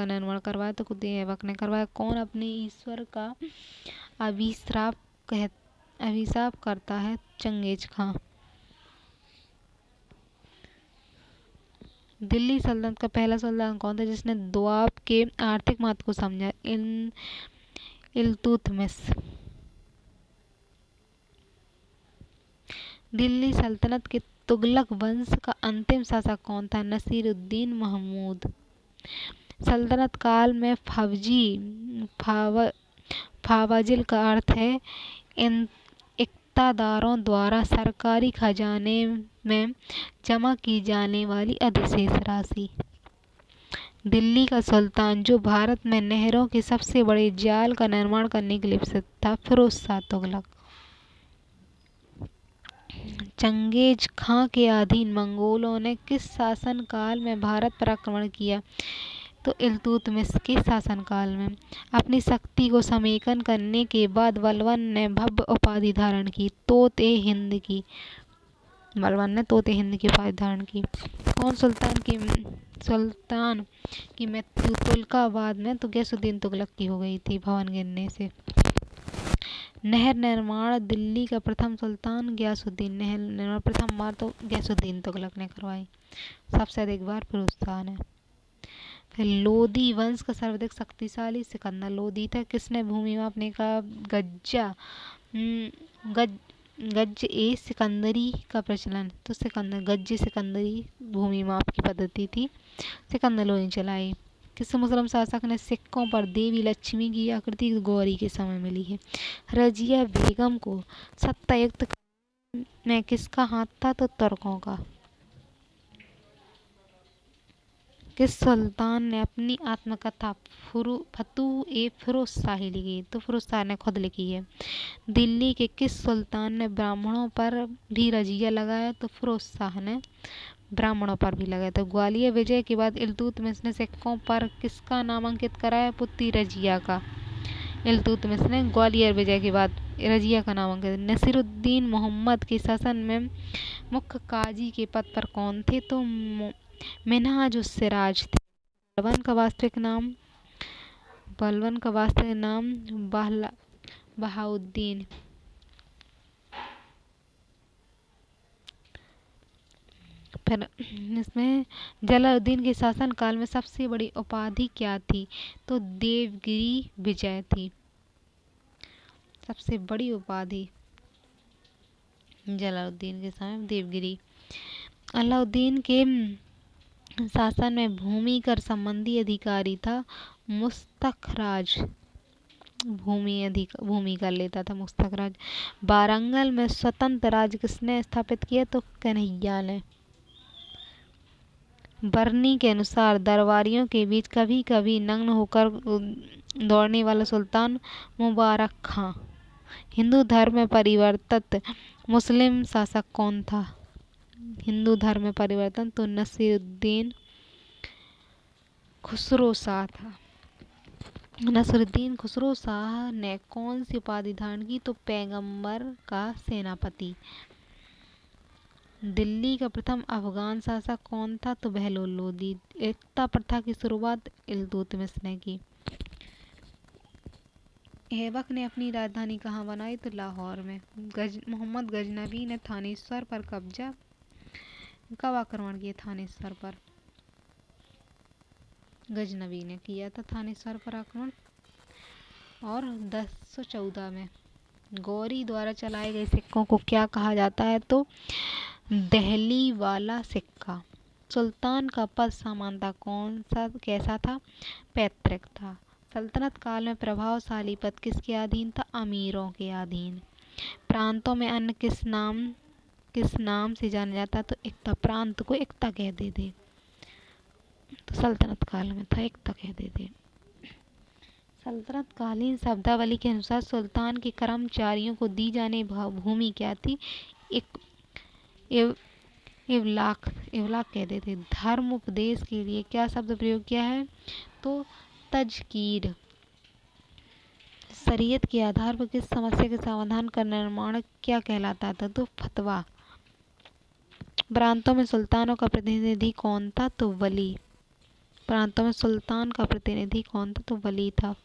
निर्माण करवाया, तो कुतुबुद्दीन ऐबक ने करवाया। कौन अपने ईश्वर का अभिशाप करता है? चंगेज खां। दिल्ली सल्तनत का पहला सुल्तान कौन था जिसने दोआब के आर्थिक महत्व को समझा? इल्तुतमिश। दिल्ली सल्तनत के तुगलक वंश का अंतिम शासक कौन था? नसीरुद्दीन महमूद। सल्तनत काल में फावाजिल का अर्थ है इक्तादारों द्वारा सरकारी खजाने में जमा की जाने वाली अधिशेष राशि। दिल्ली का सुल्तान जो भारत में नहरों के सबसे बड़े जाल का निर्माण करने के लिए प्रसिद्ध था, फिरोज शाह तुगलक। चंगेज खां के अधीन मंगोलों ने किस शासन काल में भारत पर आक्रमण किया? तो इल्तुतमिश के शासनकाल में। अपनी शक्ति को समेकन करने के बाद बलबन ने भव्य उपाधि धारण की, तोत-ए-हिंद की। बलबन ने तोत-ए-हिंद की उपाधि धारण की। कौन सुल्तान की मृत्यु तुगलकाबाद में? तो गयासुद्दीन तुगलक की हो गई थी भवन गिरने से। नहर निर्माण दिल्ली का प्रथम सुल्तान गयासुद्दीन। नहर निर्माण प्रथम बार तो गयासुद्दीन तुगलक ने करवाई, सबसे अधिक बार फिरोज शाह ने। फिर लोदी वंश का सर्वाधिक शक्तिशाली सिकंदर लोदी था। किसने भूमि मापने का गज-ए-सिकंदरी का प्रचलन? तो गज-सिकंदरी भूमि माप की पद्धति थी, सिकंदर लोदी ने चलाई। किस मुस्लिम शासक ने सिक्कों पर देवी लक्ष्मी की आकृति गौरी के समय मिली है? रजिया बेगम को। सत्तायुक्त में किसका हाथ था? तो तुर्कों का। किस सुल्तान ने अपनी आत्मकथा फतुह-ए-फिरोजशाही लिखी? तो फिरोज शाह ने खुद लिखी है। दिल्ली के किस सुल्तान ने ब्राह्मणों पर भी रजिया लगाया? तो फिरोज शाह ने ब्राह्मणों पर भी लगाया था। ग्वालियर विजय के बाद इल्तुतमिश ने सिक्कों पर किसका नामांकित कराया? पुत्ती रजिया का। इल्तुतमिश ने ग्वालियर विजय के बाद रजिया का नामांकित। नसीरुद्दीन मोहम्मद के शासन में मुख्य काजी के पद पर कौन थे? तो मिन्हाज-उस-सिराज थे। बलबन का वास्तविक नाम बहाउद्दीन। फिर इसमें जलालुद्दीन के शासन काल में सबसे बड़ी उपाधि क्या थी? तो देवगिरी विजय थी, सबसे बड़ी उपाधि जलालुद्दीन के समय देवगिरी। अलाउद्दीन के शासन में भूमि कर संबंधी अधिकारी था मुस्तखराज। भूमि कर लेता था मुस्तखराज। वारंगल में स्वतंत्र राज्य किसने स्थापित किया? तो कन्हैया ने। बरनी के अनुसार दरबारियों के बीच कभी कभी नग्न होकर दौड़ने वाला सुल्तान मुबारक खां। हिंदू धर्म में परिवर्तित मुस्लिम शासक कौन था? हिंदू धर्म में परिवर्तन तो नसीरुद्दीन खुसरो शाह था। नसीरुद्दीन खुसरो शाह ने कौन सी उपाधि धारण की? तो पैगंबर का सेनापति। दिल्ली का प्रथम अफगान शासक कौन था? तो बहलोल लोदी। एकता प्रथा की शुरुआत इल्तुतमिश ने की। ऐबक ने अपनी राजधानी कहाँ बनाई? तो लाहौर में। मोहम्मद गजनवी ने थानेश्वर पर कब्जा कब आक्रमण किया? थानेश्वर पर गजनवी ने किया था थानेश्वर पर आक्रमण। और 1014 में गौरी द्वारा चलाए गए सिक्कों को क्या कहा जाता है? तो दहली वाला सिक्का। सुल्तान का पद सामान्यतः कैसा था? पैतृक था। सल्तनत काल में प्रभावशाली पद किसके अधीन था? अमीरों के अधीन। प्रांतों में अन्य किस नाम से जाना जाता? तो एकता। प्रांत को एकता कहते थे। तो सल्तनत काल में था, एकता कहते थे। सल्तनत कालीन शब्दावली के अनुसार सुल्तान के कर्मचारियों को दी जाने भूमि क्या थी? इवलाक कहते थे। धर्म उपदेश के लिए क्या शब्द प्रयोग किया है? तो तजकीर। शरीयत के आधार पर किस समस्या के समाधान का निर्माण क्या कहलाता था? तो फतवा। प्रांतों में सुल्तानों का प्रतिनिधि कौन था? तो वली। प्रांतों में सुल्तान का प्रतिनिधि कौन था? तो वली था।